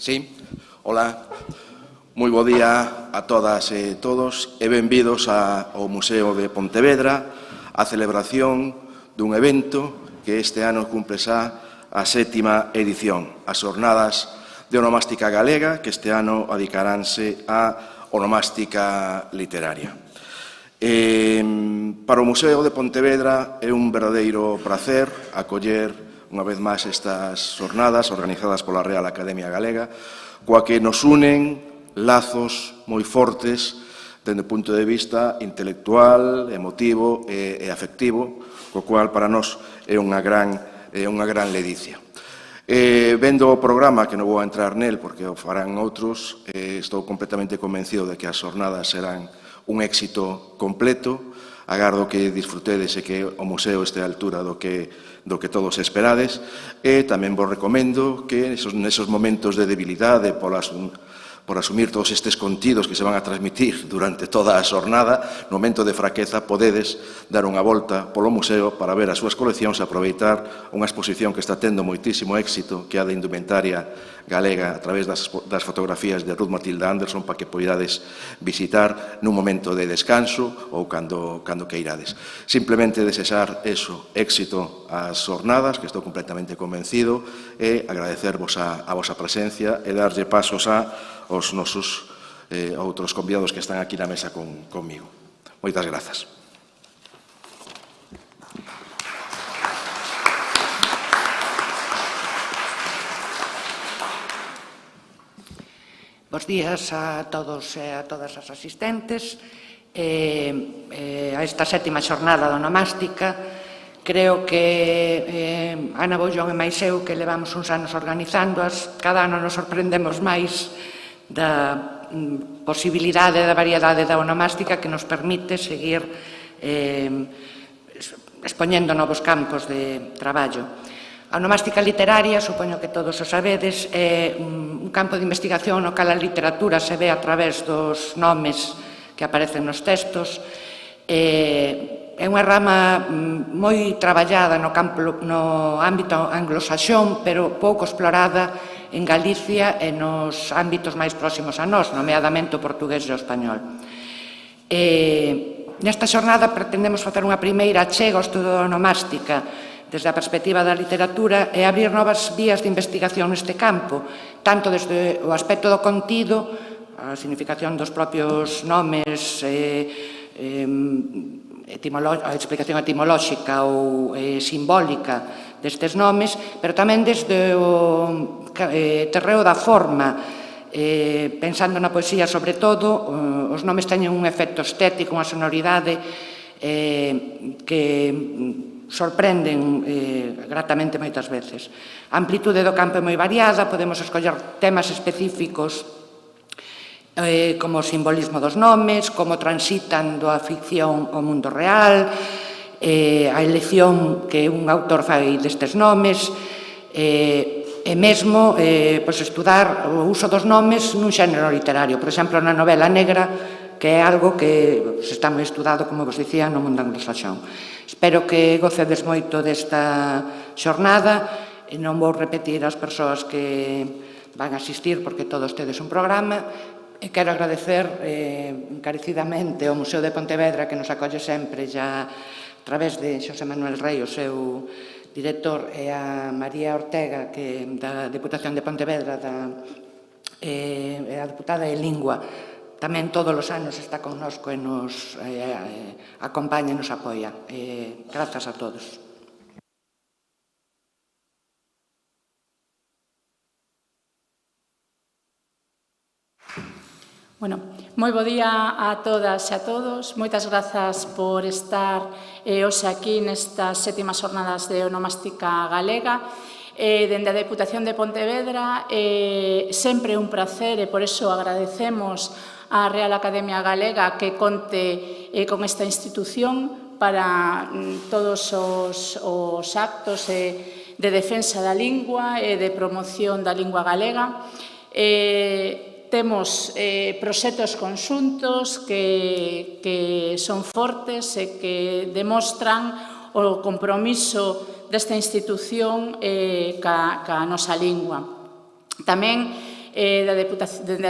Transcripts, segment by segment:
Sí, hola, moi bo día a todas e todos e benvidos ao Museo de Pontevedra a celebración dun evento que este ano cumpre xa a 7ª edición, as Xornadas de Onomástica Galega, que este ano adicaránse á onomástica literaria. Para o Museo de Pontevedra é un verdadeiro prazer acoller unha vez máis estas xornadas organizadas pola Real Academia Galega, coa que nos unen lazos moi fortes dende o punto de vista intelectual, emotivo e afectivo, co cual para nós é unha gran ledicia. Vendo o programa, que non vou entrar nel porque o farán outros, estou completamente convencido de que as xornadas serán un éxito completo. Agardo que disfrutedes e que o museo este á altura do que todos esperades, e tamén vos recomendo que nesos momentos de debilidade por asumir todos estes contidos que se van a transmitir durante toda a xornada, no momento de fraqueza podedes dar unha volta polo museo para ver as súas coleccións e aproveitar unha exposición que está tendo moitísimo éxito, que é a de indumentaria galega a través das fotografías de Ruth Matilda Anderson, para que poidades visitar nun momento de descanso ou cando queirades. Simplemente desexar éxito ás xornadas, que estou completamente convencido, e agradecervos a vosa presencia e darlle pasos aos nosos outros convidados que están aquí na mesa conmigo. Moitas grazas. Bos días a todos e a todas as asistentes a esta sétima xornada da onomástica. Creo que Ana Bollón e máis eu, que levamos uns anos organizándoas, cada ano nos sorprendemos máis da posibilidade da variedade da onomástica que nos permite seguir expoñendo novos campos de traballo. A onomástica literaria, supoño que todos o sabedes, é un campo de investigación no cal a literatura se ve a través dos nomes que aparecen nos textos. É unha rama moi traballada no ámbito anglosaxón, pero pouco explorada en Galicia e nos ámbitos máis próximos a nós, nomeadamente o portugués e o español. Nesta xornada pretendemos facer unha primeira achega ao estudo da onomástica desde a perspectiva da literatura e abrir novas vías de investigación neste campo, tanto desde o aspecto do contido, a significación dos propios nomes, a explicación etimolóxica ou simbólica destes nomes, pero tamén desde o terreo da forma, pensando na poesía sobre todo, os nomes teñen un efecto estético, unha sonoridade que sorprenden gratamente moitas veces. A amplitude do campo é moi variada, podemos escoller temas específicos como o simbolismo dos nomes, como transitan da ficción ao mundo real, a elección que un autor fai destes nomes, e mesmo estudar o uso dos nomes nun xénero literario. Por exemplo, na novela negra, que é algo que se está moi estudado, como vos dicía, no mundo anglosaxón. Espero que gocedes moito desta xornada e non vou repetir as persoas que van a asistir porque todos tedes un programa. E quero agradecer encarecidamente ao Museo de Pontevedra, que nos acolle sempre xa a través de Xosé Manuel Rei, o seu director, e a María Ortega, que da Deputación de Pontevedra, a deputada de Lingua, tamén todos os anos está connosco e nos acompaña e nos apoia. Grazas a todos. Bueno, moi bo día a todas e a todos. Moitas grazas por estar hoxe aquí nestas sétimas xornadas de onomástica galega. Dende a Deputación de Pontevedra, sempre un placer e por iso agradecemos a Real Academia Galega que conte con esta institución para todos os actos de defensa da lingua e de promoción da lingua galega. Temos proxectos conxuntos que son fortes e que demostran o compromiso desta institución ca nosa lingua. Tamén, dende a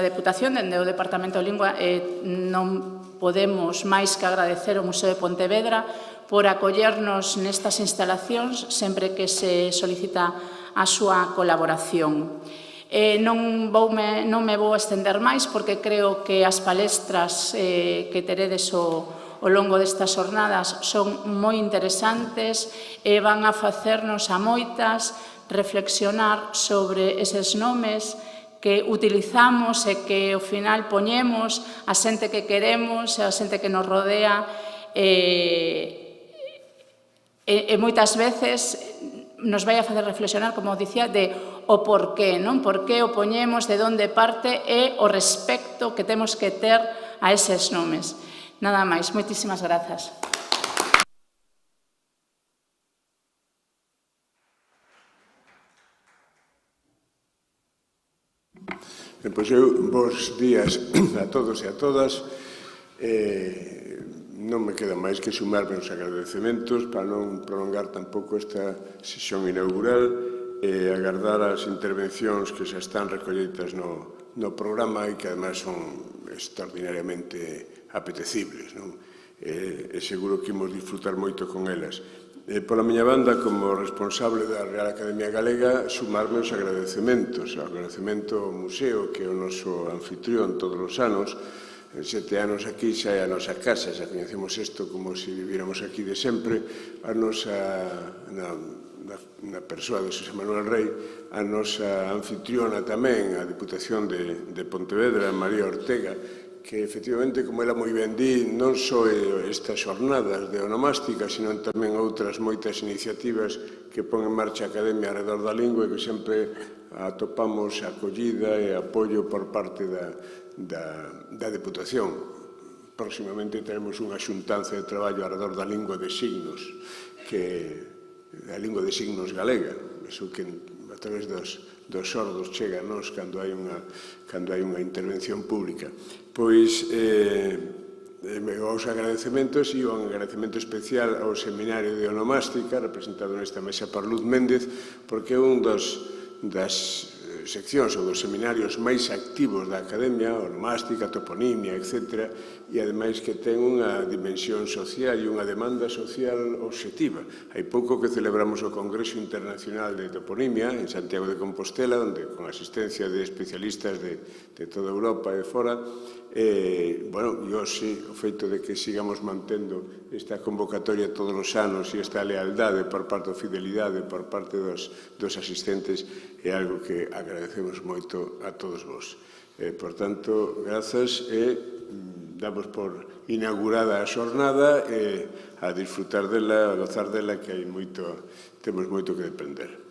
Deputación, dende o Departamento de Lingua, non podemos máis que agradecer ao Museo de Pontevedra por acollernos nestas instalacións sempre que se solicita a súa colaboración. Non me vou estender máis porque creo que as palestras que teredes ao longo destas xornadas son moi interesantes e van a facernos a moitas reflexionar sobre eses nomes que utilizamos e que ao final poñemos a xente que queremos, a xente que nos rodea, e moitas veces nos vai a facer reflexionar, como dicía, de o porqué, non? Por que o poñemos, de onde parte e o respecto que temos que ter a eses nomes. Nada máis, moitísimas grazas. Pois bons días a todos e a todas. Non me queda máis que sumarme os agradecementos para non prolongar tampouco esta sesión inaugural e agardar as intervencións que xa están recolleitas no programa e que ademais son extraordinariamente apetecibles. E seguro que imos disfrutar moito con elas. Pola miña banda, como responsable da Real Academia Galega, sumarme os agradecementos. O agradecemento ao museo, que é o noso anfitrión todos os anos. En 7 anos aquí xa é a nosa casa, xa coñecemos isto como se viviéramos aquí de sempre. A nosa, na persoa de Xosé Manuel Rei, a nosa anfitriona tamén, a Diputación de Pontevedra, María Ortega, que efectivamente, como ela moi ben di, non só estas xornadas de onomástica, sino tamén outras moitas iniciativas que pon en marcha a Academia alrededor da lingua e que sempre atopamos acollida e apoio por parte da Deputación. Próximamente teremos unha xuntanza de traballo alrededor da lingua de signos, a lingua de signos galega, eso que a través dos sordos chega a nós cando hai unha intervención pública. Pois os agradecementos e un agradecemento especial ao Seminario de Onomástica, representado nesta mesa por Luz Méndez, porque é un das seccións ou dos seminarios máis activos da Academia, onomástica, toponimia, etc., e ademais que ten unha dimensión social e unha demanda social obxectiva. Hai pouco que celebramos o Congreso Internacional de Toponimia en Santiago de Compostela, onde con asistencia de especialistas de toda Europa e fora, e hoxe o feito de que sigamos mantendo esta convocatoria todos os anos e esta lealdade por parte da fidelidade por parte dos asistentes é algo que agradecemos moito a todos vos. Por tanto, grazas e damos por inaugurada a xornada e a disfrutar dela, a gozar dela, que temos moito que depender.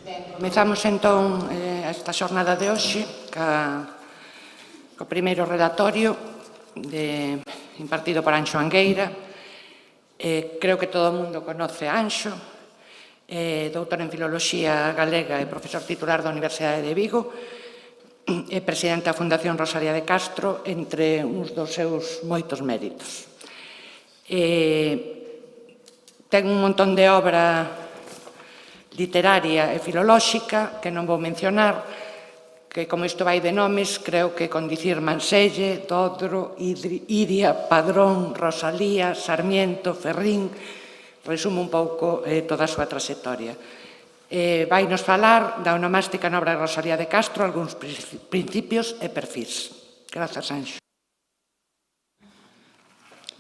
Comezamos entón esta xornada de hoxe co primeiro relatorio impartido por Anxo Angueira. Creo que todo o mundo conoce a Anxo, doutor en Filoloxía Galega e profesor titular da Universidade de Vigo, e presidente da Fundación Rosalía de Castro, entre uns dos seus moitos méritos. Ten un montón de obra literaria e filolóxica que non vou mencionar, que como isto vai de nomes, creo que con dicir Manselle, Dodro, Iria, Padrón, Rosalía, Sarmiento, Ferrín, resumo un pouco toda a súa trayectoria. Vai nos falar da onomástica na obra de Rosalía de Castro, algúns principios e perfis. Grazas, Anxo.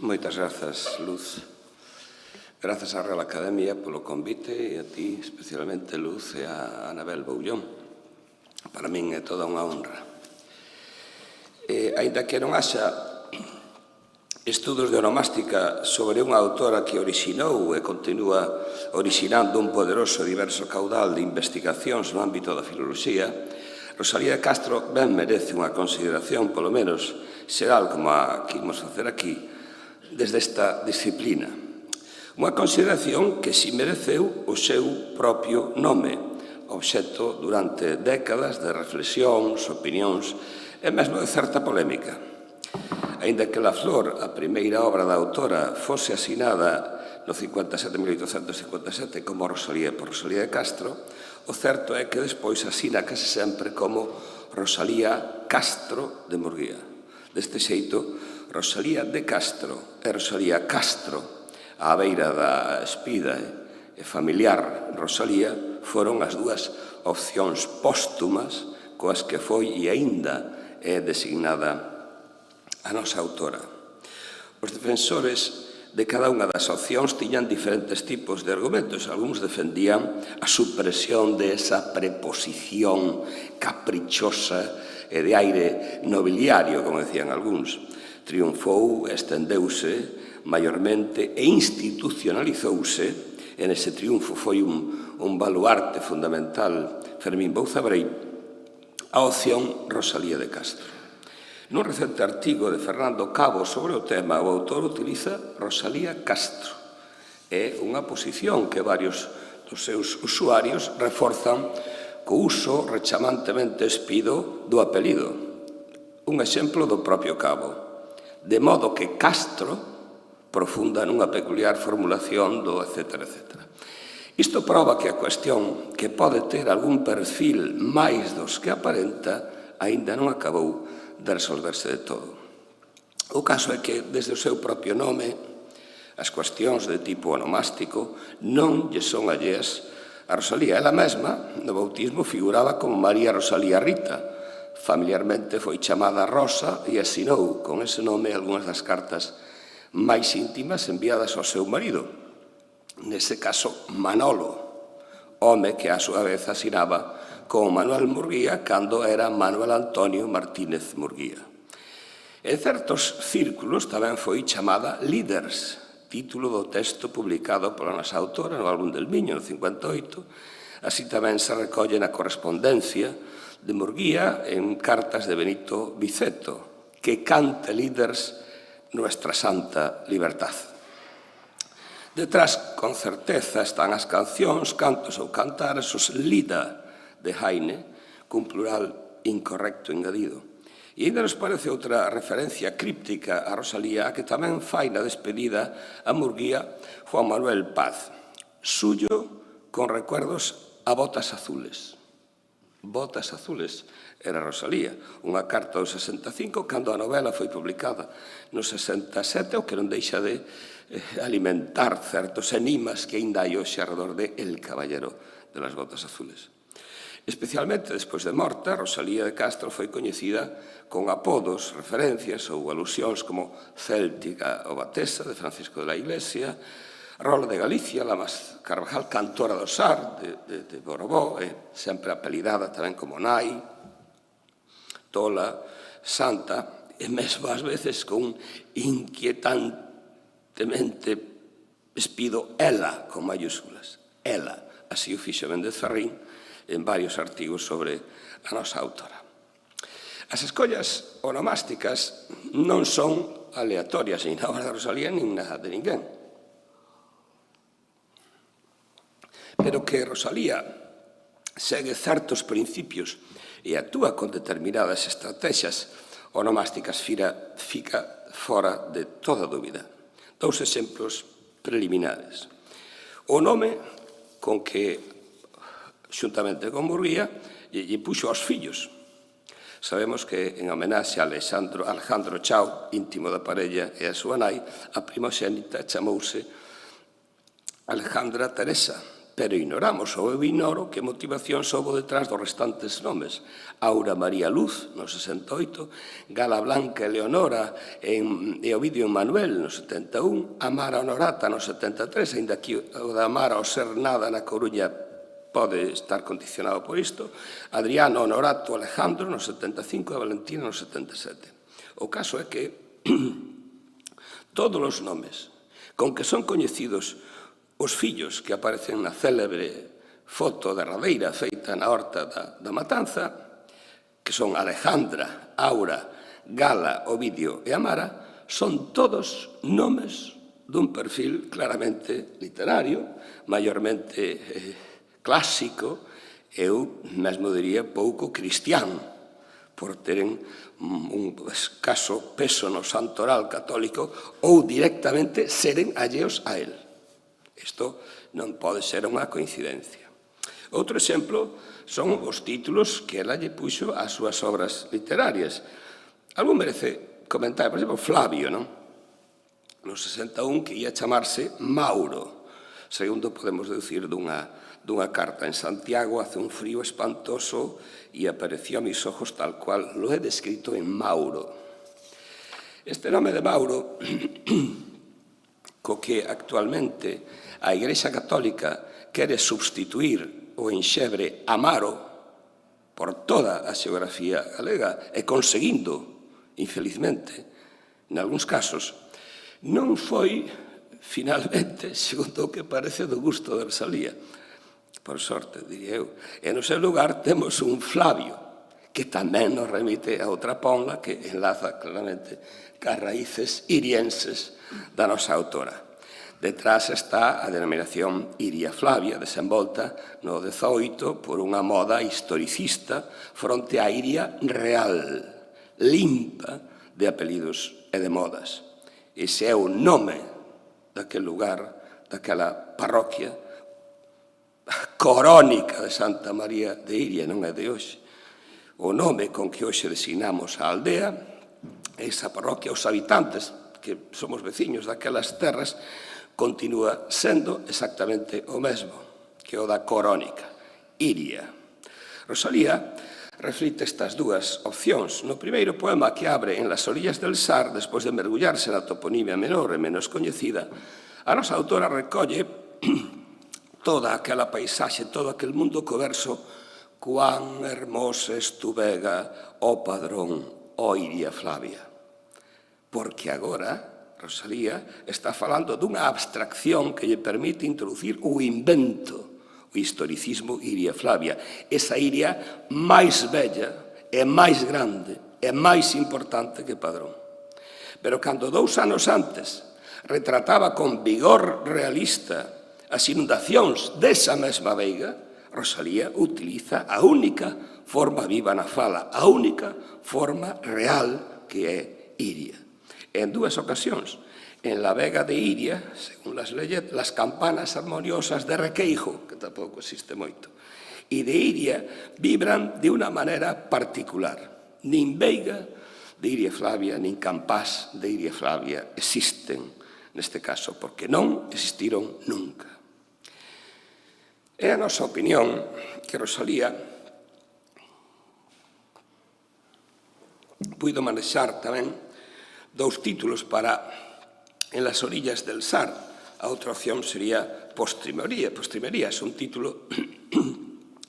Moitas grazas, Luz. Grazas á Real Academia polo convite e a ti, especialmente, Luz, e a Anabel Boullón. Para min é toda unha honra. Aínda que non haxa estudos de onomástica sobre unha autora que orixinou e continúa orixinando un poderoso e diverso caudal de investigacións no ámbito da filoloxía, Rosalía de Castro ben merece unha consideración, polo menos xeral, como a que imos facer aquí, desde esta disciplina. Unha consideración que si mereceu o seu propio nome, obxecto durante décadas de reflexións, opinións e mesmo de certa polémica. Aínda que La Flor, a primeira obra da autora, fose asinada no 1857 como Rosalía por Rosalía de Castro, o certo é que despois asina case sempre como Rosalía Castro de Murguía. Deste xeito, Rosalía de Castro e Rosalía Castro, á beira da espida e familiar Rosalía, foron as dúas opcións póstumas coas que foi e aínda é designada a nosa autora. Os defensores de cada unha das opcións tiñan diferentes tipos de argumentos. Algúns defendían a supresión de esa preposición caprichosa e de aire nobiliario, como decían algúns. Triunfou, estendeuse maiormente e institucionalizouse. En ese triunfo foi un baluarte fundamental Fermín Bouzabrei, a opción Rosalía de Castro. Nun recente artigo de Fernando Cabo sobre o tema, o autor utiliza Rosalía Castro. É unha posición que varios dos seus usuarios reforzan co uso rechamantemente espido do apelido. Un exemplo do propio Cabo. De modo que Castro profunda nunha peculiar formulación do etcétera, etcétera. Isto proba que a cuestión, que pode ter algún perfil máis dos que aparenta, aínda non acabou de resolverse de todo. O caso é que, desde o seu propio nome, as cuestións de tipo onomástico non lle son alleas a Rosalía. Ela mesma, no bautismo, figuraba como María Rosalía Rita. Familiarmente foi chamada Rosa e asinou con ese nome algunhas das cartas máis íntimas enviadas ao seu marido. Nese caso, Manolo, home que a súa vez asinaba como Manuel Murguía cando era Manuel Antonio Martínez Murguía. En certos círculos tamén foi chamada Líders, título do texto publicado pola nosa autora no álbum del Miño, no 58. Así tamén se recolle na correspondencia de Murguía en cartas de Benito Viceto, que cante Líders nuestra santa libertad. Detrás, con certeza, están as cancións, cantos ou cantares, os Lida, de Heine, cun plural incorrecto engadido. E ainda nos parece outra referencia críptica a Rosalía, que tamén fai na despedida a Murguía Juan Manuel Paz. Suyo con recuerdos a botas azules. Botas azules era Rosalía, unha carta do 65, cando a novela foi publicada no 67, o que non deixa de alimentar certos enigmas que ainda hai hoxe alrededor de El Caballero de las Botas Azules. Especialmente despois de morta, Rosalía de Castro foi coñecida con apodos, referencias ou alusións como Céltica ou Batesa, de Francisco de la Iglesia, Rola de Galicia, Lamas Carvajal, cantora do Sar, de Borobó, sempre apelidada tamén como Nai, Tola, Santa, e mesmo ás veces con un inquietantemente espido ela, con mayúsculas. Ela, así o fixo Méndez Ferrín, en varios artigos sobre a nosa autora. As escollas onomásticas non son aleatorias nin na obra de Rosalía nin na de ninguén. Pero que Rosalía segue certos principios e actúa con determinadas estrategias onomásticas fica fora de toda dúbida. Dous exemplos preliminares. O nome con que, xuntamente con Murguía, lle puxo aos fillos. Sabemos que, en homenaxe a Alejandro Chao, íntimo da parella e a súa nai, a primogénita chamouse Alejandra Teresa, pero ignoramos, ou eu ignoro, que motivación houbo detrás dos restantes nomes. Aura María Luz, no 68, Gala Blanca Eleonora e Ovidio Manuel, no 71, Amara Honorata, no 73, ainda que o da Amara ao ser nada na Coruña pode estar condicionado por isto, Adriano Honorato Alejandro, no 75, e Valentina, no 77. O caso é que todos os nomes con que son coñecidos os fillos que aparecen na célebre foto derradeira feita na horta da Matanza, que son Alejandra, Aura, Gala, Ovidio e Amara, son todos nomes dun perfil claramente literario, maiormente clásico, eu mesmo diría pouco cristián, por teren un escaso peso no santoral católico ou directamente seren alleos a él. Isto non pode ser unha coincidencia. Outro exemplo son os títulos que ela lle puxo ás súas obras literarias. Algún merece comentar, por exemplo, Flavio, non? No 61 que ia chamarse Mauro. Segundo podemos deducir dunha carta en Santiago, hace un frío espantoso y apareció a mis ojos tal cual lo he descrito en Mauro. Este nome de Mauro, co que actualmente a Igrexa Católica quere substituir o enxebre Amaro por toda a xeografía galega e conseguindo, infelizmente, en algúns casos, non foi finalmente, segundo o que parece, do gusto de Rosalía. Por sorte, diría eu. E no seu lugar temos un Flavio, que tamén nos remite a outra ponla que enlaza claramente cas raíces irienses da nosa autora. Detrás está a denominación Iria Flavia, desenvolta no 18 por unha moda historicista fronte á Iria real, limpa de apelidos e de modas. Ese é o nome daquel lugar, daquela parroquia corónica de Santa María de Iria, non é de hoxe. O nome con que hoxe designamos a aldea, esa parroquia, os habitantes, que somos veciños daquelas terras, continúa sendo exactamente o mesmo que o da corónica, Iria. Rosalía reflite estas dúas opcións. No primeiro poema que abre en Las orillas del Sar, despois de mergullarse na toponimia menor e menos coñecida, a nosa autora recolle toda aquela paisaxe, todo aquel mundo co verso «Cuán hermosa es tu vega, ó padrón, ó Iria Flavia». Porque agora Rosalía está falando dunha abstracción que lle permite introducir o invento, o historicismo Iria Flavia, esa Iria máis bella e máis grande e máis importante que Padrón. Pero cando 2 anos antes retrataba con vigor realista as inundacións desa mesma veiga, Rosalía utiliza a única forma viva na fala, a única forma real que é Iria. En 2 ocasións, en la vega de Iria, según las leyes, las campanas armoniosas de Requeijo, que tampouco existe moito, e de Iria vibran de unha manera particular. Nin veiga de Iria Flavia, nin campás de Iria Flavia existen neste caso, porque non existiron nunca. É a nosa opinión que Rosalía puido manexar tamén 2 títulos para En las orillas del Sar. A outra opción sería Postrimería. Postrimería é un título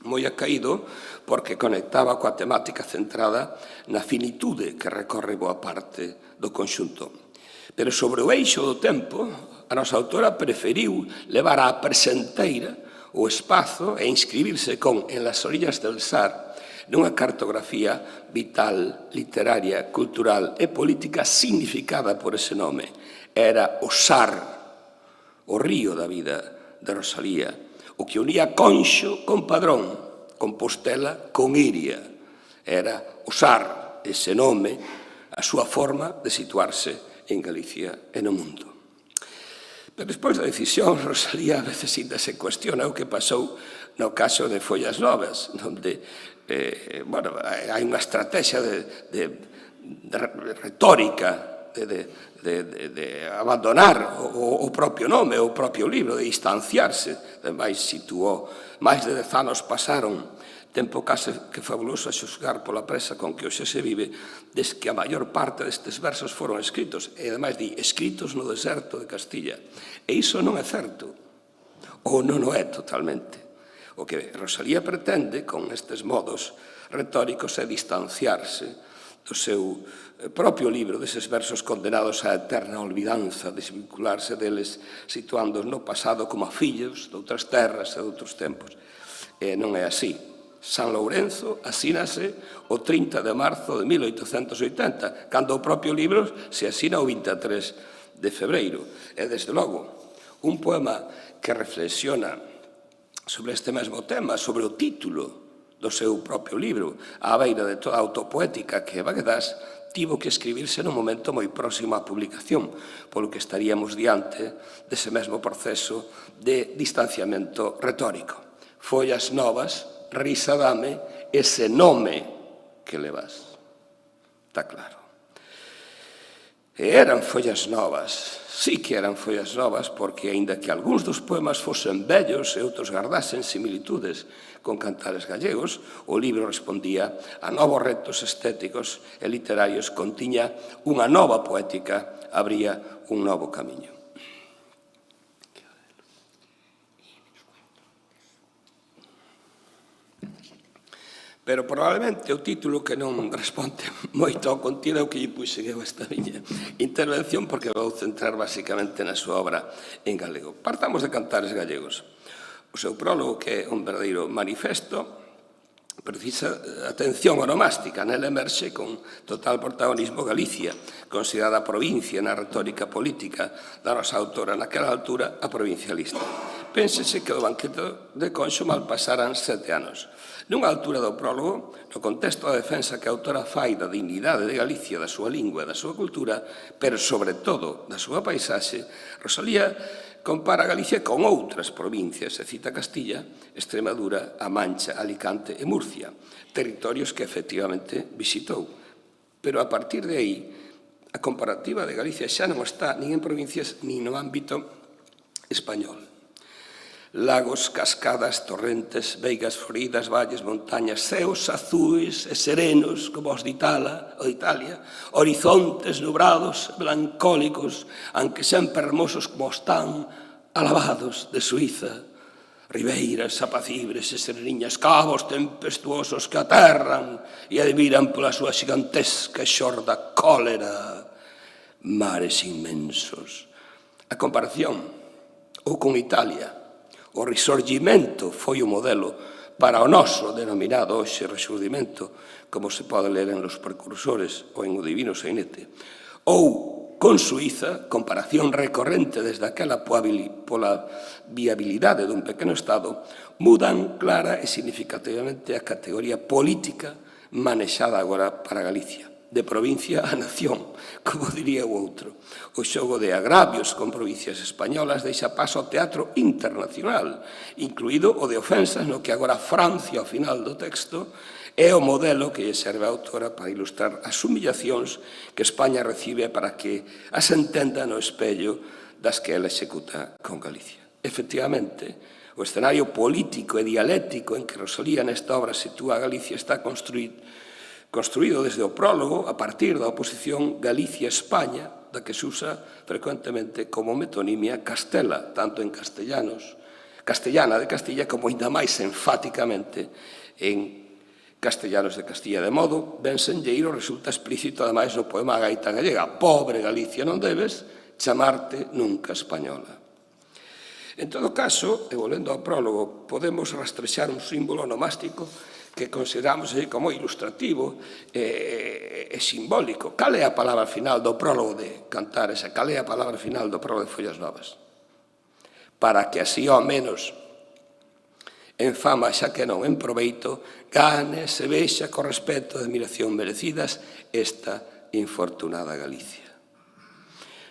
moi acaído porque conectaba coa temática centrada na finitude que recorre boa parte do conxunto. Pero sobre o eixo do tempo, a nosa autora preferiu levar á presenteira o espazo e inscribirse con En las orillas del Sar nunha cartografía vital, literaria, cultural e política significada por ese nome. Era o Sar, o río da vida de Rosalía, o que unía Conxo con Padrón, Compostela con Iria. Era o Sar, ese nome, a súa forma de situarse en Galicia e no mundo. Pero despois da decisión, Rosalía a veces ainda se cuestiona o que pasou no caso de Follas Novas, onde hai unha estrategia de retórica, de abandonar o propio nome, o propio libro, de distanciarse. Ademais, situou, máis de 10 anos pasaron, tempo case que fabuloso a xusgar pola presa con que hoxe se vive, des que a maior parte destes versos foron escritos, e ademais di, escritos no deserto de Castilla. E iso non é certo, ou non o é totalmente. O que Rosalía pretende con estes modos retóricos é distanciarse do seu propio libro, deses versos condenados á eterna olvidanza, desvincularse deles, situándoos no pasado como a fillos de outras terras e de outros tempos. E non é así. San Lourenzo asínase o 30 de marzo de 1880, cando o propio libro se asina o 23 de febreiro. E, desde logo, un poema que reflexiona sobre este mesmo tema, sobre o título do seu propio libro, á beira de toda a autopoética que é Bagdás, tivo que escribirse nun momento moi próximo á publicación, polo que estaríamos diante dese mesmo proceso de distanciamento retórico. Follas Novas, risa dame, ese nome que levas. Está claro. E eran follas novas, sí que eran follas novas, porque, aínda que algúns dos poemas fosen vellos e outros gardasen similitudes con cantares gallegos, o libro respondía a novos retos estéticos e literarios, contiña unha nova poética, abría un novo camiño. Pero probablemente o título que non responde moito ao contido que lle puxen eu esta miña intervención, porque vou centrar basicamente na súa obra en galego. Partamos de Cantares Gallegos. O seu prólogo, que é un verdadeiro manifesto, precisa atención onomástica. Nel emerxe con total protagonismo Galicia, considerada provincia na retórica política da nosa autora naquela altura, a provincialista. Pénsese que do banquete de Conxo mal pasaran 7 anos. Nunha altura do prólogo, no contexto da defensa que a autora fai da dignidade de Galicia, da súa lingua e da súa cultura, pero sobre todo da súa paisaxe, Rosalía compara Galicia con outras provincias e cita Castilla, Extremadura, A Mancha, Alicante e Murcia, territorios que efectivamente visitou. Pero a partir de aí, a comparativa de Galicia xa non está nin en provincias nin no ámbito español. Lagos, cascadas, torrentes, veigas floridas, valles, montañas, ceos azuis e serenos como os de Italia, horizontes nubrados, melancólicos, aunque sempre hermosos como están, alabados de Suiza, ribeiras apacibres e sereniñas, cabos tempestuosos que aterran e admiran pola súa xigantesca e xorda cólera, mares inmensos. A comparación, ou con Italia, o risorgimento foi o modelo para o noso denominado hoxe resurdimento, como se pode ler en Los Precursores ou en O Divino Sainete. Ou, con Suiza, comparación recorrente desde aquela pola viabilidade dun pequeno Estado, mudan clara e significativamente a categoría política manexada agora para Galicia, de provincia a nación, como diría o outro. O xogo de agravios con provincias españolas deixa paso ao teatro internacional, incluído o de ofensas no que agora Francia, ao final do texto, é o modelo que lle serve a autora para ilustrar as humillacións que España recibe para que as entenda no espello das que ela executa con Galicia. Efectivamente, o escenario político e dialéctico en que Rosalía nesta obra sitúa a Galicia está construído desde o prólogo a partir da oposición Galicia-España, da que se usa frecuentemente como metonimia Castela, tanto en castellana de Castilla como ainda máis enfáticamente en castellanos de Castilla. De modo, ben senlleiro, resulta explícito ademais no poema A Gaita Gallega: pobre Galicia, non debes chamarte nunca española. En todo caso, e volvendo ao prólogo, podemos rastrexar un símbolo onomástico que consideramos como ilustrativo e simbólico. Cal é a palabra final do prólogo de Cantares? Cal é a palabra final do prólogo de Follas Novas? Para que así, ao menos, en fama xa que non en proveito, gane, se vexa con respeto e admiración merecidas esta infortunada Galicia.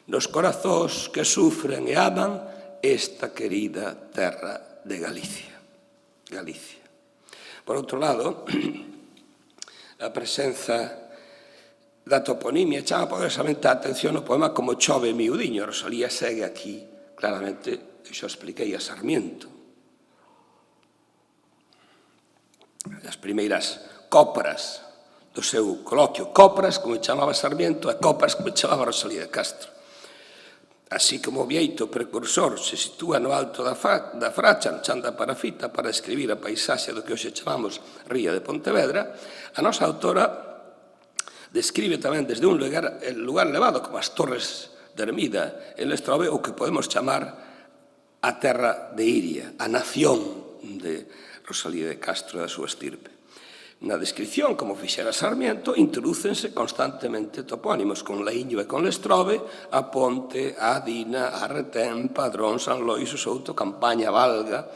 Nos corazóns que sufren e aman esta querida terra de Galicia. Galicia. Por outro lado, a presenza da toponimia chama poderosamente a atención no poema Como chove miudiño. Rosalía segue aquí, claramente, xa expliquei a Sarmiento. As primeiras copras do seu coloquio, copras, como chamaba Sarmiento, e copras, como chamaba Rosalía de Castro. Así como o vieito precursor se sitúa no alto da Fracha, no chan da Parafita, para escribir a paisaxe do que hoxe chamamos Ría de Pontevedra, a nosa autora describe tamén desde un lugar elevado, como as Torres de Ermida, en Lestrove, o que podemos chamar a terra de Iria, a nación de Rosalía de Castro e da súa estirpe. Na descripción, como fixera Sarmiento, introdúcense constantemente topónimos con Laíño e con Lestrove, a Ponte, a Dina, a Retén, Padrón, San Loiso, Souto, Campaña, Valga.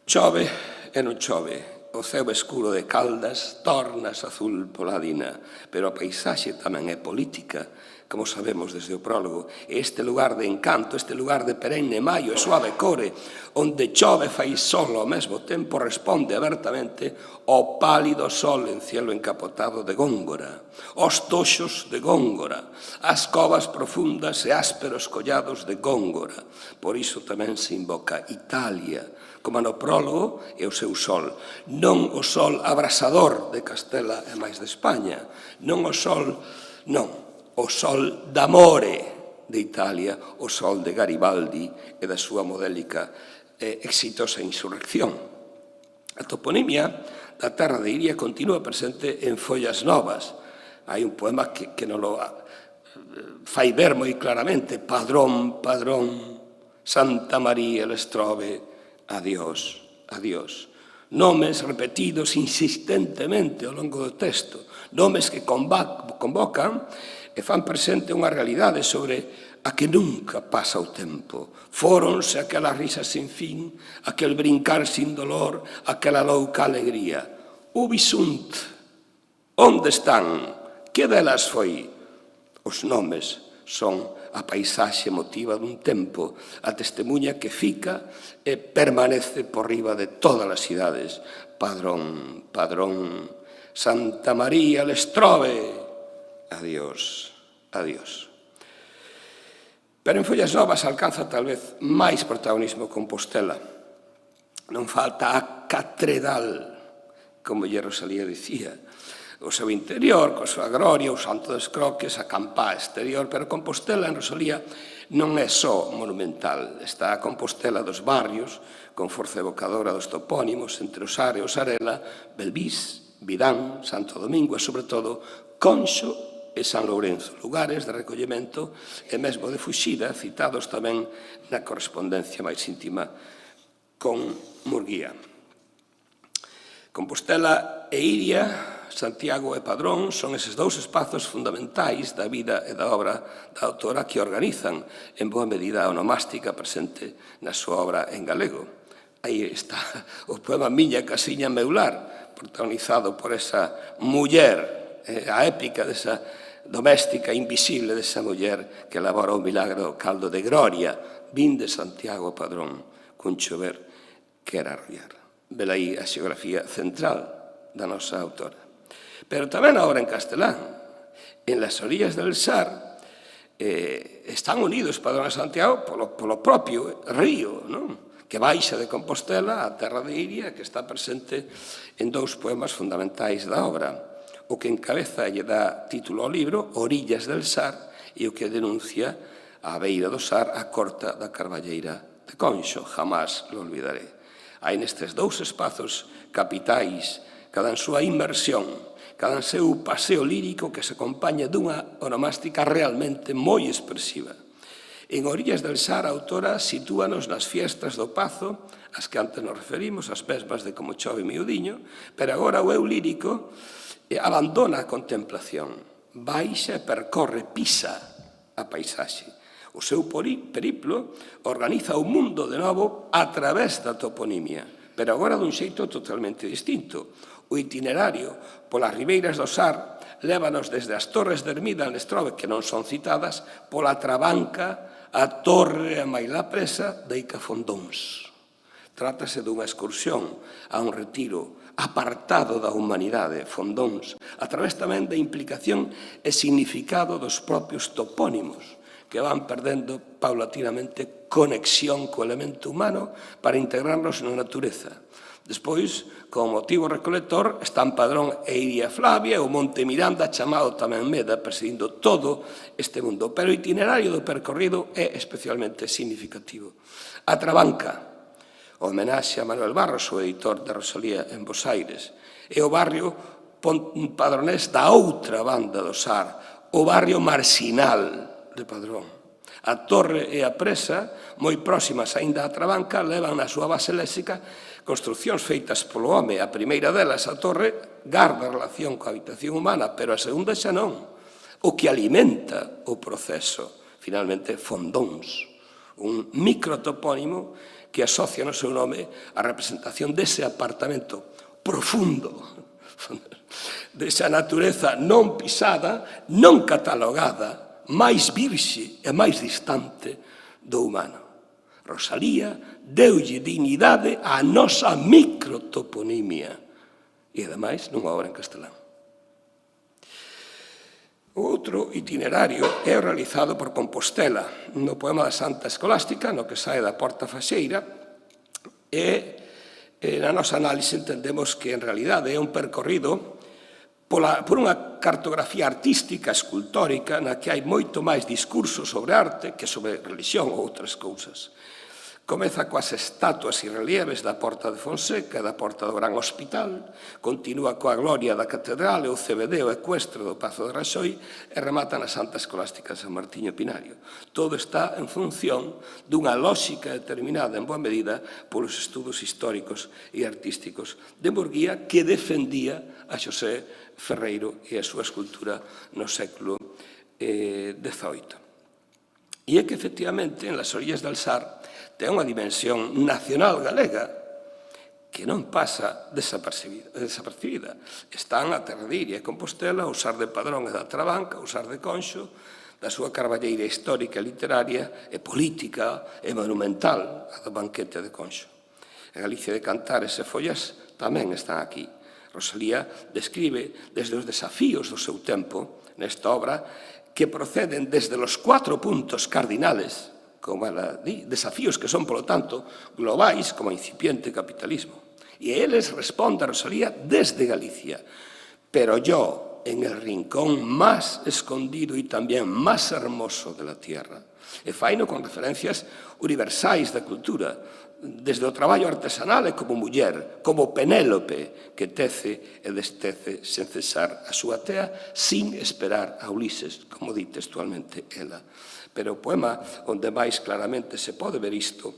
Chove e non chove, o ceo escuro de Caldas tornas azul pola Dina, pero a paisaxe tamén é política, como sabemos desde o prólogo, este lugar de encanto, este lugar de perenne maio e suave core, onde chove fai sol ao mesmo tempo, responde abertamente ao pálido sol en cielo encapotado de Góngora, os toxos de Góngora, as covas profundas e ásperos collados de Góngora. Por iso tamén se invoca Italia, como no prólogo e o seu sol. Non o sol abrasador de Castela e máis de España, non o sol, non, o sol d'amore de Italia, o sol de Garibaldi e da súa modélica e exitosa insurrección. A toponimia da terra de Iria continúa presente en Follas Novas. Hai un poema que non lo fai ver moi claramente. Padrón, padrón, Santa María Lestrove, adiós, adiós. Nomes repetidos insistentemente ao longo do texto, nomes que convocan e fan presente unha realidade sobre a que nunca pasa o tempo. Fóronse aquelas risas sin fin, aquel brincar sin dolor, aquela louca alegría. Ubi sunt? Onde están? Que delas foi? Os nomes son a paisaxe emotiva dun tempo, a testemunha que fica e permanece por riba de todas as cidades. Padrón, padrón, Santa María Lestrove, adiós, adiós. Pero en Follas Novas alcanza tal vez máis protagonismo Compostela. Non falta a catedral, como lle Rosalía dicía, o seu interior, coa súa gloria, o Santo dos Croques, a campá exterior, pero Compostela en Rosalía non é só monumental. Está a Compostela dos barrios, con forza evocadora dos topónimos, entre o Sar e o Sarela, Belvís, Vidán, Santo Domingo e, sobre todo, Conxo e San Lourenzo, lugares de recollemento e mesmo de fuxida, citados tamén na correspondencia máis íntima con Murguía. Compostela e Iria, Santiago e Padrón son eses dous espazos fundamentais da vida e da obra da autora que organizan en boa medida a onomástica presente na súa obra en galego. Aí está o poema Miña casiña meular, protagonizado por esa muller, a épica desa doméstica invisible desa muller que elabora o milagro caldo de gloria, vin de Santiago Padrón, cun chover que era arrollar. Velaí a xeografía central da nosa autora. Pero tamén a obra en castelán. En las orillas del Sar están unidos Padrón e Santiago polo propio río, non? Que baixa de Compostela á terra de Iria, que está presente en dous poemas fundamentais da obra. O que encabeza e lle dá título ao libro, Orillas del Sar, e o que denuncia a beira do Sar a corta da Carballeira de Conxo. Jamás lo olvidaré. Hai nestes dous espazos capitais, cada en súa inmersión, cada en seu paseo lírico que se acompaña dunha onomástica realmente moi expresiva. En Orillas del Sar, a autora sitúanos nas fiestas do Pazo, as que antes nos referimos, as mesmas de Como chove miudiño, pero agora o eu lírico abandona a contemplación, baixa e percorre, pisa a paisaxe. O seu periplo organiza o mundo de novo a través da toponimia, pero agora dun xeito totalmente distinto. O itinerario polas ribeiras do Sar lévanos desde as Torres de Ermida en Lestrove, que non son citadas, pola Trabanca, a Torre a Mailá Presa de Icafondóns. Trátase dunha excursión a un retiro apartado da humanidade, Fondóns, a través tamén da implicación e significado dos propios topónimos, que van perdendo paulatinamente conexión co elemento humano para integrarnos na natureza. Despois, como motivo recolector, están Padrón e Iria Flavia, o Monte Miranda, chamado tamén Meda, presidindo todo este mundo. Pero o itinerario do percorrido é especialmente significativo. A Trabanca, o homenaxe a Manuel Barros, o editor de Rosalía en Bos Aires, e o barrio padronés da outra banda do Sar, o barrio marxinal de Padrón. A Torre e a Presa, moi próximas aínda á Trabanca, levan na súa base léxica construcións feitas polo home. A primeira delas, a Torre, garda relación coa habitación humana, pero a segunda xa non. O que alimenta o proceso, finalmente, Fondóns, un microtopónimo que asocia no seu nome a representación dese apartamento profundo, desa natureza non pisada, non catalogada, máis virxe e máis distante do humano. Rosalía deulle dignidade á nosa microtoponimia e, ademais, nunha obra en castelán. O outro itinerario é realizado por Compostela no poema da Santa Escolástica, no que sae da Porta Faxeira, e na nosa análise entendemos que, en realidade, é un percorrido por unha cartografía artística, escultórica, na que hai moito máis discurso sobre arte que sobre religión ou outras cousas. Comeza coas estatuas e relieves da Porta de Fonseca e da Porta do Gran Hospital, continúa coa gloria da Catedral e o cebedeo ecuestre do Pazo de Raxoi e remata na Santa Escolástica de San Martiño Pinario. Todo está en función dunha lógica determinada en boa medida polos estudos históricos e artísticos de Murguía, que defendía a Xosé Ferreiro e a súa escultura no século XVIII. E é que, efectivamente, en las orillas del Sar ten unha dimensión nacional galega que non pasa desapercibida. Están a Terra de Iria e Compostela, o Sar de Padrón e da Trabanca, o Sar de Conxo, da súa carballeira histórica, literaria e política e monumental, a do Banquete de Conxo. A Galicia de Cantares e Follas tamén están aquí. Rosalía describe desde os desafíos do seu tempo, nesta obra, que proceden desde los 4 puntos cardinales, como ela di, desafíos que son, polo tanto, globais, como incipiente capitalismo. E eles responde a Rosalía desde Galicia. Pero yo, en el rincón más escondido y también más hermoso de la tierra, e faino con referencias universais da cultura, desde o traballo artesanal e como muller, como Penélope, que tece e destece sen cesar a súa tea, sin esperar a Ulises, como di textualmente ela. Pero o poema onde máis claramente se pode ver isto,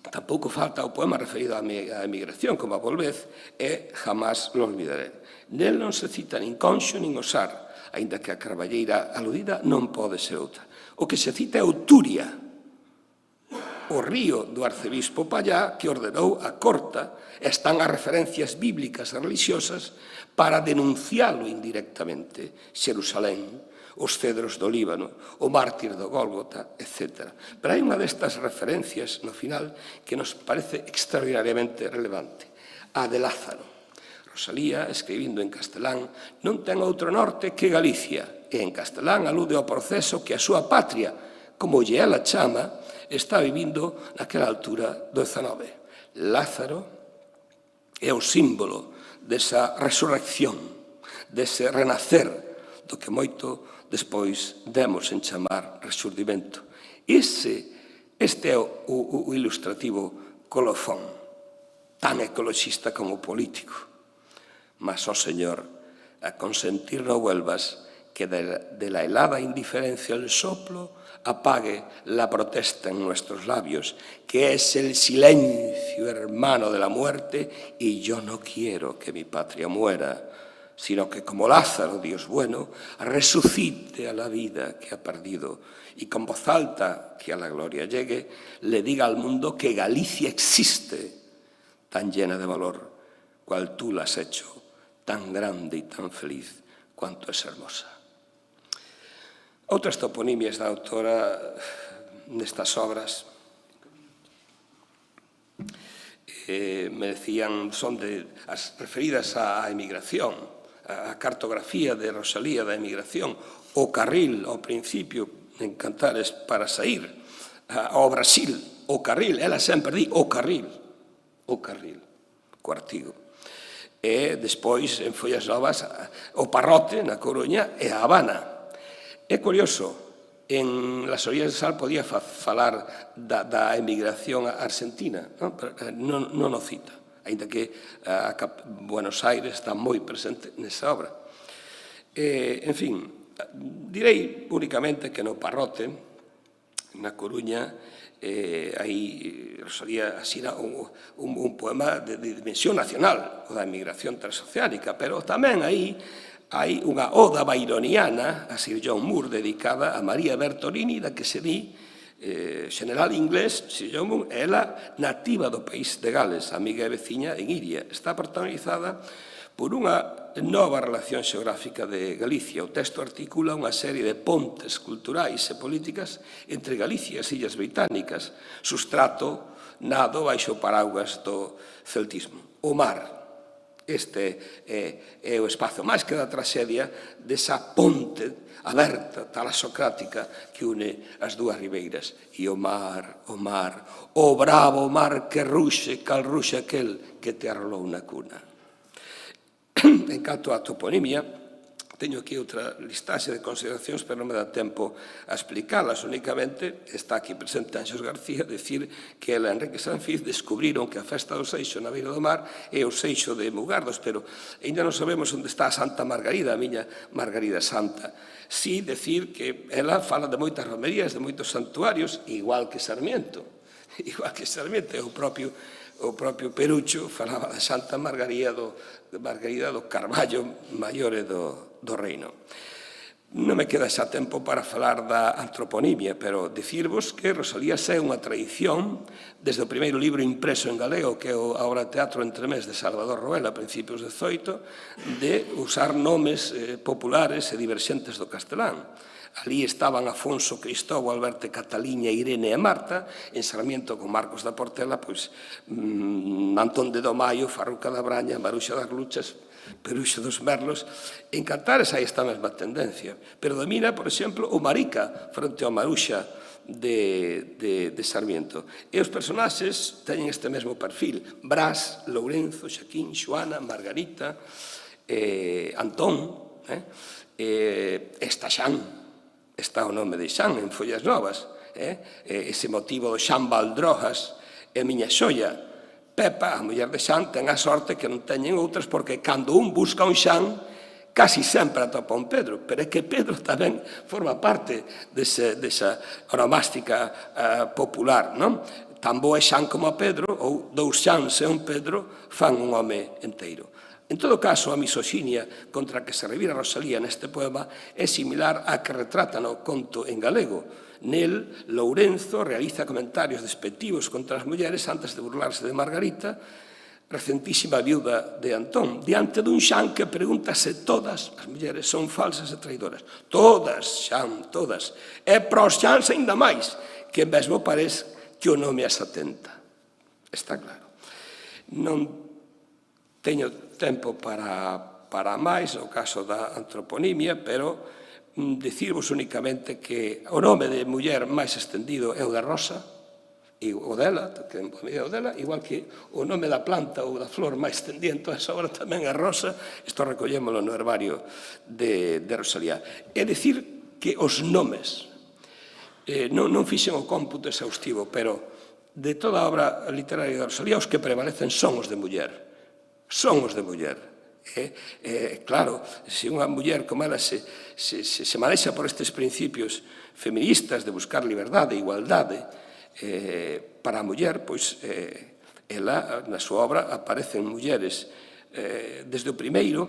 tampouco falta o poema referido á emigración, como a Volvez, e Jamás lo olvidaré. Nel non se cita nin Conxo nin o Sar, aínda que a carballeira aludida non pode ser outra. O que se cita é o Turia, o río do arcebispo Pallá, que ordenou a corta, están as referencias bíblicas e religiosas para denuncialo indirectamente. Xerusalén, os cedros do Líbano, o mártir do Gólgota, etc. Pero hai unha destas referencias no final que nos parece extraordinariamente relevante. A de Lázaro. Rosalía, escribindo en castelán, non ten outro norte que Galicia, e en castelán alude ao proceso que a súa patria, como lle ela chama, está vivindo naquela altura do XIX. Lázaro é o símbolo desa resurrección, dese renacer do que moito despois demos en chamar resurdimento. Este é o ilustrativo colofón, tan ecoloxista como político. Mas, ó Señor, a consentir non vuelvas, que de la helada indiferencia el soplo apague la protesta en nuestros labios, que es el silencio hermano de la muerte, y yo no quiero que mi patria muera, sino que como Lázaro, Dios bueno, resucite a la vida que ha perdido y con voz alta que a la gloria llegue, le diga al mundo que Galicia existe, tan llena de valor, cual tú la has hecho, tan grande y tan feliz cuanto es hermosa. Outras toponimias da autora nestas obras me decían, son as referidas á emigración, a cartografía de Rosalía da emigración, o carril, ao principio, en Cantares para sair, ao Brasil, o carril, ela sempre di o carril, co artigo. E despois, en Follas Novas, o Parrote, na Coruña, e a Habana. É curioso, en Las Orillas del Sal podía falar da emigración argentina, non o cita, ainda que Buenos Aires está moi presente nesa obra. En fin, direi únicamente que no Parrote, na Coruña, aí Rosalía asina un poema de dimensión nacional, o da emigración transoceánica, pero tamén aí hai unha oda byroniana a Sir John Moore dedicada a María Bertolini, da que se di general inglés, Sir John Moore, ela nativa do país de Gales, amiga e veciña en Iria. Está protagonizada por unha nova relación xeográfica de Galicia. O texto articula unha serie de pontes culturais e políticas entre Galicia e as Illas Británicas, sustrato nado baixo paraugas do celtismo. O mar. Este é o espazo máis que da traxedia desa ponte aberta, talasocrática, que une as dúas ribeiras. E o mar, o bravo mar que ruxe, cal ruxe aquel que te arrolou na cuna. En canto á toponimia, teño aquí outra listaxe de consideracións, pero non me dá tempo a explicalas. Únicamente está aquí presente Anxos García decir que ela e Enrique Sanfiz descubriron que a festa do Seixo na beira do mar é o Seixo de Mugardos, pero ainda non sabemos onde está a Santa Margarida, a miña Margarida Santa. Si decir que ela fala de moitas romerías, de moitos santuarios, igual que Sarmiento. Igual que Sarmiento, é o propio Perucho falaba da Santa Margarida do Carballo Maiore do Reino. Non me queda xa tempo para falar da antroponimia, pero dicirvos que Rosalía é unha tradición desde o primeiro libro impreso en galego, que é a obra de teatro Entremés de Salvador Roel, a principios de XVIII, de usar nomes populares e diverxentes do castelán. Ali estaban Afonso, Cristóbal, Alberto, Catalina, Irene e Marta. En Sarmiento, con Marcos da Portela, pois Antón de Domaio, Farruca da Braña, Maruxa das Luchas, Peruxo dos Merlos. En Cantares hai esta mesma tendencia. Pero domina, por exemplo, o Marica frente ao Maruxa de Sarmiento. E os personaxes teñen este mesmo perfil. Brás, Lourenzo, Xaquín, Xoana, Margarita, Antón, esta Xan. Está o nome de Xan en Follas Novas, ese motivo do Xan Valdrojas é miña xoia. Pepa, a muller de Xan, ten a sorte que non teñen outras, porque cando un busca un Xan, casi sempre atopa un Pedro, pero é que Pedro tamén forma parte desa onomástica popular, non? Tan bo é Xan como a Pedro, ou dous Xans e un Pedro fan un home enteiro. En todo caso, a misoxinia contra a que se revira Rosalía neste poema é similar á que retrata no conto en galego. Nel, Lourenzo realiza comentarios despectivos contra as mulleres antes de burlarse de Margarita, recentísima viuda de Antón, diante dun Xan que pregunta se todas as mulleres son falsas e traidoras. Todas, Xan, todas. E para os Xans ainda máis, que mesmo parece que o nome as atenta. Está claro. Non teño tempo para máis, no caso da antroponimia, pero dicirvos únicamente que o nome de muller máis estendido é o da Rosa, e o dela, que é o dela, igual que o nome da planta ou da flor máis estendido en toda esa obra tamén é Rosa. Isto recollémolo no herbario de Rosalía. É dicir que os nomes, non fixen o cómputo exhaustivo, pero de toda a obra literaria de Rosalía os que prevalecen son os de muller. Son os de muller. Claro, se unha muller como ela se manexa por estes principios feministas de buscar liberdade e igualdade para a muller, pois ela, na súa obra, aparecen mulleres desde o primeiro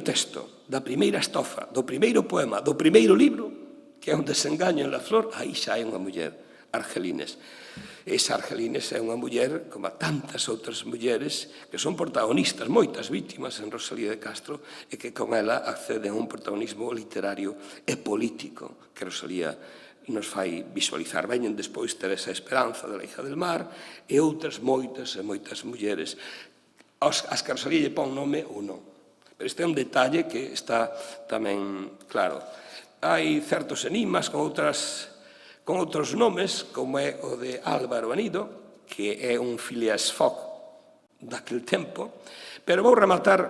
texto, da primeira estrofa, do primeiro poema, do primeiro libro, que é un desengaño en la flor, aí xa é unha muller, Argelines. Esa Argelines é unha muller, como a tantas outras mulleres, que son protagonistas, moitas vítimas en Rosalía de Castro, e que con ela acceden a un protagonismo literario e político que Rosalía nos fai visualizar. Veñen despois Teresa Esperanza de La hija del mar e outras moitas e moitas mulleres as que Rosalía lle pon nome ou non. Pero este é un detalle que está tamén claro. Hai certos enigmas con outros nomes, como é o de Álvaro Anido, que é un Phileas Fogg daquel tempo, pero vou rematar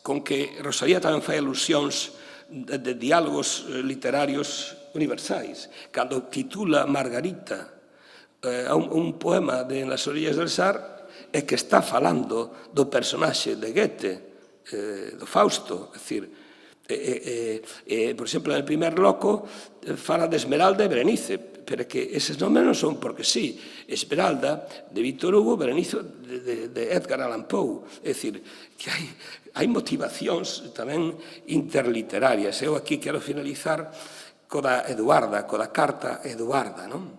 con que Rosalía tamén fai alusións de diálogos literarios universais. Cando titula Margarita un poema de Nas orillas del Sar, é que está falando do personaxe de Goethe, do Fausto, é dicir, por exemplo, en el primer loco fala de Esmeralda e Berenice, pero que eses nomes non son porque sí. Esmeralda de Víctor Hugo, Berenice de Edgar Allan Poe. É dicir, que hai motivacións tamén interliterarias. Eu aquí quero finalizar coa Eduarda, coa carta Eduarda, non?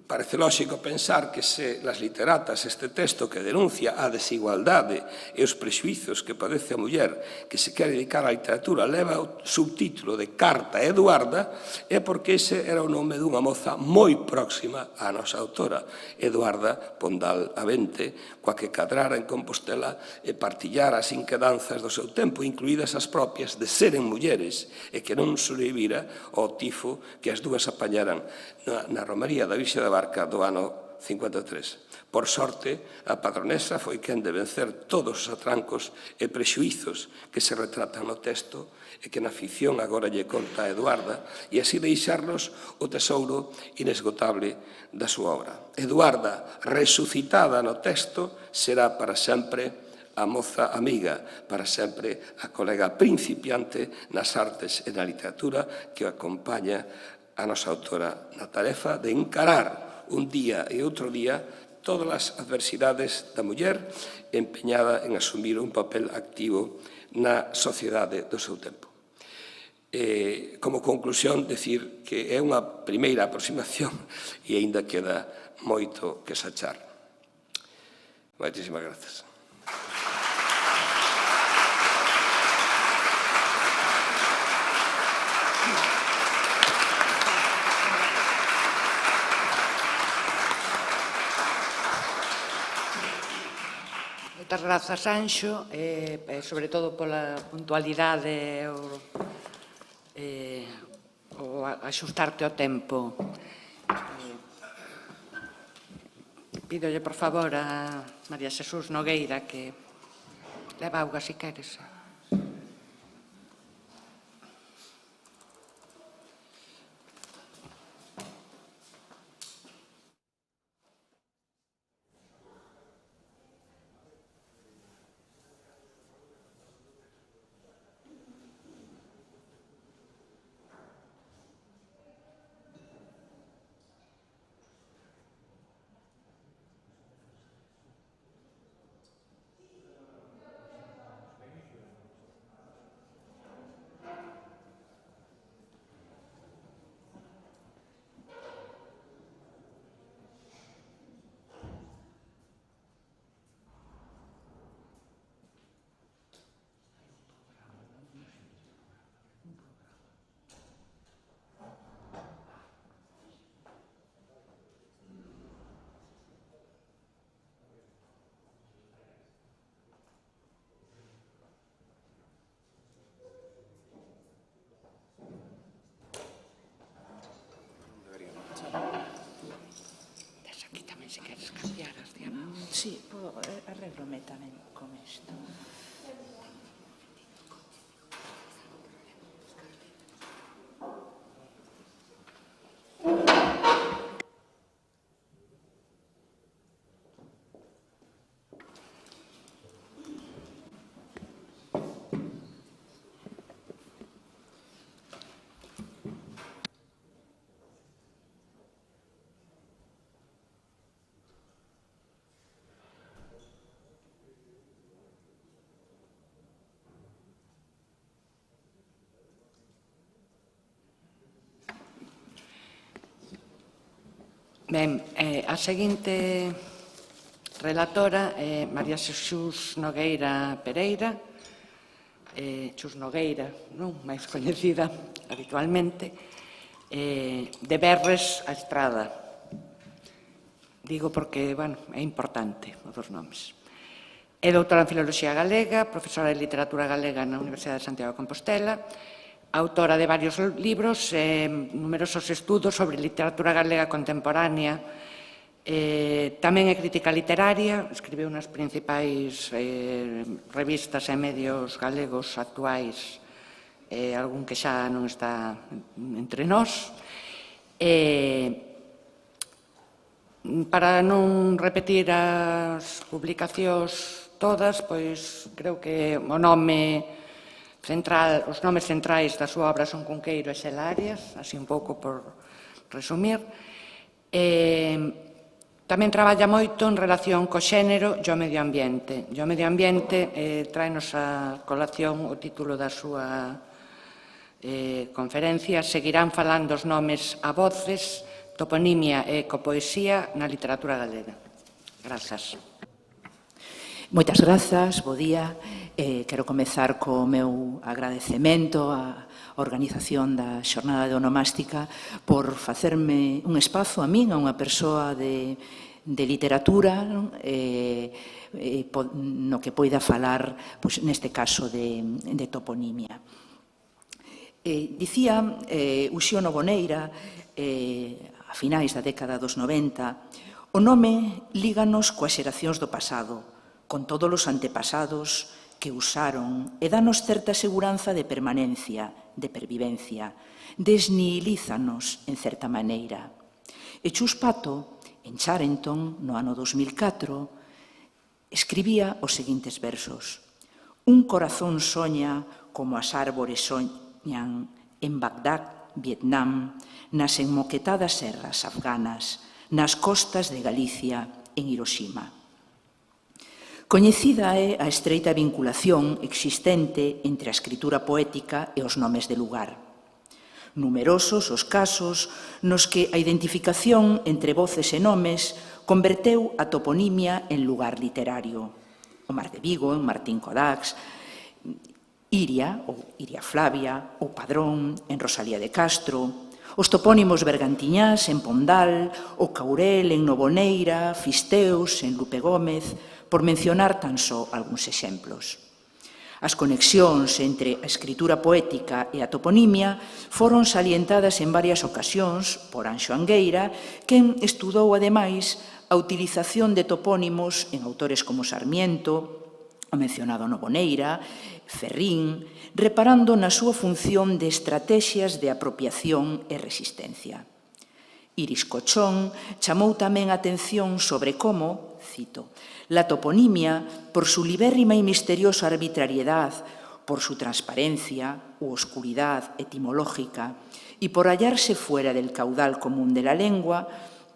Parece lóxico pensar que se las literatas este texto que denuncia a desigualdade e os prexuizos que padece a muller que se quere dedicar á literatura leva o subtítulo de Carta Eduarda, é porque ese era o nome dunha moza moi próxima á nosa autora, Eduarda Pondal Avente, coa que cadrara en Compostela e partillara as inquedanzas do seu tempo, incluídas as propias de seren mulleres e que non sobrevivira ao tifo que as dúas apañaran na romaría da Virxe da Barca do ano 53. Por sorte, a padronesa foi quen de vencer todos os atrancos e prexuizos que se retratan no texto e que na ficción agora lle conta a Eduarda e así deixarnos o tesouro inesgotable da súa obra. Eduarda, resucitada no texto, será para sempre a moza amiga, para sempre a colega principiante nas artes e na literatura que acompaña a nosa autora na tarefa de encarar un día e outro día todas as adversidades da muller empeñada en asumir un papel activo na sociedade do seu tempo. Como conclusión, decir que é unha primeira aproximación e aínda queda moito que sachar. Moitísimas grazas. Moitas grazas, Anxo, sobre todo pola puntualidade o axustarte ao tempo. Pídolle, por favor, a María Xesús Nogueira que leva auga, se queres. Sí, arréglome tamén con isto. Ben, a seguinte relatora é María Xesús Nogueira Pereira, Xus Nogueira, non? Máis coñecida habitualmente, de Berres a Estrada. Digo porque, bueno, é importante os dos nomes. É doutora en Filoloxía Galega, profesora de Literatura Galega na Universidade de Santiago de Compostela, autora de varios libros e numerosos estudos sobre literatura galega contemporánea. Tamén é crítica literaria, escribiu nas principais revistas e medios galegos actuais, algún que xa non está entre nós. Para non repetir as publicacións todas, pois creo que o nome central, os nomes centrais da súa obra son Cunqueiro e Xelarias, así un pouco por resumir. Tamén traballa moito en relación co xénero e o medio ambiente. E o medio ambiente traenos a colación o título da súa conferencia Seguirán falando os nomes a voces, toponimia e ecopoesía na literatura galega. Grazas. Moitas grazas, bo día. Quero comezar co meu agradecemento á organización da Xornada de Onomástica por facerme un espazo a min, a unha persoa de literatura, no que poida falar, neste caso, de toponimia. Dicía Uxío Noboneira, a finais da década dos 90, o nome líganos coas xeracións do pasado, con todos os antepasados que usaron e danos certa seguranza de permanencia, de pervivencia, desnihilízanos en certa maneira. E Chus Pato, en Charenton, no ano 2004, escribía os seguintes versos: Un corazón soña como as árbores soñan en Bagdad, Vietnam, nas enmoquetadas serras afganas, nas costas de Galicia, en Hiroshima. Coñecida é a estreita vinculación existente entre a escritura poética e os nomes de lugar. Numerosos os casos nos que a identificación entre voces e nomes converteu a toponimia en lugar literario. O Mar de Vigo, en Martín Codax, Iria, ou Iria Flavia, ou Padrón, en Rosalía de Castro, os topónimos bergantiñás en Pondal, o Caurel en Noboneira, Fisteus en Lupe Gómez, por mencionar tan só algúns exemplos. As conexións entre a escritura poética e a toponimia foron salientadas en varias ocasións por Anxo Angueira, quen estudou, ademais, a utilización de topónimos en autores como Sarmiento, o mencionado Noboneira, Ferrín, reparando na súa función de estratexias de apropiación e resistencia. Iris Cochón chamou tamén a atención sobre como, cito, la toponimia, por su libérrima y misteriosa arbitrariedad, por su transparencia u oscuridad etimológica y por hallarse fuera del caudal común de la lengua,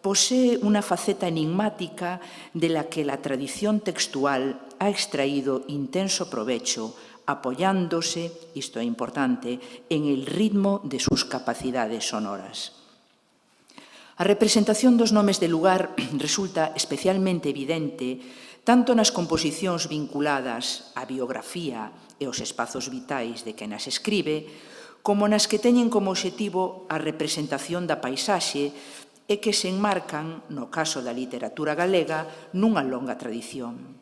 posee una faceta enigmática de la que la tradición textual ha extraído intenso provecho, apoyándose, isto é importante, en el ritmo de sus capacidades sonoras. A representación dos nomes de lugar resulta especialmente evidente tanto nas composicións vinculadas á biografía e aos espazos vitais de quen as escribe, como nas que teñen como obxectivo a representación da paisaxe e que se enmarcan, no caso da literatura galega, nunha longa tradición.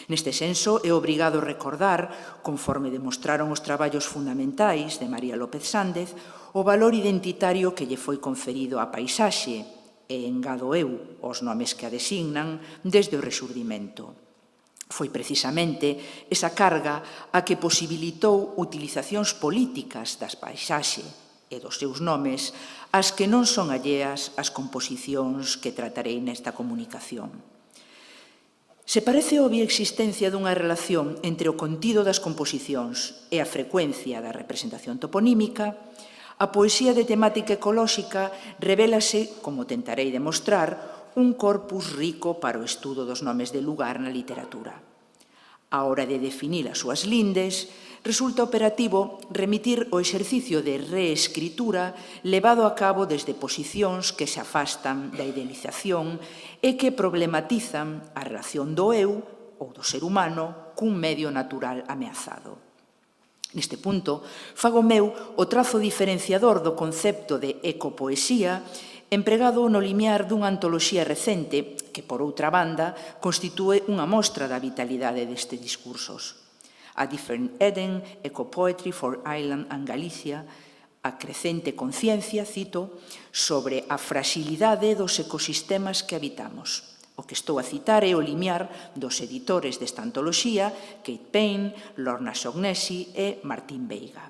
Neste senso, é obrigado recordar, conforme demostraron os traballos fundamentais de María López Sández, o valor identitario que lle foi conferido á paisaxe, e engado eu os nomes que a designan desde o Rexurdimento. Foi precisamente esa carga a que posibilitou utilizacións políticas das paisaxe e dos seus nomes as que non son alleas ás composicións que tratarei nesta comunicación. Se parece obvia a existencia dunha relación entre o contido das composicións e a frecuencia da representación toponímica, a poesía de temática ecolóxica revélase, como tentarei demostrar, un corpus rico para o estudo dos nomes de lugar na literatura. A hora de definir as súas lindes, resulta operativo remitir o exercicio de reescritura levado a cabo desde posicións que se afastan da idealización e que problematizan a relación do eu ou do ser humano cun medio natural ameazado. Neste punto, fago meu o trazo diferenciador do concepto de ecopoesía empregado no limiar dunha antoloxía recente que, por outra banda, constitúe unha mostra da vitalidade destes discursos. A Different Eden, Ecopoetry for Ireland and Galicia, a crecente conciencia, cito, sobre a fragilidade dos ecosistemas que habitamos. O que estou a citar é o limiar dos editores desta antoloxía, Kate Payne, Lorna Sognesi e Martín Veiga.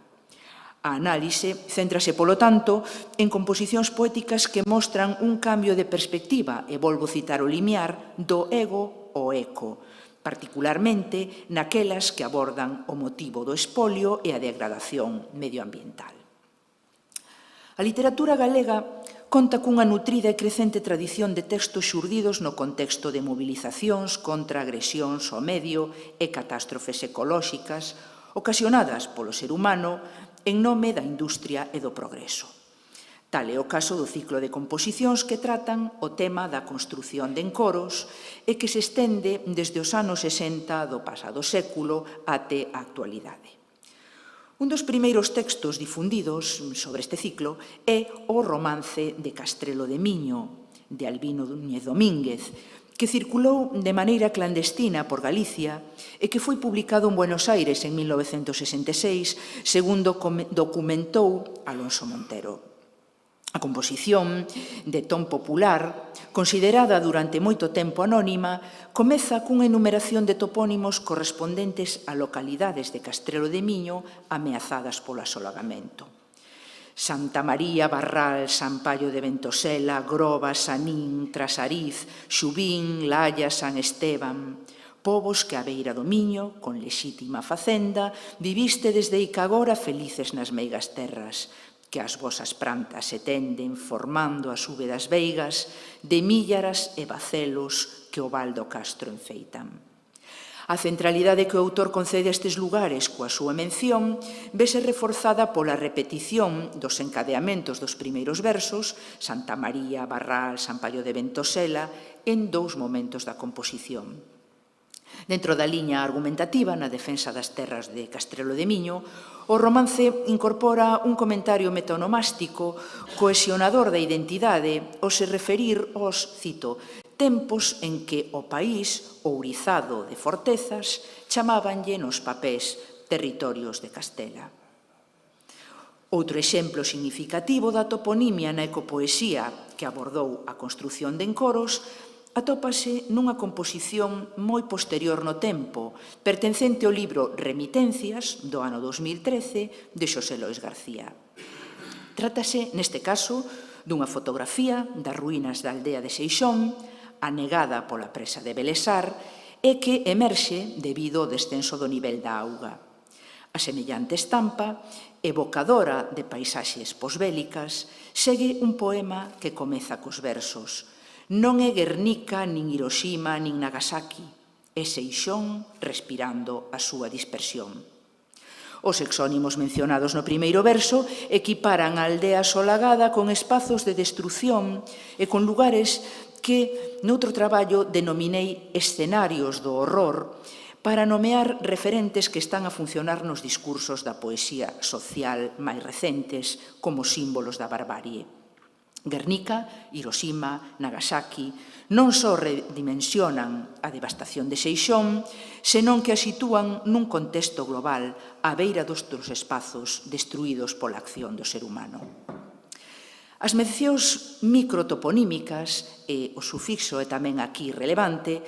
A análise céntrase, polo tanto, en composicións poéticas que mostran un cambio de perspectiva, e volvo citar o limiar, do ego ao eco, particularmente naquelas que abordan o motivo do espolio e a degradación medioambiental. A literatura galega conta cunha nutrida e crecente tradición de textos xurdidos no contexto de movilizacións contra agresións ao medio e catástrofes ecolóxicas ocasionadas polo ser humano en nome da industria e do progreso. Tal é o caso do ciclo de composicións que tratan o tema da construción de encoros e que se estende desde os anos 60 do pasado século até a actualidade. Un dos primeiros textos difundidos sobre este ciclo é o Romance de Castrelo de Miño, de Albino Núñez Domínguez, que circulou de maneira clandestina por Galicia e que foi publicado en Buenos Aires en 1966, segundo documentou Alonso Montero. A composición, de ton popular, considerada durante moito tempo anónima, comeza cunha enumeración de topónimos correspondentes a localidades de Castrelo de Miño ameazadas polo asolagamento. Santa María, Barral, San Paio de Ventosela, Groba, Sanín, Trasariz, Xubín, Laia, San Esteban, povos que a beira do Miño, con lexítima facenda, viviste desde Icagora felices nas meigas terras, que as vosas prantas se tenden formando as úbedas veigas de míllaras e bacelos que o val do Castro enfeitan. A centralidade que o autor concede a estes lugares coa súa mención vese reforzada pola repetición dos encadeamentos dos primeiros versos, Santa María, Barral, San Paio de Ventosela, en dous momentos da composición. Dentro da liña argumentativa na defensa das terras de Castrelo de Miño, o romance incorpora un comentario metonomástico cohesionador da identidade ao se referir aos, cito, tempos en que o país, ourizado de fortezas, chamábanlle nos papés territorios de Castela. Outro exemplo significativo da toponimia na ecopoesía que abordou a construción de encoros atópase nunha composición moi posterior no tempo, pertencente ao libro Remitencias, do ano 2013, de Xosé Lois García. Trátase, neste caso, dunha fotografía das ruínas da aldea de Seixón, anegada pola presa de Belesar e que emerxe debido ao descenso do nivel da auga. A semellante estampa, evocadora de paisaxes posbélicas, segue un poema que comeza cos versos: non é Guernica, nin Hiroshima, nin Nagasaki, é Seixón respirando a súa dispersión. Os exónimos mencionados no primeiro verso equiparan a aldea asolagada con espazos de destrución e con lugares que, noutro traballo, denominei escenarios do horror para nomear referentes que están a funcionar nos discursos da poesía social máis recentes como símbolos da barbarie. Guernica, Hiroshima, Nagasaki non só redimensionan a devastación de Seixón, senón que a sitúan nun contexto global á beira dos espazos destruídos pola acción do ser humano. As mencións microtoponímicas, e o sufixo é tamén aquí relevante,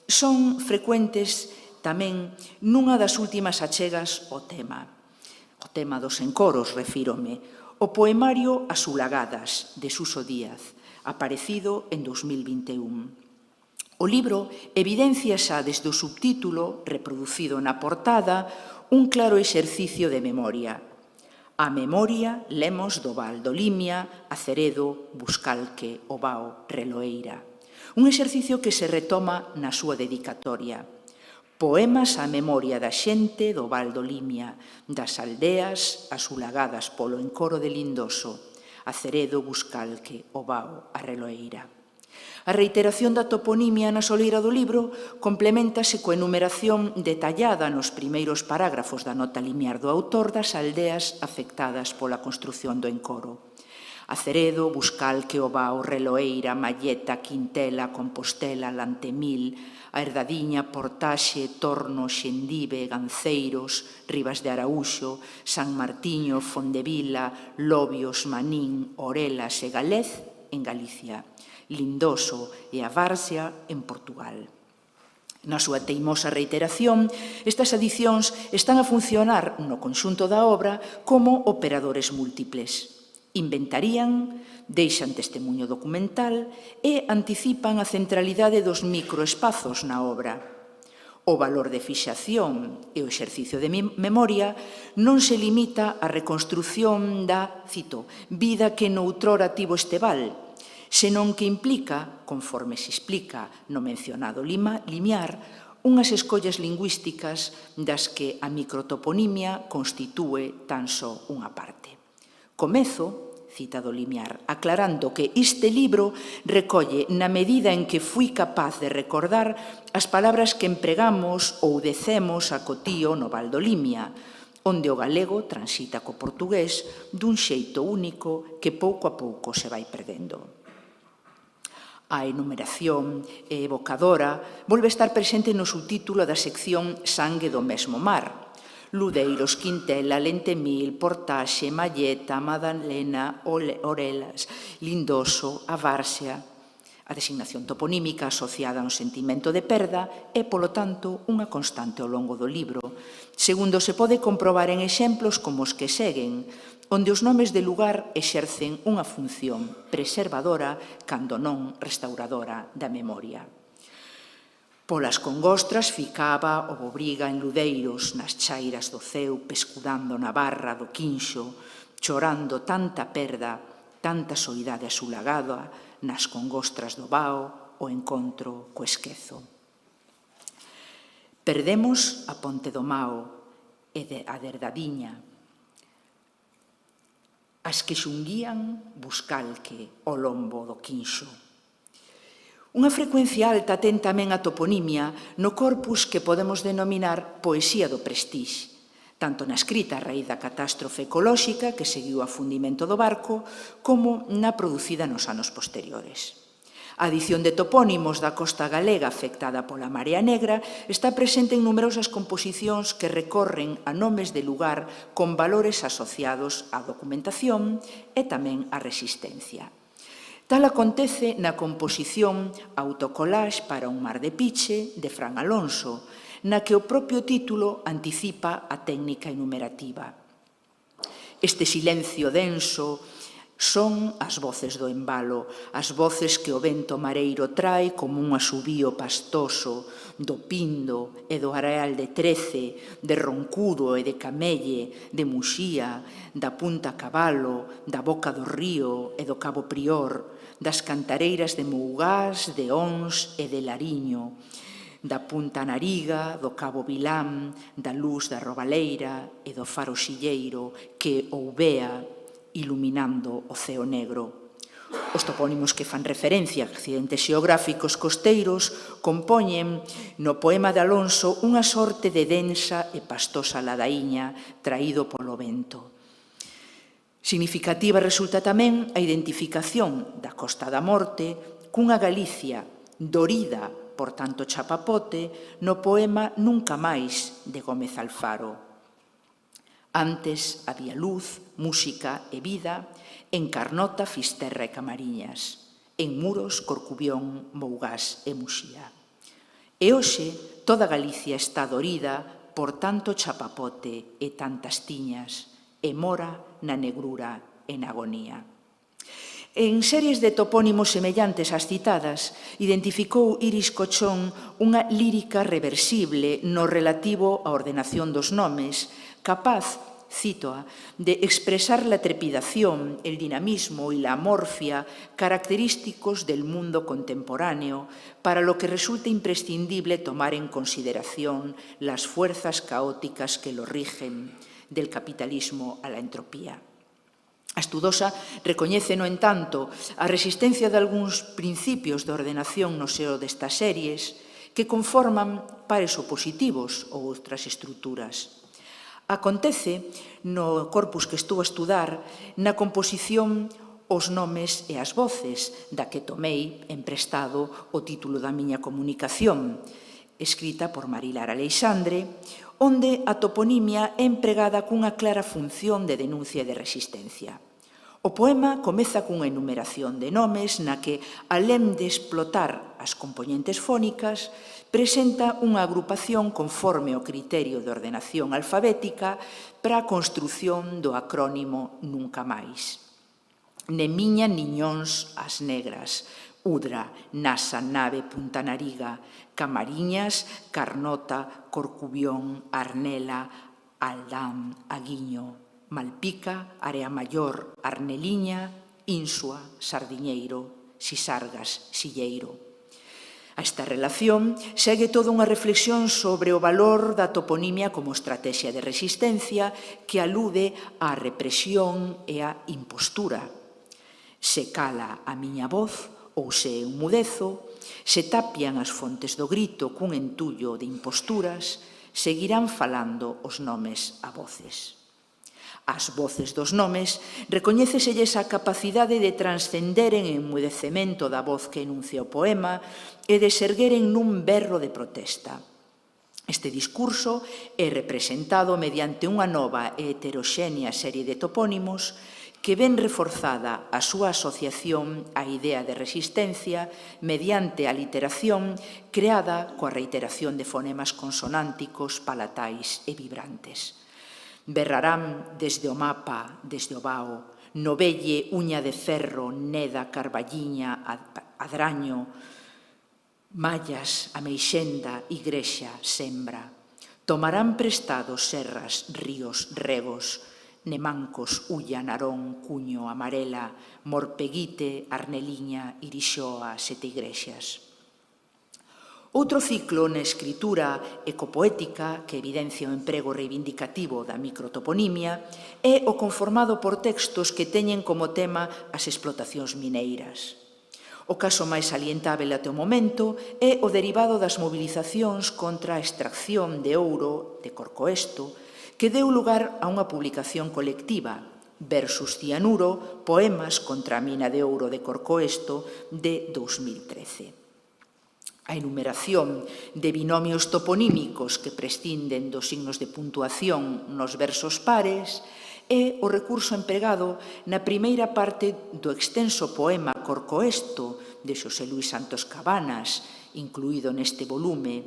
son frecuentes tamén nunha das últimas achegas ao tema dos encoros, refírome, o poemario As Ulagadas, de Suso Díaz, aparecido en 2021. O libro evidencia xa desde o subtítulo, reproducido na portada, un claro exercicio de memoria. A memoria lemos do Val do Limia, Aceredo, Buscalque, Ovao, Reloeira. Un exercicio que se retoma na súa dedicatoria. Poemas á memoria da xente do Val do Limia, das aldeas asulagadas polo encoro de Lindoso, Aceredo, Buscalque, o Bao, a Reloeira. A reiteración da toponimia na soleira do libro complementase coa enumeración detallada nos primeiros parágrafos da nota limiar do autor das aldeas afectadas pola construción do encoro. Aceredo, Buscalque, o Bao, Reloeira, Malleta, Quintela, Compostela, Lantemil, a Herdadiña, Portaxe, Torno, Xendive, Ganceiros, Rivas de Araúxo, San Martiño, Fondevila, Lobios, Manín, Orelas e Galez en Galicia, Lindoso e a Várzea en Portugal. Na súa teimosa reiteración, estas adicións están a funcionar no conxunto da obra como operadores múltiples. Inventarían, deixan testemunho documental e anticipan a centralidade dos microespazos na obra. O valor de fixación e o exercicio de memoria non se limita á reconstrución da, cito, vida que noutrora tivo este val, senón que implica, conforme se explica no mencionado limiar, unhas escollas lingüísticas das que a microtoponimia constitúe tan só unha parte. Comezo, cita do limiar, aclarando que este libro recolle, na medida en que fui capaz de recordar, as palabras que empregamos ou decemos a cotío no Val do Limia, onde o galego transita co portugués dun xeito único que pouco a pouco se vai perdendo. A enumeración evocadora volve a estar presente no subtítulo da sección Sangue do mesmo mar. Ludeiros, Quintela, Lentemil, Portaxe, Malleta, Madalena, Orelas, Lindoso, a Várzea. A designación toponímica asociada a un sentimento de perda é, polo tanto, unha constante ao longo do libro, segundo se pode comprobar en exemplos como os que seguen, onde os nomes de lugar exercen unha función preservadora, cando non restauradora da memoria. Polas congostras ficaba o Bobriga en Ludeiros, nas chairas do Ceu, pescudando na barra do Quinxo, chorando tanta perda, tanta soidade asulagada, nas congostras do Bao, o encontro co Esquezo. Perdemos a Ponte do Mao e a de Herdadiña, as que xunguían Buscalque, o lombo do Quinxo. Unha frecuencia alta ten tamén a toponimia no corpus que podemos denominar poesía do prestixe, tanto na escrita a raíz da catástrofe ecolóxica que seguiu a fundimento do barco, como na producida nos anos posteriores. A adición de topónimos da costa galega afectada pola Marea Negra está presente en numerosas composicións que recorren a nomes de lugar con valores asociados á documentación e tamén á resistencia. Tal acontece na composición Autocolage para un mar de Piche, de Fran Alonso, na que o propio título anticipa a técnica enumerativa. Este silencio denso son as voces do embalo, as voces que o vento mareiro trae como un asubío pastoso do Pindo e do Areal de Trece, de Roncudo e de Camelle, de Muxía, da Punta Cabalo, da Boca do Río e do Cabo Prior, das cantareiras de Mougás, de Ons e de Lariño, da Punta Nariga, do Cabo Vilán, da luz da Robaleira e do faro Xilleiro que ouvea iluminando o ceo negro. Os topónimos que fan referencia a accidentes xeográficos costeiros compoñen no poema de Alonso unha sorte de densa e pastosa ladaíña traído polo vento. Significativa resulta tamén a identificación da Costa da Morte cunha Galicia dorida por tanto chapapote no poema Nunca máis de Gómez Alfaro. Antes había luz, música e vida en Carnota, Fisterra e Camariñas, en Muros, Corcubión, Mougás e Muxía. E hoxe toda Galicia está dorida por tanto chapapote e tantas tiñas, e mora na negrura e na agonía. En series de topónimos semellantes ás citadas, identificou Iris Cochón unha lírica reversible no relativo á ordenación dos nomes, capaz, cito, de expresar la trepidación, el dinamismo y la amorfia característicos del mundo contemporáneo, para lo que resulta imprescindible tomar en consideración las fuerzas caóticas que lo rigen, del capitalismo a la entropía. A Estudosa recoñece, no entanto, a resistencia de algúns principios de ordenación no seo destas series que conforman pares opositivos ou outras estruturas. Acontece, no corpus que estuvo a estudar, na composición os nomes e as voces, da que tomei emprestado o título da miña comunicación, escrita por Marilar Aleixandre, onde a toponimia é empregada cunha clara función de denuncia e de resistencia. O poema comeza cunha enumeración de nomes na que, alén de explotar as componentes fónicas, presenta unha agrupación conforme ao criterio de ordenación alfabética para a construción do acrónimo Nunca Máis. Nemiña, niñóns, as negras, Udra, Nasa, Nave, Punta Nariga, Camariñas, Carnota, Corcubión, Arnela, Aldán, Aguiño, Malpica, Area Maior, Arneliña, Insua, Sardiñeiro, Sisargas, Silleiro. A esta relación segue toda unha reflexión sobre o valor da toponimia como estrategia de resistencia que alude á represión e á impostura. Se cala a miña voz ou se enmudezo, se tapian as fontes do grito cun entullo de imposturas, seguirán falando os nomes a voces. As voces dos nomes recoñéceselles a capacidade de transcender en enmudecemento da voz que enuncia o poema e de sergueren nun berro de protesta. Este discurso é representado mediante unha nova e heteroxénea serie de topónimos que ven reforzada a súa asociación á idea de resistencia mediante a literación creada coa reiteración de fonemas consonánticos, palatais e vibrantes. Berrarán desde o mapa, desde o vao, Novelle, Uña de Ferro, Neda, Carballiña, Adraño, Mallas, Ameixenda, Igrexa, Sembra. Tomarán prestados serras, ríos, regos, Nemancos, Ulla, Narón, Cuño, Amarela, Morpeguite, Arneliña, Irixoa, Sete Igrexas. Outro ciclo na escritura ecopoética que evidencia o emprego reivindicativo da microtoponimia é o conformado por textos que teñen como tema as explotacións mineiras. O caso máis salientável até o momento é o derivado das movilizacións contra a extracción de ouro de Corcoesto, que deu lugar a unha publicación colectiva, Versus Cianuro, Poemas contra a mina de ouro de Corcoesto, de 2013. A enumeración de binomios toponímicos que prescinden dos signos de puntuación nos versos pares é o recurso empregado na primeira parte do extenso poema Corcoesto de Xosé Luis Santos Cabanas, incluído neste volume,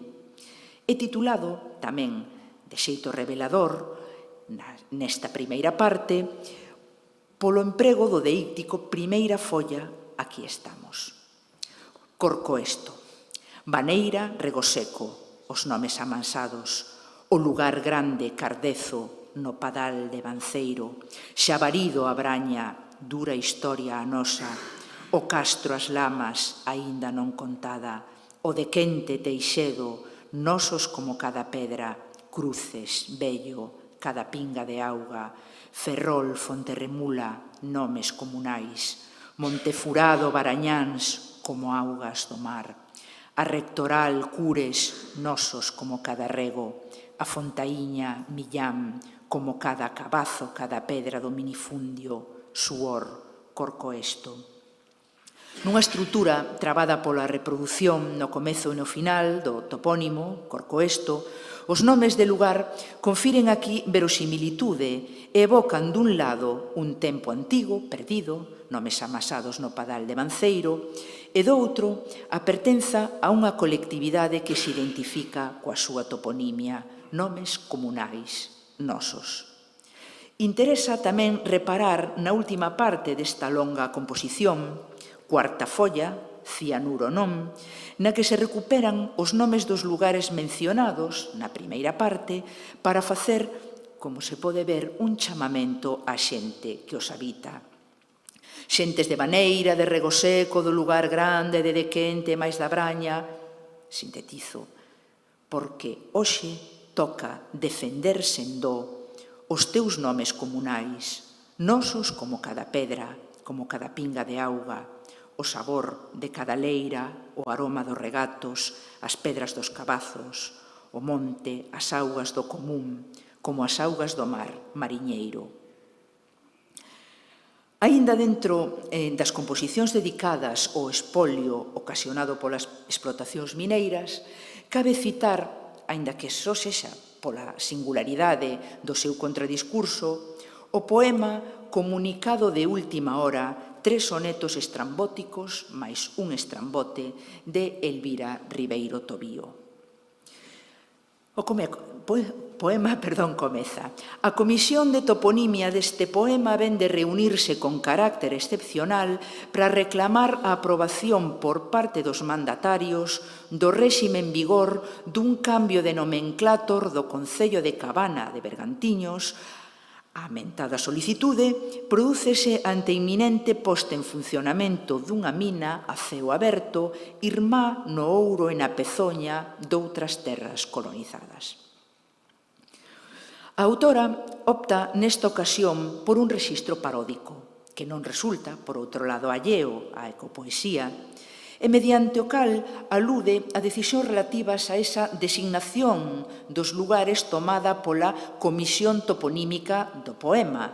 e titulado tamén de xeito revelador nesta primeira parte polo emprego do deíctico primeira folla, aquí estamos. Corcoesto. Baneira, Rego Seco, os nomes amansados, o lugar grande, Cardezo, no padal de Banceiro, Xabarido, a Braña, dura historia a nosa, o Castro, as lamas, aínda non contada, o de Quente, Teixedo, nosos como cada pedra, Cruces, Bello, cada pinga de auga, Ferrol, Fonterremula, nomes comunais, Montefurado, Barañáns, como augas do mar, a Rectoral, Cures, nosos como cada rego, a Fontaíña, Millán, como cada cabazo, cada pedra do minifundio, Suor, Corcoesto. Nunha estrutura trabada pola reprodución no comezo e no final do topónimo, Corcoesto, os nomes de lugar confiren aquí verosimilitude e evocan dun lado un tempo antigo, perdido, nomes amasados no padal de Banceiro, e do outro a pertenza a unha colectividade que se identifica coa súa toponimia, nomes comunais, nosos. Interesa tamén reparar na última parte desta longa composición, cuarta folla, Cianuro non, na que se recuperan os nomes dos lugares mencionados na primeira parte para facer como se pode ver, un chamamento á xente que os habita. Xentes de Baneira, de Rego Seco, do lugar grande, de Dequente, máis da Braña, sintetizo, porque hoxe toca defender sen dó os teus nomes comunais, nosos como cada pedra, como cada pinga de auga, o sabor de cada leira, o aroma dos regatos, as pedras dos cabazos, o monte, as augas do común, como as augas do mar mariñeiro. Aínda dentro das composicións dedicadas ao espolio ocasionado polas explotacións mineiras, cabe citar, aínda que só sexa pola singularidade do seu contradiscurso, o poema Comunicado de última hora, 3 sonetos estrambóticos máis un estrambote de Elvira Ribeiro Tobío. O poema comeza. A comisión de toponimia deste poema ven de reunirse con carácter excepcional para reclamar a aprobación por parte dos mandatarios do réxime en vigor dun cambio de nomenclátor do Concello de Cabana de Bergantiños. A mentada solicitude prodúcese ante inminente posta en funcionamento dunha mina a ceo aberto, irmá no ouro e na pezoña doutras terras colonizadas. A autora opta nesta ocasión por un rexistro paródico, que non resulta, por outro lado, alleo á ecopoesía, e mediante o cal alude a decisións relativas a esa designación dos lugares tomada pola Comisión Toponímica do Poema,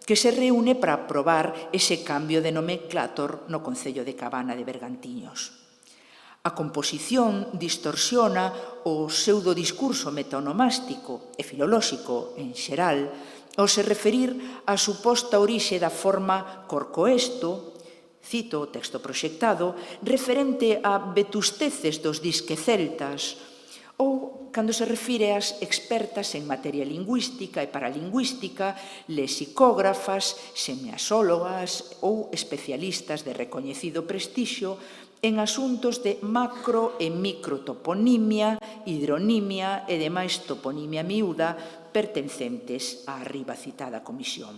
que se reúne para aprobar ese cambio de nomenclátor no Concello de Cabana de Bergantiños. A composición distorsiona o pseudodiscurso metonomástico e filolóxico en xeral ao se referir á suposta orixe da forma corcoesto, cito o texto proxectado, referente a vetusteces dos disque celtas, ou cando se refire ás expertas en materia lingüística e paralingüística, lexicógrafas, semiasólogas ou especialistas de recoñecido prestixio en asuntos de macro e microtoponimia, hidronimia e demais toponimia miúda pertencentes á arriba citada comisión.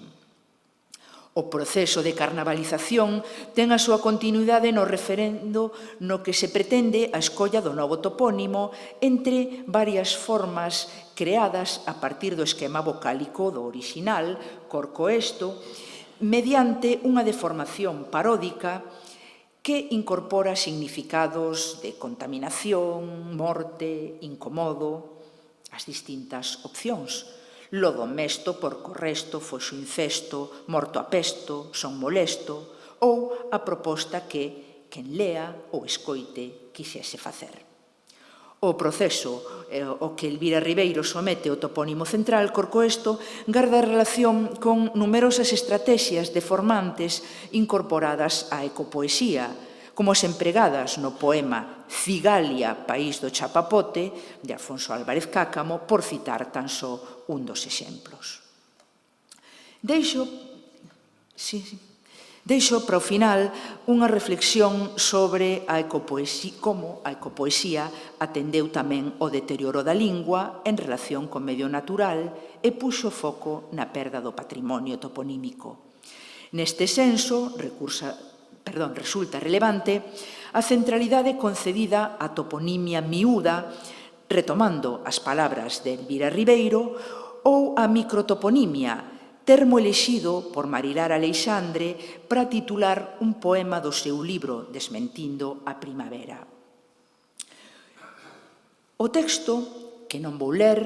O proceso de carnavalización ten a súa continuidade no referendo no que se pretende a escolla do novo topónimo entre varias formas creadas a partir do esquema vocálico do orixinal, corcoesto, mediante unha deformación paródica que incorpora significados de contaminación, morte, incomodo, as distintas opcións. Lodo mesto, porco resto, foxo infesto, morto apesto, son molesto, ou a proposta que quen lea ou escoite quixese facer. O proceso o que Elvira Ribeiro somete ao topónimo central, corcoesto, garda relación con numerosas estrategias deformantes incorporadas á ecopoesía, como as empregadas no poema Cigalia, país do chapapote, de Alfonso Álvarez Cácamo, por citar tan só un dos exemplos. Deixo para o final unha reflexión sobre como a ecopoesía atendeu tamén o deterioro da lingua en relación co medio natural e puxo foco na perda do patrimonio toponímico. Neste senso, resulta relevante a centralidade concedida á toponimia miúda, retomando as palabras de Elvira Ribeiro, ou a microtoponimia, termo elixido por Marilar Aleixandre para titular un poema do seu libro Desmentindo a Primavera. O texto, que non vou ler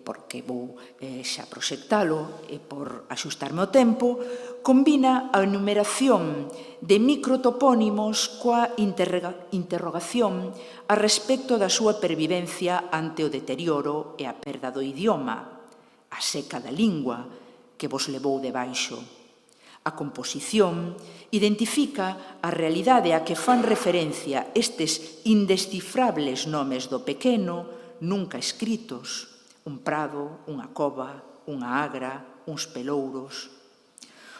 porque vou xa proxectalo e por axustarme ao tempo, combina a enumeración de microtopónimos coa interrogación a respecto da súa pervivencia ante o deterioro e a perda do idioma, a seca da lingua que vos levou debaixo. A composición identifica a realidade a que fan referencia estes indescifrables nomes do pequeno, nunca escritos, un prado, unha cova, unha agra, uns pelouros.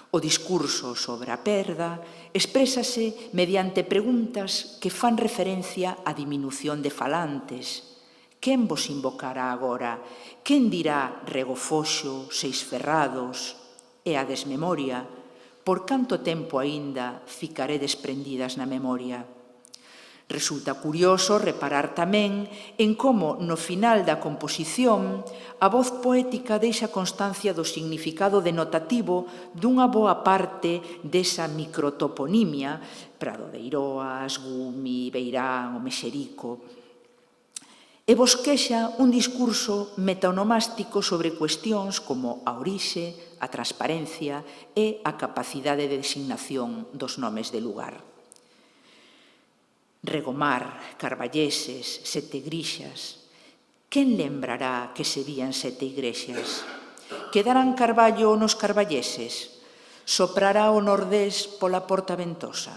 O discurso sobre a perda exprésase mediante preguntas que fan referencia á diminución de falantes, Quen vos invocará agora? Quen dirá Regofoxo, Seisferrados e a desmemoria? Por canto tempo aínda ficaredes prendidas na memoria? Resulta curioso reparar tamén en como, no final da composición, a voz poética deixa constancia do significado denotativo dunha boa parte desa microtoponimia, Prado de Eiroas, Gumi, Beirán, o Mexerico, e bosquexa un discurso metaonomástico sobre cuestións como a orixe, a transparencia e a capacidade de designación dos nomes de lugar. Regomar, Carballeses, Sete Grixas. Quen lembrará que serían sete igrexas? Quedarán Carballo nos carballeses? Soprará o nordés pola Porta Ventosa?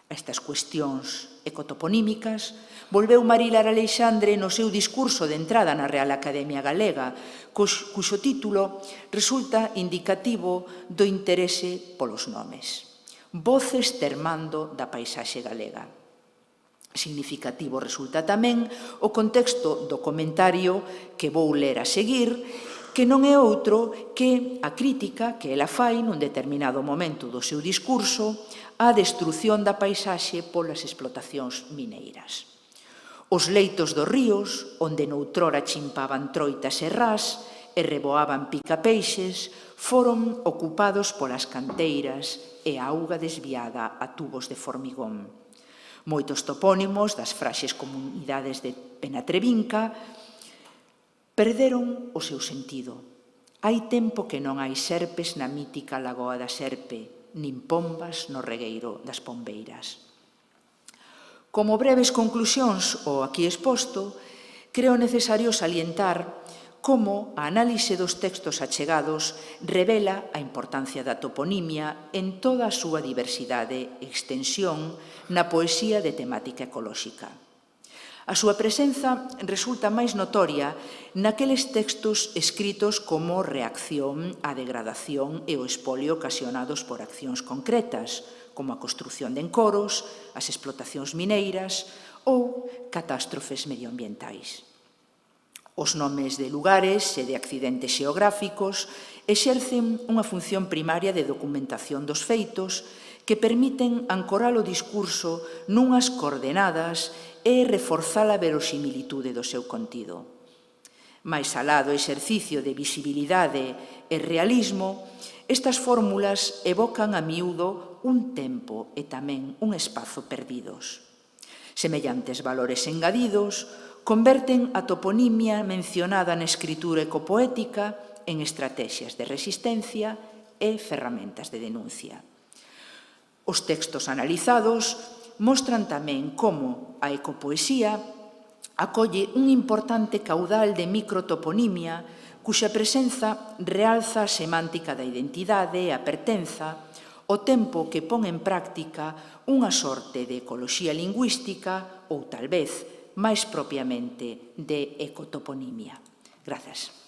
A estas cuestións ecotoponímicas volveu Marilar Aleixandre no seu discurso de entrada na Real Academia Galega, cuxo título resulta indicativo do interese polos nomes. Voces termando da paisaxe galega. Significativo resulta tamén o contexto do comentario que vou ler a seguir, que non é outro que a crítica que ela fai nun determinado momento do seu discurso á destrución da paisaxe polas explotacións mineiras. Os leitos dos ríos, onde noutrora chimpaban troitas e rás e reboaban picapeixes, foron ocupados polas canteiras e a auga desviada a tubos de formigón. Moitos topónimos das fraxes comunidades de Penatrevinca perderon o seu sentido. Hai tempo que non hai serpes na mítica Lagoa da Serpe, nin pombas no regueiro das pombeiras. Como breves conclusións ao aquí exposto, creo necesario salientar como a análise dos textos achegados revela a importancia da toponimia en toda a súa diversidade e extensión na poesía de temática ecolóxica. A súa presenza resulta máis notoria naqueles textos escritos como reacción á degradación e o espolio ocasionados por accións concretas, como a construción de encoros, as explotacións mineiras ou catástrofes medioambientais. Os nomes de lugares e de accidentes xeográficos exercen unha función primaria de documentación dos feitos que permiten ancorar o discurso nunhas coordenadas e reforzar a verosimilitude do seu contido. Mais alá do exercicio de visibilidade e realismo, estas fórmulas evocan a miúdo un tempo e tamén un espazo perdidos. Semellantes valores engadidos converten a toponimia mencionada na escritura ecopoética en estrategias de resistencia e ferramentas de denuncia. Os textos analizados mostran tamén como a ecopoesía acolle un importante caudal de microtoponimia cuxa presenza realza a semántica da identidade e a pertenza, o tempo que pon en práctica unha sorte de ecoloxía lingüística ou, tal vez, máis propiamente de ecotoponimia. Grazas.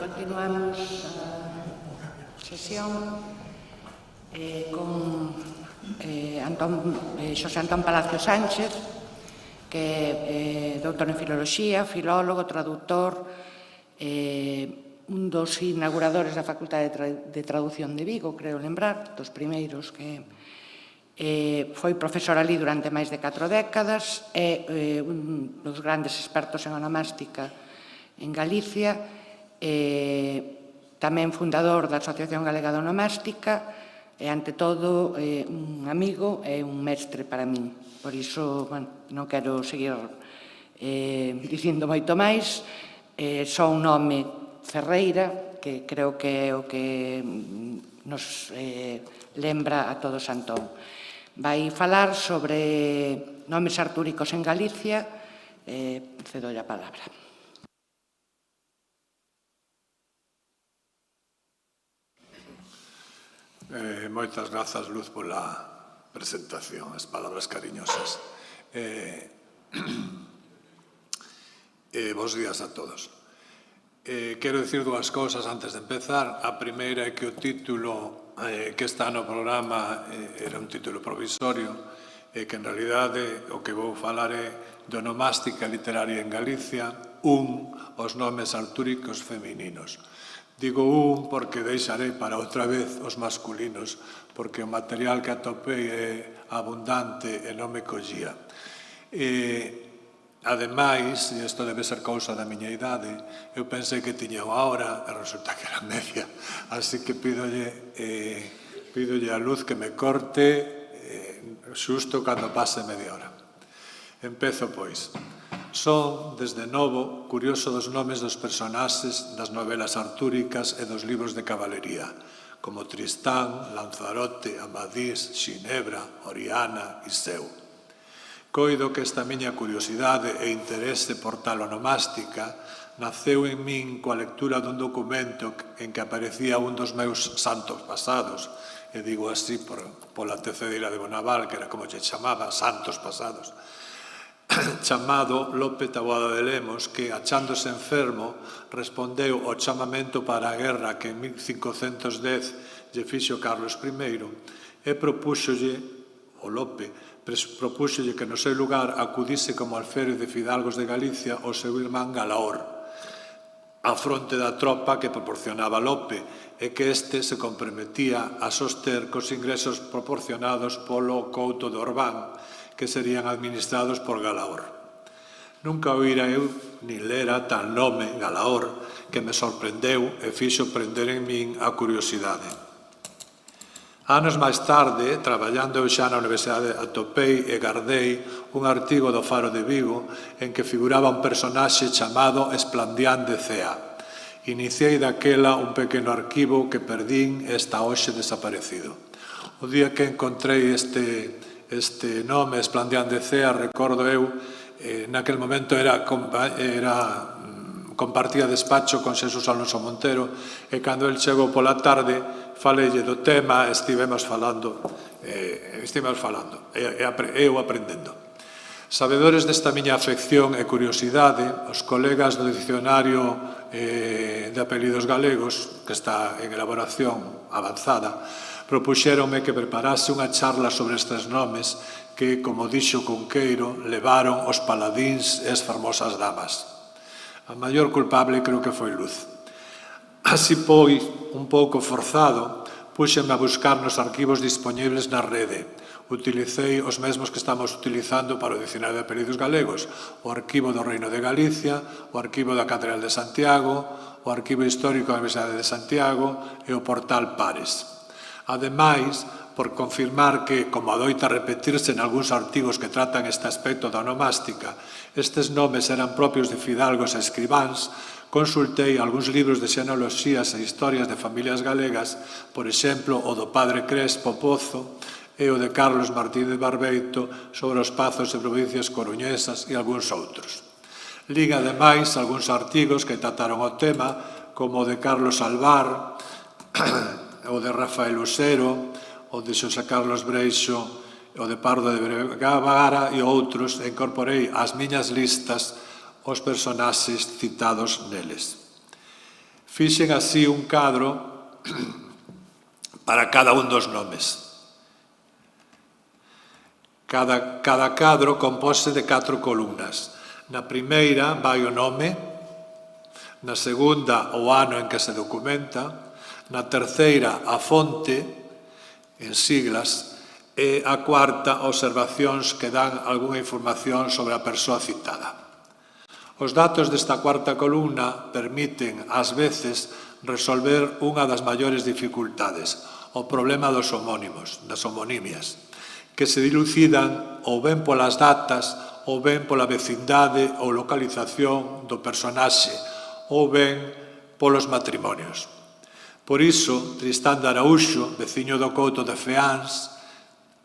Continuamos a sesión con Xosé Antón Palacio Sánchez, que é doutor en Filoloxía, filólogo, traductor, un dos inauguradores da Facultade de Traducción de Vigo, creo lembrar, dos primeiros que foi profesor ali durante máis de 4 décadas, é un dos grandes expertos en onomástica en Galicia, tamén fundador da Asociación Galega de Onomástica e, ante todo, un amigo e un mestre para min. Por iso, non quero seguir dicindo moito máis. Só un nome, Ferreira, que creo que é o que nos lembra a todos Antón. Vai falar sobre nomes artúricos en Galicia. Cedolle a palabra. Moitas grazas, Luz, pola presentación, as palabras cariñosas. Bos días a todos. Quero dicir dúas cousas antes de empezar. A primeira é que o título que está no programa era un título provisorio e que en realidade o que vou falar é de onomástica literaria en Galicia, os nomes artúricos femininos. Digo porque deixarei para outra vez os masculinos, porque o material que atopei é abundante e non me collía. Ademais, e isto debe ser cousa da miña idade, eu pensei que tiña unha hora e resulta que era media. Así que pídolle a Luz que me corte xusto cando pase media hora. Empezo, pois. Son, desde novo, curioso dos nomes dos personaxes das novelas artúricas e dos libros de cabalería, como Tristán, Lanzarote, Amadís, Xinebra, Oriana, Iseu. Coido que esta miña curiosidade e interese por tal onomástica naceu en min coa lectura dun documento en que aparecía un dos meus santos pasados, e digo así pola tecedeira de Bonaval, que era como lle chamaba, santos pasados, chamado Lope Taboada de Lemos, que, achándose enfermo, respondeu ao chamamento para a guerra que en 1510 lle fixo Carlos I e propúxolle, o Lope, propúxolle que no seu lugar acudise como alférez de fidalgos de Galicia o seu irmán Galaor, a fronte da tropa que proporcionaba Lope e que este se comprometía a soster cos ingresos proporcionados polo Couto de Orbán, que serían administrados por Galaor. Nunca oíra eu nin lera tal nome, Galaor, que me sorprendeu e fixo prender en min a curiosidade. Anos máis tarde, traballando eu xa na Universidade, atopei e gardei un artigo do Faro de Vigo en que figuraba un personaxe chamado Esplandián de Cea. Iniciei daquela un pequeno arquivo que perdín e está hoxe desaparecido. O día que encontrei este nome, Esplandián de Cea, recordo eu, naquel momento compartía despacho con Xesús Alonso Montero, e cando el chegou pola tarde, faleille do tema, estivemos falando, eu aprendendo. Sabedores desta miña afección e curiosidade, os colegas do Dicionario de Apelidos Galegos, que está en elaboración avanzada, propuxéronme que preparase unha charla sobre estes nomes que, como dixo Cunqueiro, levaron os paladíns e as fermosas damas. A maior culpable creo que foi Luz. Así pois, un pouco forzado, puxeme a buscar nos arquivos dispoñibles na rede. Utilicei os mesmos que estamos utilizando para o Dicionario de Apelidos Galegos, o Arquivo do Reino de Galicia, o Arquivo da Catedral de Santiago, o Arquivo Histórico da Universidade de Santiago e o Portal Pares. Ademais, por confirmar que, como adoita repetirse en algúns artigos que tratan este aspecto da onomástica, estes nomes eran propios de fidalgos e escribáns, consultei algúns libros de xenealoxías e historias de familias galegas, por exemplo, o do padre Crespo Pozo e o de Carlos Martínez Barbeito sobre os pazos e provincias coruñesas e algúns outros. Lín, ademais, algúns artigos que trataron o tema, como o de Carlos Alvar, o de Rafael Usero, o de Xosé Carlos Breixo, o de Pardo de Vergara e outros, e incorporei ás miñas listas os personaxes citados neles. Fixen así un cadro para cada un dos nomes. Cada cadro compóse de 4 columnas. Na primeira vai o nome, na segunda o ano en que se documenta, na terceira a fonte, en siglas, e a cuarta observacións que dan algunha información sobre a persoa citada. Os datos desta cuarta columna permiten, ás veces, resolver unha das maiores dificultades, o problema dos homónimos, das homonimias, que se dilucidan ou ben polas datas, ou ben pola vecindade ou localización do personaxe, ou ben polos matrimonios. Por iso, Tristán de Araúxo, veciño do Couto de Feáns,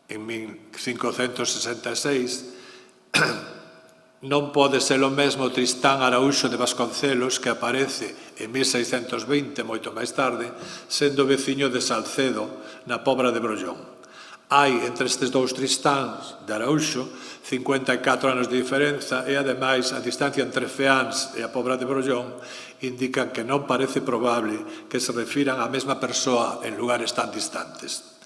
en 1566, non pode ser o mesmo Tristán Araúxo de Vasconcelos, que aparece en 1620, moito máis tarde, sendo veciño de Salcedo, na Pobra de Brollón. Hai entre estes dous Tristáns de Araúxo 54 anos de diferenza e, ademais, a distancia entre Feáns e a Pobra de Brollón indican que non parece probable que se refiran á mesma persoa en lugares tan distantes.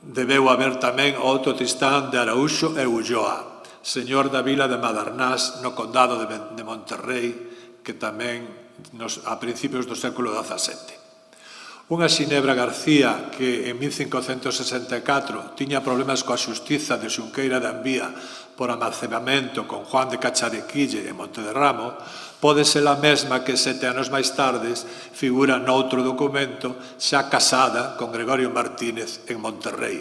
Debeu haber tamén outro Tristán de Araúxo e Ulloa, señor da vila de Madernás, no condado de Monterrey, que tamén a principios do século XVII. Unha Xinebra García que en 1564 tiña problemas coa xustiza de Xunqueira de Ambía por amacebamento con Juan de Cacharequille en Monte de Ramo, pode ser a mesma que 7 anos máis tardes figura noutro documento xa casada con Gregorio Martínez en Monterrey.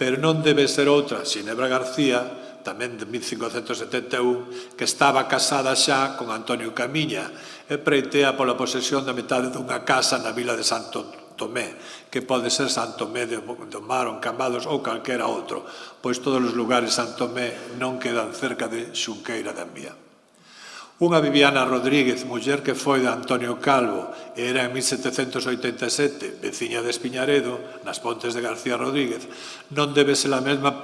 Pero non debe ser outra Xinebra García, tamén de 1571, que estaba casada xa con Antonio Camiña e preitea pola posesión da metade dunha casa na vila de Santo Tomé, que pode ser San Tomé do Mar ou Cambados ou calquera outro, pois todos os lugares San Tomé non quedan cerca de Xunqueira de Ambía. Unha Viviana Rodríguez, muller que foi de Antonio Calvo e era en 1787 veciña de Espiñaredo, nas Pontes de García Rodríguez, non debe ser a mesma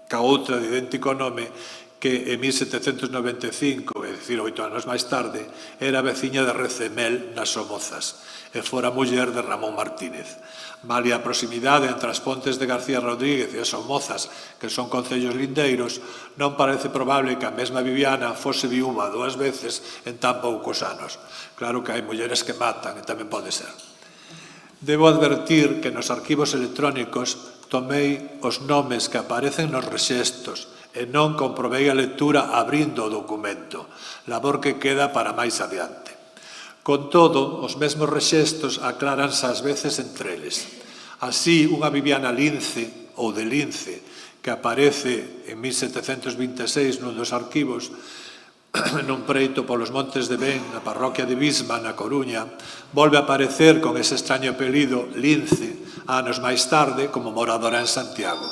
ca outra de idéntico nome que en 1795, é dicir, 8 anos máis tarde, era veciña de Recemel nas Somozas e fora muller de Ramón Martínez. Malia a proximidade entre as Pontes de García Rodríguez e as Somozas, que son concellos lindeiros, non parece probable que a mesma Viviana fose viúva 2 veces en tan poucos anos. Claro que hai mulleres que matan e tamén pode ser. Debo advertir que nos arquivos electrónicos tomei os nomes que aparecen nos rexestos e non comprobei a lectura abrindo o documento, labor que queda para máis adiante. Con todo, os mesmos rexestos acláranse ás veces entre eles. Así, unha Viviana Lince, ou de Lince, que aparece en 1726 nun dos arquivos, nun preito polos Montes de Ben, na parroquia de Bisma, na Coruña, volve a aparecer con ese extraño apelido Lince, anos máis tarde, como moradora en Santiago.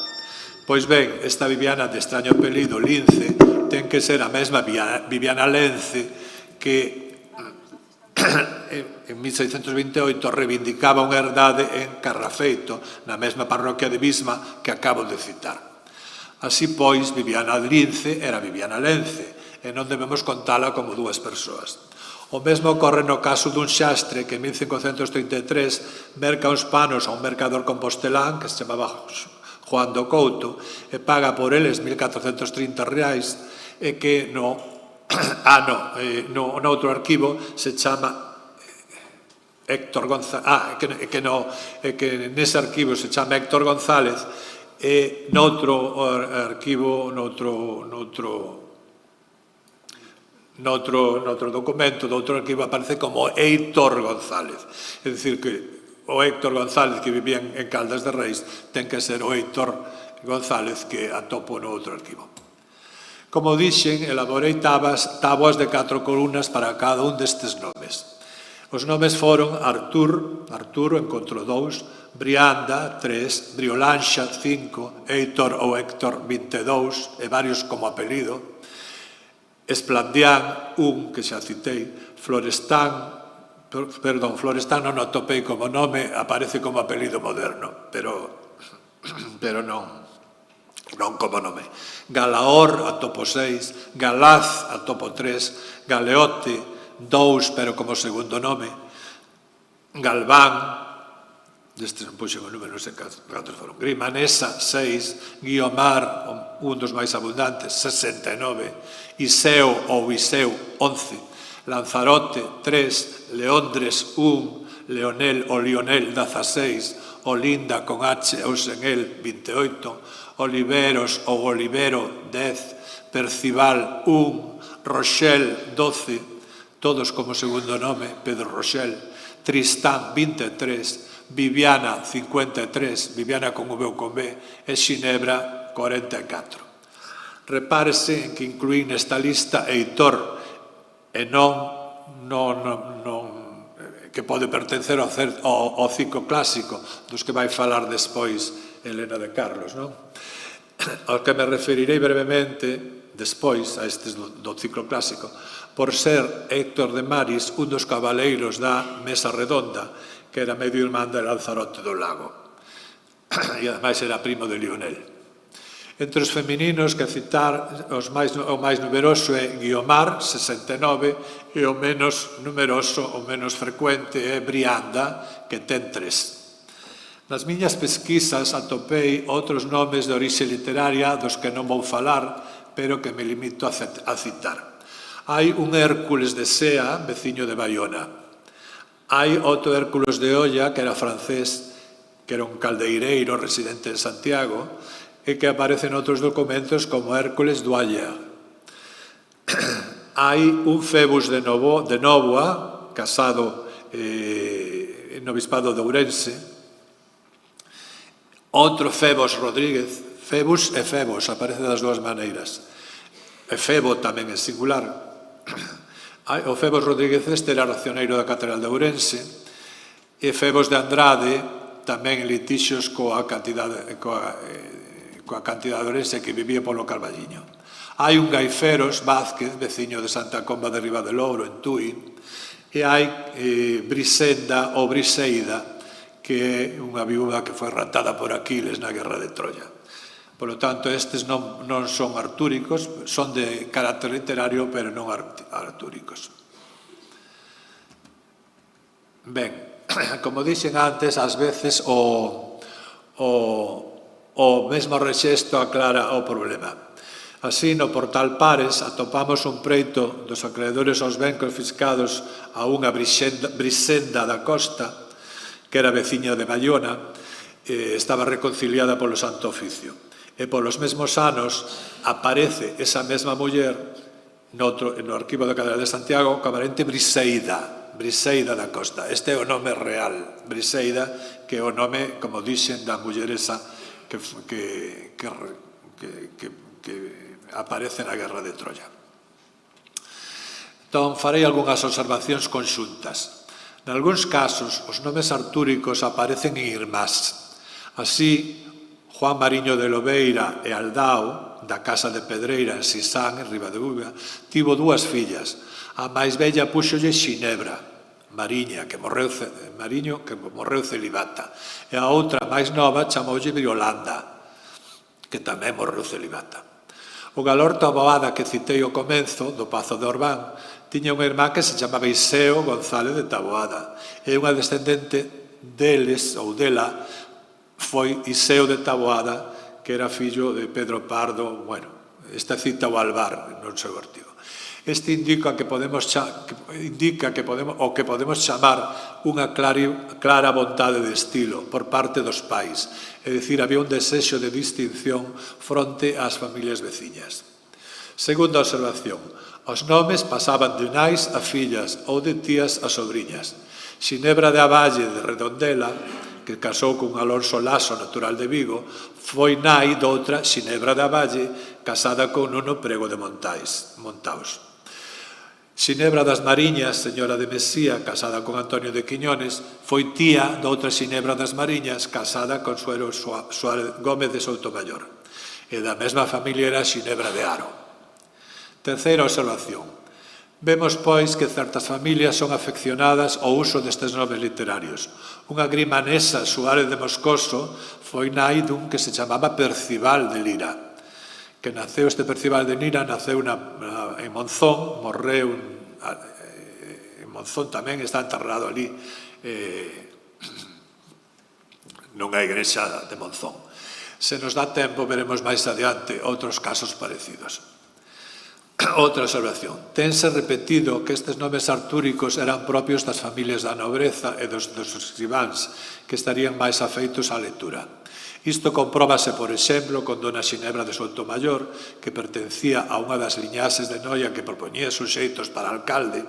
Pois ben, esta Viviana de extraño apelido Lince ten que ser a mesma Viviana Lence que en 1628 reivindicaba unha herdade en Carrafeito, na mesma parroquia de Bisma que acabo de citar. Así, pois, Viviana Lince era Viviana Lence, e non debemos contala como dúas persoas. O mesmo ocorre no caso dun xastre que en 1533 merca uns panos a un mercador compostelán que se chamaba Juan do Couto e paga por eles 1.430 reais e que no outro arquivo se chama Héctor González, que nese arquivo se chama Héctor González e noutro arquivo, noutro documento, doutro arquivo aparece como Heitor González. É dicir, que o Héctor González que vivía en Caldas de Reis ten que ser o Heitor González que atopo no outro arquivo. Como dixen, elaborei táboas de 4 columnas para cada un destes nomes. Os nomes foron Arturo encontrou 2, Brianda 3, Briolanxa 5, Heitor ou Héctor 22 e varios como apelido, Esplandián 1, que xa citei, Florestán non o atopei como nome, aparece como apelido moderno, pero non como nome. Galaor atopo 6, Galaz atopo 3, Galeote 2, pero como segundo nome, Galván, destes non puxen o número, non sei cantos foron, Grimanesa 6, Guiomar, un dos máis abundantes, 69, Iseo ou Iseu 11, Lanzarote 3, Leondres 1, Leonel ou Lionel 16, Olinda con H ou sen el 28, Oliveros ou Olivero 10, Percival 1, Rochelle 12, todos como segundo nome, Pedro Rochelle, Tristán 23, Viviana 53, Viviana con V ou con B, e Xinebra 44. Repárese en que incluí nesta lista Heitor e non que pode pertencer ao ciclo clásico dos que vai falar despois Helena de Carlos, non? Ao que me referirei brevemente despois a estes do ciclo clásico, por ser Héctor de Maris un dos cabaleiros da Mesa Redonda, que era medio irmán de Lanzarote do Lago, e ademais era primo de Lionel. Entre os femininos que citar, o máis numeroso é Guiomar, 69, e o menos numeroso, o menos frecuente é Brianda, que ten 3. Nas miñas pesquisas atopei outros nomes de orixe literaria dos que non vou falar, pero que me limito a citar. Hai un Hércules de Sea, veciño de Bayona. Hai outro Hércules de Olla, que era francés, que era un caldeireiro residente en Santiago, e que aparece en outros documentos como Hércules Dualla. Hai un Febus de Nóvoa, casado no Bispado de Ourense. Outro Febos Rodríguez, Febus e Febos, aparece das dúas maneiras. E Febo tamén é singular. O Febos Rodríguez este era racioneiro da Catedral de Ourense, e Febos de Andrade tamén en litixios coa cantidade de ourense que vivía polo Carballiño. Hai un Gaiferos Vázquez, veciño de Santa Comba de Riba de Louro, en Tui, e hai Brisenda ou Briseida, que é unha viúva que foi raptada por Aquiles na Guerra de Troia. Por lo tanto, estes non son artúricos, son de carácter literario, pero non artúricos. Ben, como dixen antes, ás veces o mesmo rexesto aclara o problema. Así, no portal Pares, atopamos un preito dos acreedores aos bencos fiscados a unha Brisenda da Costa, que era veciña de Bayona, estaba reconciliada polo Santo Oficio. E polos mesmos anos aparece esa mesma muller no arquivo da Catedral de Santiago como parente Briseida da Costa. Este é o nome real, Briseida, que é o nome, como dixen, da muller esa que aparece na Guerra de Troia. Entón, farei algunhas observacións conxuntas. Nalgúns casos, os nomes artúricos aparecen en irmás. Así, Juan Mariño de Lobeira e Aldao, da Casa de Pedreira en Sisán, en Ribadeuva, tivo dúas fillas. A máis bella púxolle Xinebra, Mariño, que morreu celibata, e a outra máis nova chamoulle Briolanda, que tamén morreu celibata. O galor Taboada que citei ao comenzo, do Pazo de Orbán, tiña unha irmá que se chamaba Iseo González de Taboada, e unha descendente deles, ou dela, foi Iseo de Taboada, que era fillo de Pedro Pardo, bueno, esta cita o Alvar no seu artigo. Este indica que podemos chamar unha clara vontade de estilo por parte dos pais, é dicir, había un desexo de distinción fronte ás familias veciñas. Segunda observación, os nomes pasaban de nais a fillas ou de tías a sobriñas. Xinebra de Avalle de Redondela, que casou con Alonso Laso, natural de Vigo, foi nai doutra Xinebra de Avalle, casada con Nuno Prego de Montaos. Xinebra das Mariñas, señora de Mesía, casada con Antonio de Quiñones, foi tía doutra Xinebra das Mariñas, casada con Suero Suárez Gómez de Soutomayor. E da mesma familia era Xinebra de Haro. Terceira observación. Vemos, pois, que certas familias son afeccionadas ao uso destes nomes literarios. Unha grimanesa, Suárez de Moscoso, foi nai dun que se chamaba Percival de Lira. Que naceu este Percival de Lira, naceu en Monzón, morreu en Monzón tamén, está enterrado ali nunha igrexa de Monzón. Se nos dá tempo, veremos máis adiante outros casos parecidos. Outra observación. Tense repetido que estes nomes artúricos eran propios das familias da nobreza e dos escribáns, que estarían máis afeitos á lectura. Isto compróbase, por exemplo, con dona Xinebra de Soutomayor, que pertencía a unha das liñaxes de Noia que propoñía suxeitos para alcalde,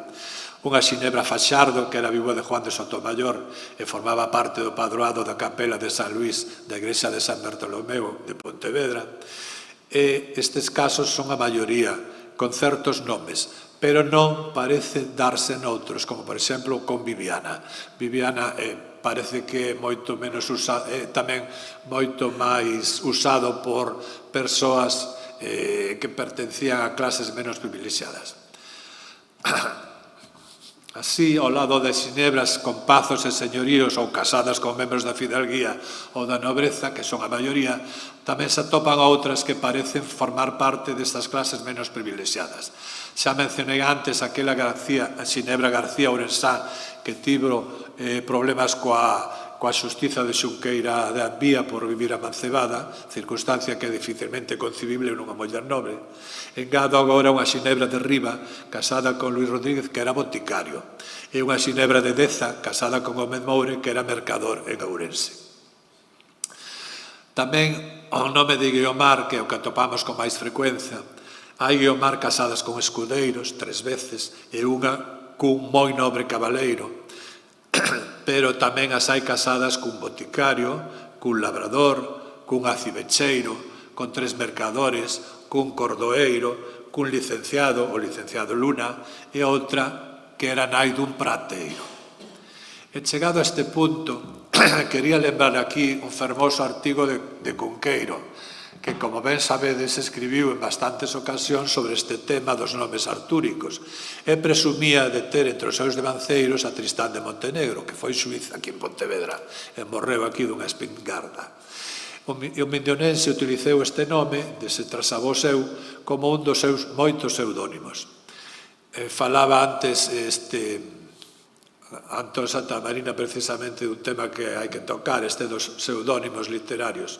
unha Xinebra Faxardo, que era viúva de Juan de Sotomayor e formaba parte do padroado da capela de San Luís da igrexa de San Bartolomeu de Pontevedra, e estes casos son a maioría, con certos nomes, pero non parece darse noutros, como por exemplo con Viviana. Viviana parece que é moito menos tamén moito máis usado por persoas que pertencían a clases menos privilexiadas. Así, ao lado de xinebras con pazos e señoríos ou casadas con membros da fidalguía ou da nobreza, que son a maioría, tamén se atopan outras que parecen formar parte destas clases menos privilexiadas. Xa mencionei antes aquela Xinebra García Ourensá que tivo problemas coa xustiza de Xunqueira de Ambía por vivir amancebada, circunstancia que é dificilmente concibible nunha muller nobre. Engado agora unha Xinebra de Riba, casada con Luis Rodríguez, que era boticario, e unha Xinebra de Deza, casada con Gómez Moure, que era mercador en Ourense. Tamén o nome de Guiomar, que é o que atopamos con máis frecuencia. Hai Guiomar casadas con escudeiros 3 veces e unha cun moi nobre cabaleiro, pero tamén as hai casadas cun boticario, cun labrador, cun acibecheiro, con 3 mercadores, cun cordoeiro, cun licenciado, o licenciado Luna, e outra que era nai dun prateiro. E chegado a este punto, quería lembrar aquí un fermoso artigo de Cunqueiro, que, como ben sabedes, escribiu en bastantes ocasións sobre este tema dos nomes artúricos e presumía de ter entre os seus devanceiros a Tristán de Montenegro, que foi xuíz aquí en Pontevedra e morreu aquí dunha espingarda. O mindionense utilizou este nome, dese trasabó seu, como un dos seus moitos pseudónimos. Falaba antes Antón Santamarina precisamente dun tema que hai que tocar, este dos pseudónimos literarios,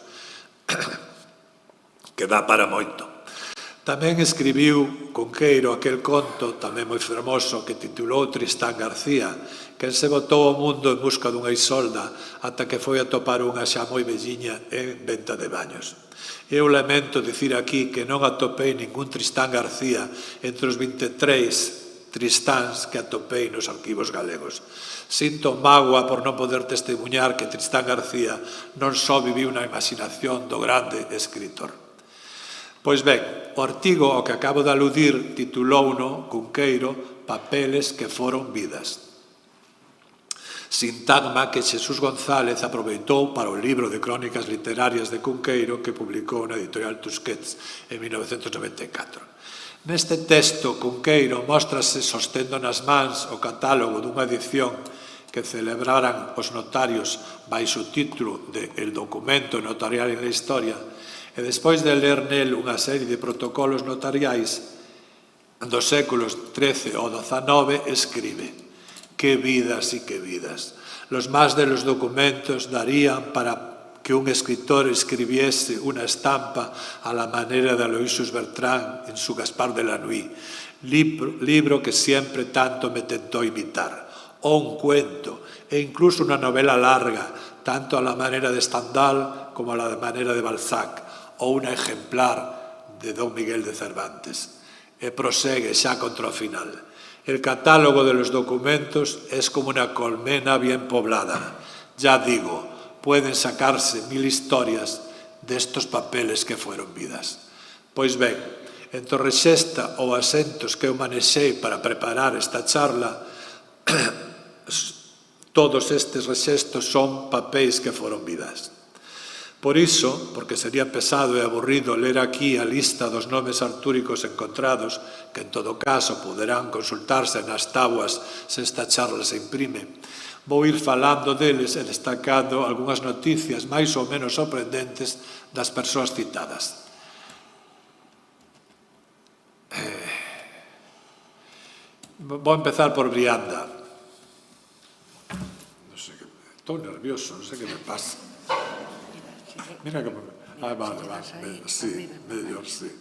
que dá para moito. Tamén escribiu Cunqueiro aquel conto, tamén moi fermoso, que titulou Tristán García, que se botou ao mundo en busca dunha isolda ata que foi a topar unha xa moi velliña en Venta de Baños. Eu lamento dicir aquí que non atopei ningún Tristán García entre os 23 Tristáns que atopei nos arquivos galegos. Sinto mágoa por non poder testemunhar que Tristán García non só viviu na imaginación do grande escritor. Pois ben, o artigo ao que acabo de aludir titulouno Cunqueiro, Papeles que foron vidas. Sintagma que Xesús González aproveitou para o libro de crónicas literarias de Cunqueiro que publicou na editorial Tusquets en 1994. Neste texto, Cunqueiro móstrase sostendo nas mans o catálogo dunha edición que celebraran os notarios baixo o título de El documento notarial en la historia, e despois de ler nel unha serie de protocolos notariais dos séculos XIII ou XIX, escribe: «Qué vidas y qué vidas! Los más de los documentos darían para que un escritor escribiese una estampa a la manera de Aloysius Bertrand en su Gaspar de la Nuit, libro que siempre tanto me tentó imitar, o un cuento, e incluso una novela larga, tanto a la manera de Stendhal como a la manera de Balzac, o un ejemplar de Don Miguel de Cervantes». E prosegue xa contra o final. El catálogo de los documentos es como una colmena bien poblada. Ya digo, pueden sacarse 1000 historias de estos papeles que fueron vidas. Pois ben, entre o rexesta ou asentos que eu manexei para preparar esta charla, todos estes rexestos son papéis que foron vidas. Por iso, porque sería pesado e aburrido ler aquí a lista dos nomes artúricos encontrados, que en todo caso poderán consultarse nas tábuas se esta charla se imprime, vou ir falando deles e destacando algunhas noticias máis ou menos sorprendentes das persoas citadas. Vou empezar por Brianda. Non sei que... Estou nervioso, non sei que me pasa. Mira como... vale, sí, mellor, sí.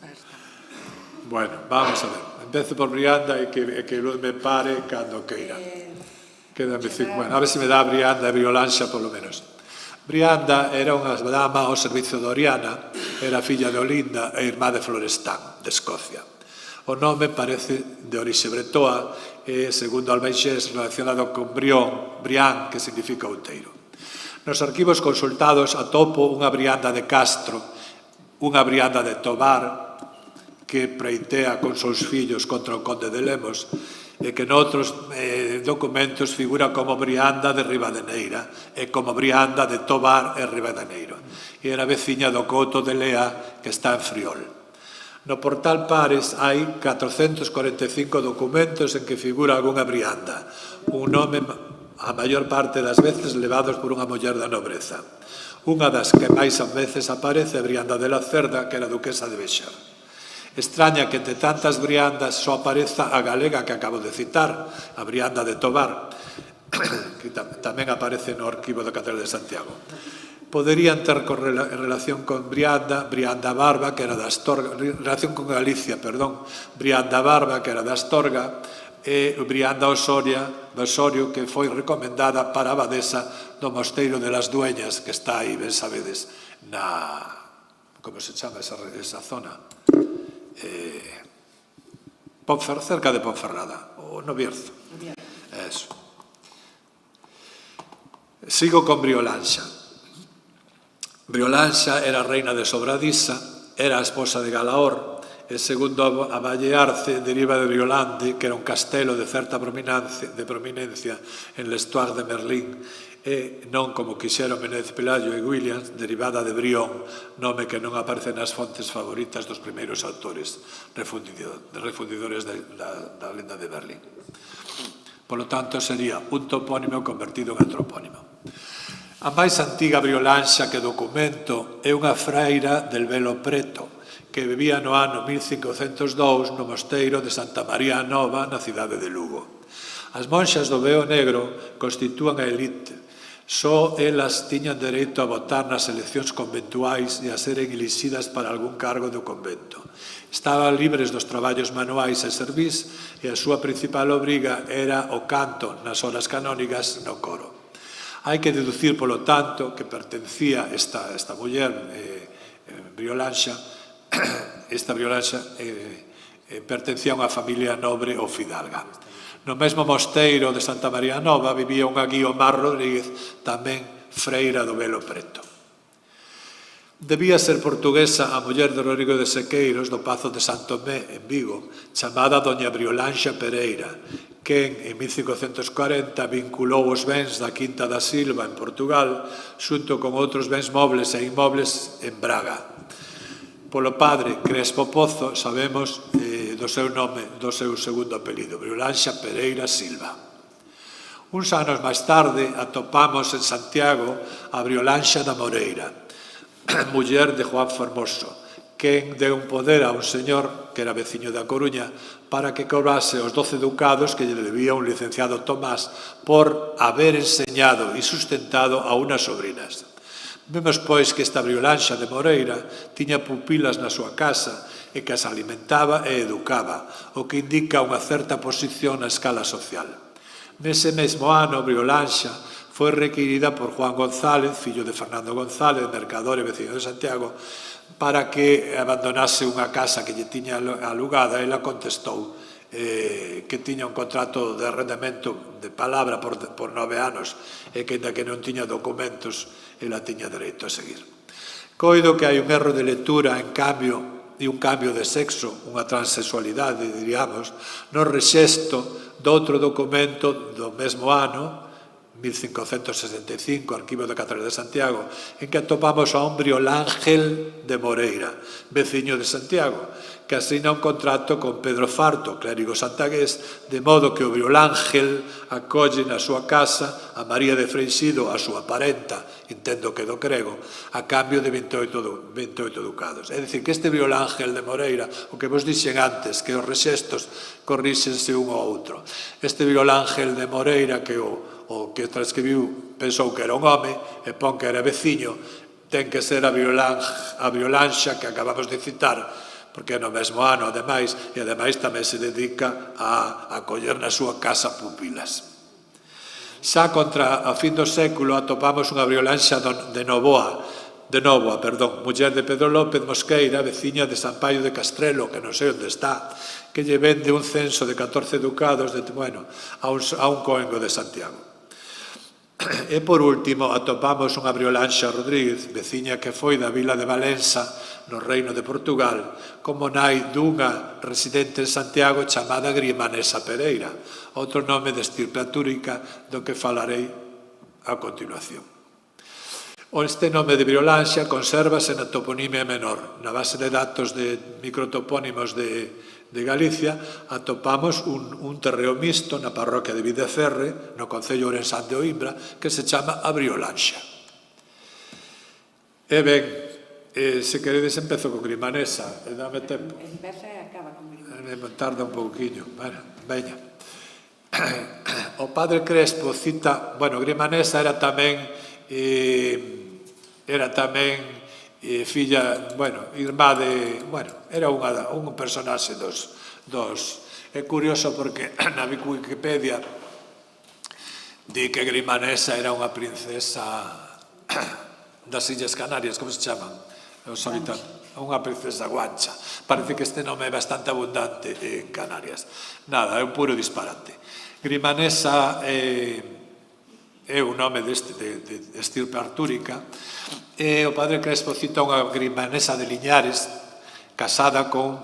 Bueno, vamos a ver. Empezo por Brianda e que Luz me pare cando queira. Quédame 5... Bueno, a ver se me dá Brianda e Briolanxa, polo menos. Brianda era unha dama ao servicio de Oriana, era filla de Olinda e irmá de Florestan, de Escocia. O nome parece de orixe bretoa e, segundo Albaixés, relacionado con Brián, que significa outeiro. Nos arquivos consultados atopo unha Brianda de Castro, unha Brianda de Tobar, que preitea con seus fillos contra o conde de Lemos, e que noutros documentos figura como Brianda de Ribadeneira e como Brianda de Tobar e Ribadeneiro. E era veciña do Couto de Lea, que está en Friol. No portal Pares hai 445 documentos en que figura algunha Brianda, un nome a maior parte das veces levados por unha muller da nobreza. Unha das que máis veces aparece é Brianda de la Cerda, que era duquesa de Béxar. Extraña que entre tantas Briandas só apareza a galega que acabo de citar, a Brianda de Tobar, que tamén aparece no arquivo da Catedral de Santiago. Poderían ter en relación con Brianda Barba, que era da Astorga, relación con Galicia, perdón, Brianda Barba, que era da Astorga, e Brianda Osorio, que foi recomendada para a abadesa do Mosteiro de las Dueñas, que está aí, ben sabedes, na... como se chama esa zona? Cerca de Ponferrada, ou no Bierzo. Eso. Sigo con Briolanxa. Briolanxa era reina de Sobradisa, era a esposa de Galaor, e segundo a Valle Arce deriva de Briolande, que era un castelo de certa prominencia en l'Estuaire de Merlín, e non como quixeron Menéndez Pelayo e Williams, derivada de Brión, nome que non aparece nas fontes favoritas dos primeiros autores refundidores da lenda de Berlín. Polo tanto, sería un topónimo convertido en antropónimo. A máis antiga Briolanxa que documento é unha freira del Velo Preto, que vivía no ano 1502 no mosteiro de Santa María Nova, na cidade de Lugo. As monxas do Veo Negro constitúan a elite. Só elas tiñan dereito a votar nas eleccións conventuais e a seren elixidas para algún cargo do convento. Estaban libres dos traballos manuais e servís e a súa principal obriga era o canto nas horas canónicas no coro. Hai que deducir, polo tanto, que pertencía esta muller, Briolanxa, pertencía a unha familia nobre ou fidalga. No mesmo mosteiro de Santa María Nova vivía unha Guiomar Rodríguez, tamén freira do Velo Preto. Debía ser portuguesa a muller de Rodrigo de Sequeiros do Pazo de Santomé, en Vigo, chamada Doña Briolanxa Pereira, quen en 1540 vinculou os bens da Quinta da Silva en Portugal xunto con outros bens mobles e inmobles en Braga. Polo padre Crespo Pozo sabemos do seu nome, do seu segundo apelido, Briolanxa Pereira Silva. Uns anos máis tarde atopamos en Santiago a Briolanxa da Moreira, muller de Juan Formoso, quen deu un poder a un señor que era veciño da Coruña para que cobrase os 12 ducados que lle debía un licenciado Tomás por haber enseñado e sustentado a unas sobrinas. Vemos, pois, que esta Briolanxa de Moreira tiña pupilas na súa casa e que as alimentaba e educaba, o que indica unha certa posición na escala social. Nese mesmo ano, Briolanxa foi requirida por Juan González, fillo de Fernando González, mercador e veciño de Santiago, para que abandonase unha casa que lle tiña alugada. Ela contestou que tiña un contrato de arrendamento de palabra por 9 anos e que, ainda que non tiña documentos, ela tiña dereito a seguir. Coido que hai un erro de lectura, en cambio, e un cambio de sexo, unha transexualidade, diríamos, no rexesto do outro documento do mesmo ano, 1565, Arquivo da Catedral de Santiago, en que atopamos a un Briolángel de Moreira, veciño de Santiago, que asina un contrato con Pedro Farto, clérigo santagués, de modo que o Briolángel acolle na súa casa a María de Freixido, a súa parenta, entendo que do grego, a cambio de 28 ducados. É dicir, que este Briolángel de Moreira, o que vos dixen antes, que os rexestos corríxense un ao outro. Este Briolángel de Moreira, que o que transcribiu pensou que era un home e pon que era veciño, ten que ser a Briolanxa que acabamos de citar, porque é no mesmo ano, ademais, e ademais tamén se dedica a acoller na súa casa pupilas. Xa contra a fin do século atopamos unha Briolanxa de Novoa, muller de Pedro López Mosqueira, veciña de San Paio de Castrelo, que non sei onde está, que lle vende un censo de 14 ducados a un coengo de Santiago. E por último atopamos unha Briolanxa Rodríguez, veciña que foi da vila de Valença, no Reino de Portugal, como nai dunha residente en Santiago chamada Grimanesa Pereira, outro nome de estirpe atúrica do que falarei a continuación. Este nome de Briolanxa consérvase na toponimia menor. Na base de datos de microtopónimos de Galicia atopamos un terreo mixto na parroquia de Videcerre, no concello ourensán de Oimbra, que se chama a Briolanxa. E ben, se queredes empezo con Grimanesa, e dame tempo. Empeza e acaba con Grimanesa. Tarda un pouquiño, veña. O padre Crespo cita, Grimanesa era tamén filla, irmá de, era un personaxe dos. É curioso porque na Wikipedia di que Grimanesa era unha princesa das Illas Canarias, como se chaman? Unha princesa guancha. Parece que este nome é bastante abundante en Canarias. Nada, é un puro disparate. Grimanesa é un nome de estirpe artúrica, e o padre Crespo cita unha Grimanesa de Liñares casada con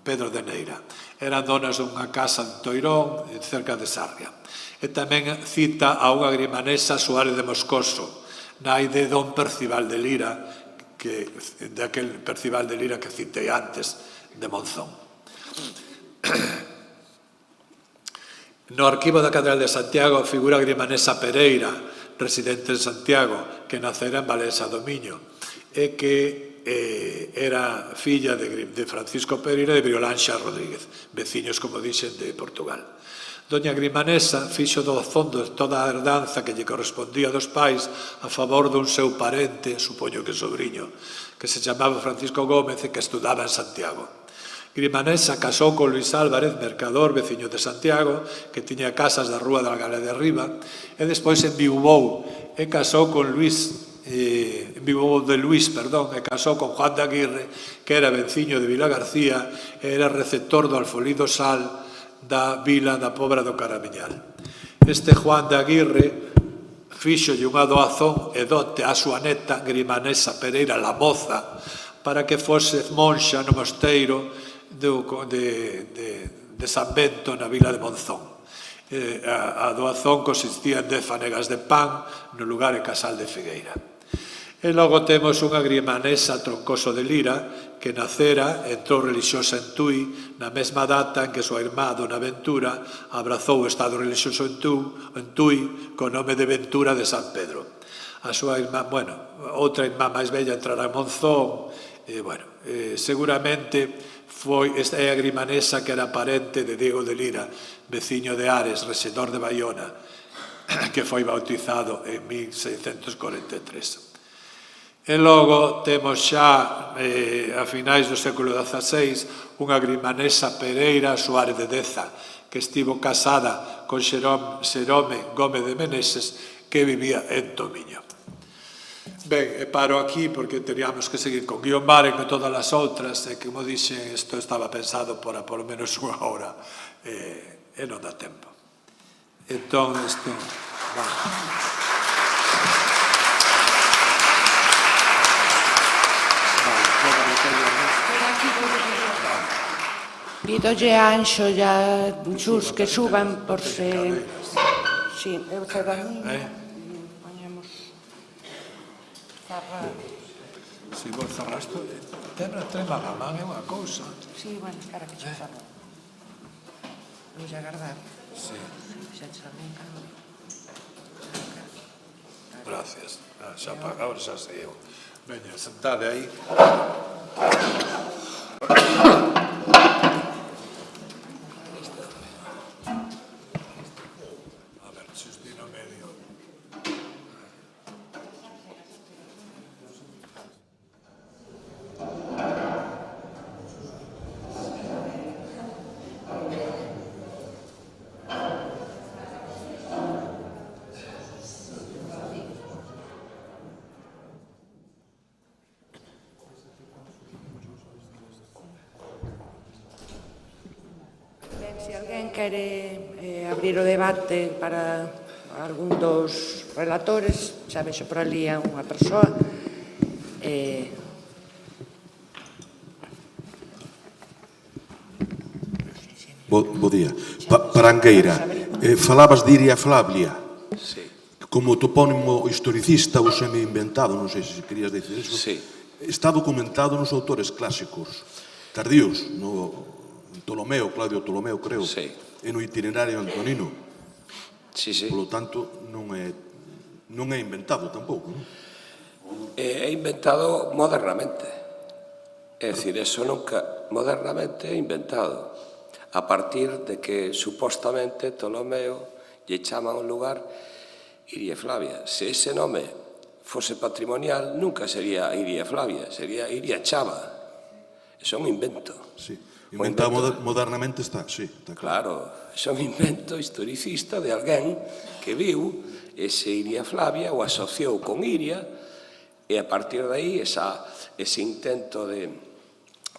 Pedro de Neira. Eran donas dunha casa de Toirón, cerca de Sarria. E tamén cita a unha Grimanesa Suárez de Moscoso, nai de don Percival de Lira, de aquel Percival de Lira que citei antes, de Monzón. No Arquivo da Catedral de Santiago figura Grimanesa Pereira, residente en Santiago, que nacera en Valença do Miño, e que era filla de Francisco Pereira e de Briolanxa Rodríguez, veciños, como dixen, de Portugal. Doña Grimanesa fixo do fondo toda a herdanza que lle correspondía dos pais a favor dun seu parente, supoño que sobriño, que se chamaba Francisco Gómez e que estudaba en Santiago. Grimanesa casou con Luis Álvarez, mercador, veciño de Santiago, que tiña casas da Rúa da Algala de Arriba, e despois enviuvou e casou con e casou con Juan de Aguirre, que era veciño de Vila García e era receptor do alfolí do sal da vila da Pobra do Caramiñal. Este Juan de Aguirre fíxolle unha doazón e dote á súa neta Grimanesa Pereira la Moza para que fose monxa no mosteiro de San Bento na vila de Monzón. A doazón consistía en 10 fanegas de pan no lugar e casal de Figueira. E logo temos unha grimanesa Troncoso de Lira que nacera, entrou relixiosa en Tui na mesma data en que súa irmá Dona Ventura abrazou o estado relixioso en Tui co nome de Ventura de San Pedro. A súa irmá, outra irmá máis bella entrará en Monzón, seguramente esta é a grimanesa que era parente de Diego de Lira, veciño de Ares, rexedor de Baiona, que foi bautizado en 1643. E logo temos xa, a finais do século XVI, unha grimanesa Pereira Suárez de Deza, que estivo casada con Xerome Gómez de Meneses, que vivía en Tomiño. Ben, paro aquí porque teríamos que seguir con guión bar e con todas as outras, e como dixen, isto estaba pensado para por menos unha hora, e non dá tempo. Entón, isto... Pídolle a Anxo e a Xus que suban por se... Si, eu cedo a mí. Poñemos... Zarra... Si vos zarrasto, trema na man é unha cousa. Si, bueno, cara que che zarra. Vou a agardar. Si. Xa che zarra un cano. Gracias. Xa agora xa sei eu. Veña, sentade aí. A ver, Xustino medio. Se alguén quere abrir o debate para algún dos relatores, xa vexo por ali a unha persoa. Bo día. Parangueira, falabas de Iria Flavia. Sí. Como topónimo historicista ou semi-inventado, non sei se querías dicir iso. Sí. Está documentado nos autores clásicos tardíos, no Ptolomeo, Claudio Ptolomeo, creo, sí. E no itinerario antonino. Sí, sí. Polo tanto, non é inventado tampouco, non? É inventado modernamente. É dicir, eso nunca modernamente é inventado. A partir de que, supostamente, Ptolomeo lle chama a un lugar Iria Flavia. Se ese nome fose patrimonial, nunca sería Iria Flavia, sería Iria Chava. Eso é un invento. Sí. Inventado modernamente está, sí. Claro, é un invento historicista de alguén que viu ese Iria Flavia, o asociou con Iria, e a partir de aí ese intento de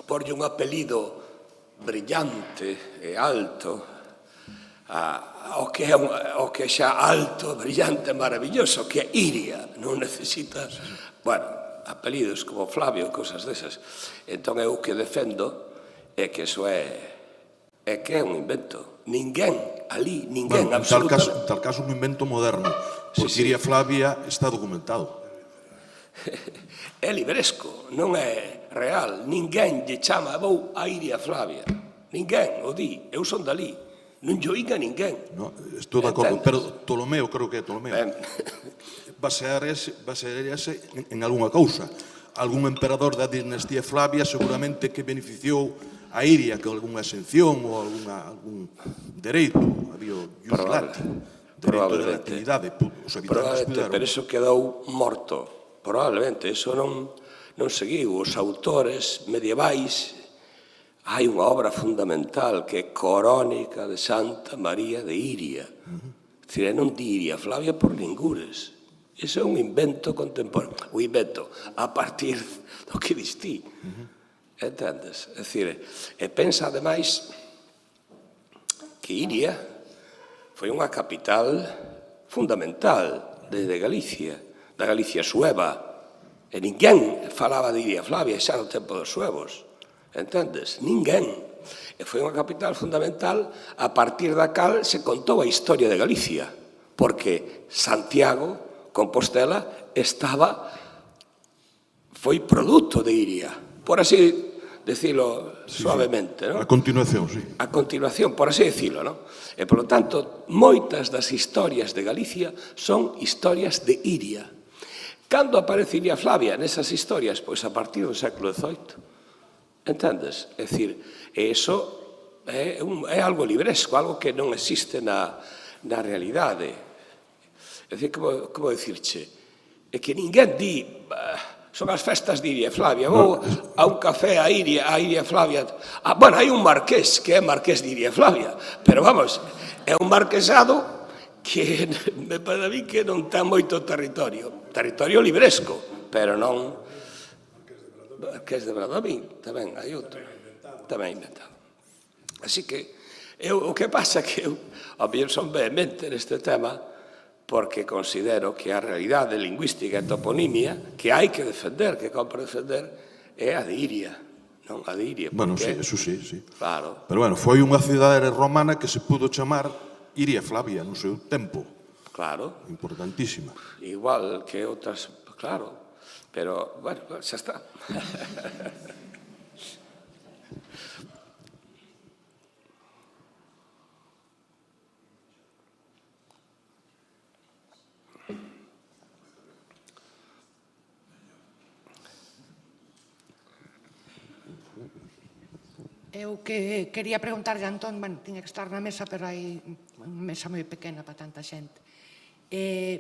porlle un apelido brillante e alto ao que é xa alto, brillante, maravilloso, que é Iria, non necesita, bueno, apelidos como Flavio, cosas desas. Entón eu que defendo é que eso é que é un invento. Ninguén ali, ninguén, absolutamente. En tal caso un invento moderno, porque Iria Flavia está documentado. É libresco, non é real. Ninguén lle chama, vou a Iria Flavia. Ninguén o di, eu son dali. Non lle oiga ninguén. Estou de acordo, pero Ptolomeo, creo que é Ptolomeo, basearse en algunha cousa. Algún emperador da dinastía Flavia seguramente que beneficiou a Iria con algunha exención ou algún dereito, había o jus lati, dereito de actividade, os habitantes puderon. Pero iso quedou morto, probablemente, iso non seguiu. Os autores medievais, hai unha obra fundamental que é Crónica de Santa María de Iria. Dicir, non di Iria Flavia por ningures. Iso é un invento contemporáneo, un invento a partir do que dis ti. Entendes? É dicir, e pensa, ademais, que Iria foi unha capital fundamental desde Galicia, da Galicia sueva, e ninguén falaba de Iria Flavia xa no tempo dos suevos, entendes? Ninguén. E foi unha capital fundamental a partir da cal se contou a historia de Galicia, porque Santiago, Compostela, estaba foi produto de Iria, por así decirlo suavemente, non? A continuación, sí. A continuación, por así decirlo, non? E, polo tanto, moitas das historias de Galicia son historias de Iria. Cando aparece Iria Flavia nesas historias? Pois a partir do século XVIII. Entendes? É dicir, eso é algo libresco, algo que non existe na realidade. É dicir, como dicirche? É que ninguén di, son as festas de Iria Flavia, vou a un café a Iria Flavia. Bueno, hai un marqués que é marqués de Iria Flavia, pero vamos, é un marquesado que me parece a mí que non ten moito territorio libresco, pero non marqués de Bradomín, tamén hai outro, tamén inventado. Así que, o que pasa que eu, a mí son vehemente neste tema, porque considero que a realidade lingüística e toponimia que hai que defender, que compre defender, é a de Iria, non a de Iria. Bueno, sí, eso sí, sí. Claro. Pero, bueno, foi unha cidade romana que se pudo chamar Iria Flavia no seu tempo. Claro. Importantísima. Igual que outras, claro. Pero, bueno, xa está. Eu que quería preguntarlle a Antón, bueno, tiña que estar na mesa, pero hai unha mesa moi pequena para tanta xente.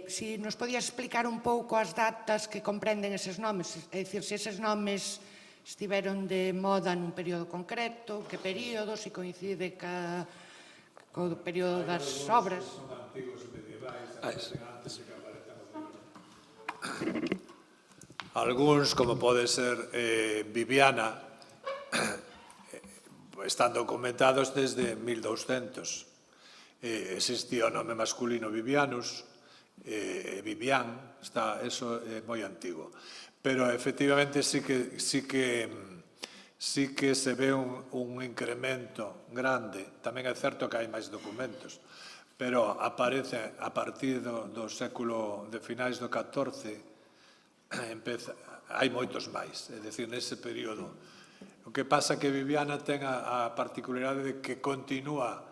Se nos podías explicar un pouco as datas que comprenden eses nomes, é dicir, se eses nomes estiveron de moda nun período concreto, que período, se coincide co período das obras. Son antigos medievais, antes de que aparezan os libros. Algúns, como pode ser Viviana, están documentados desde 1200. Existía o nome masculino Vivianus, Vivian, eso é moi antigo. Pero, efectivamente, sí que se ve un incremento grande. Tamén é certo que hai máis documentos, pero aparece a partir do século de finais do XIV, hai moitos máis, é dicir, nese período. O que pasa que Viviana ten a particularidade de que continúa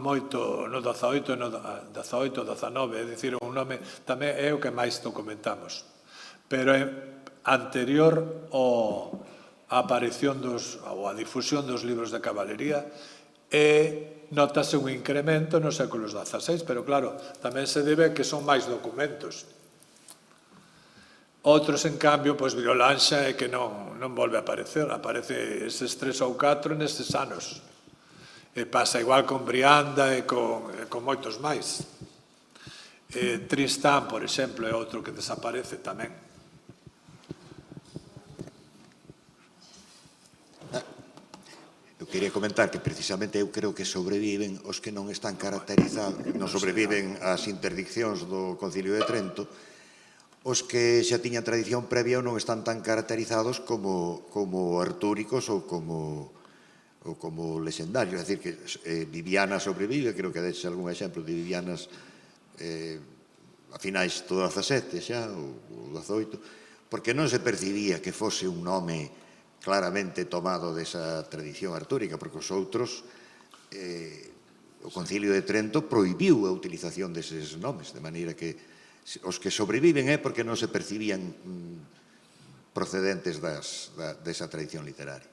moito no 18 e no 19, é dicir, un nome tamén é o que máis documentamos. Pero é anterior á aparición ou a difusión dos libros de cabalería e notase un incremento nos séculos XVI, pero claro, tamén se debe que son máis documentos. Outros, en cambio, Violanxa é que non volve a aparecer, aparece eses 3 ou 4 neses anos. E pasa igual con Brianda e con moitos máis. Tristán, por exemplo, é outro que desaparece tamén. Eu quería comentar que precisamente eu creo que sobreviven os que non están caracterizados, non sobreviven as interdiccións do Concilio de Trento, os que xa tiñan tradición previa ou non están tan caracterizados como artúricos ou como lexendarios. É dicir, que Viviana sobrevive, creo que deixe algún exemplo de Vivianas a finais do XVII xa, ou XVIII, porque non se percibía que fose un nome claramente tomado desa tradición artúrica, porque os outros, o Concilio de Trento prohibiu a utilización deses nomes, de maneira que os que sobreviven é porque non se percibían procedentes desa tradición literaria.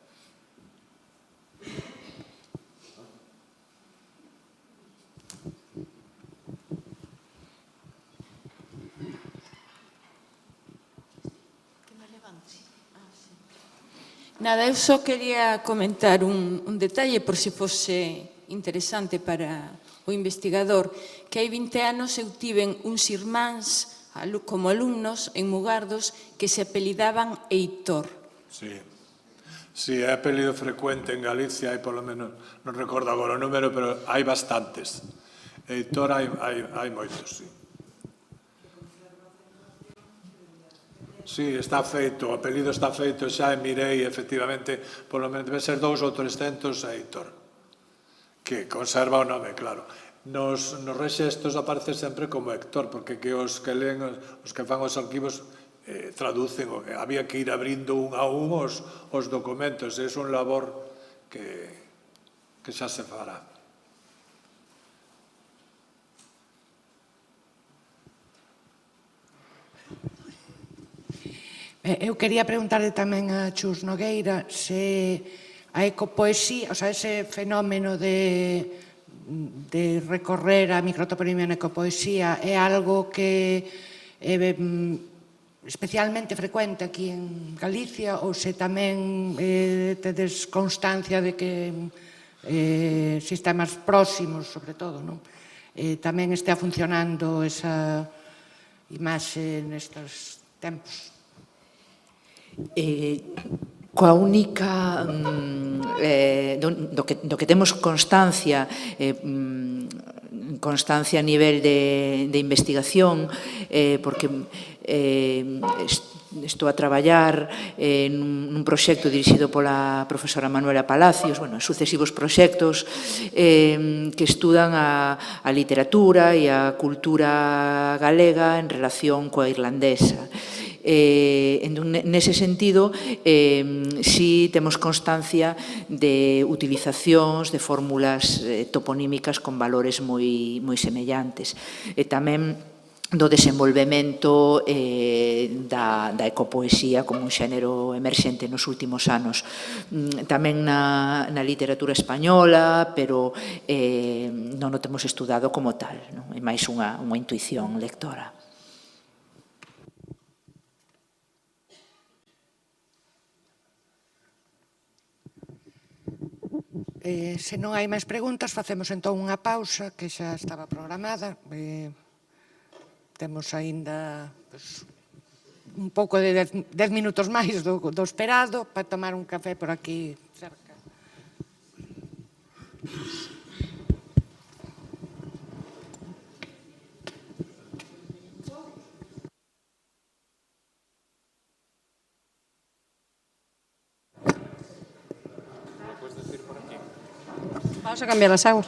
Nada, eu só quería comentar un detalle por se fose interesante para o investigador, que hai 20 anos eu tiven uns irmáns como alumnos en Mugardos que se apelidaban Heitor. Sí, é apelido frecuente en Galicia, hai polo menos, non recordo agora o número, pero hai bastantes. Heitor hai moitos, sí. Sí, está feito, o apelido está feito, xa mirei, efectivamente, polo menos debe ser 200 ou 300 Heitor, que conserva o nome, claro. Nos rexestos aparece sempre como Héctor, porque os que leen, os que fan os arquivos, traducen, había que ir abrindo un a un os documentos, é un labor que xa se fará. Eu quería preguntarle tamén a Chus Nogueira se a ecopoesía, o sea, ese fenómeno de recorrer a microtoponimia na ecopoesía é algo que é especialmente frecuente aquí en Galicia ou se tamén tedes constancia de que sistemas próximos, sobre todo, tamén estea funcionando esa imaxe nestes tempos. Coa única do que temos constancia a nivel de investigación, porque estou a traballar nun proxecto dirixido pola profesora Manuela Palacios, sucesivos proxectos que estudan a literatura e a cultura galega en relación coa irlandesa. Nese sentido, si temos constancia de utilizacións de fórmulas toponímicas con valores moi semellantes. E tamén do desenvolvemento da ecopoesía como un xénero emerxente nos últimos anos. Tamén na literatura española, pero non o temos estudado como tal. É máis unha intuición lectora. Se non hai máis preguntas, facemos entón unha pausa que xa estaba programada. Temos aínda un pouco de 10 minutos máis do esperado para tomar un café por aquí cerca. Vamos a cambiar las aguas.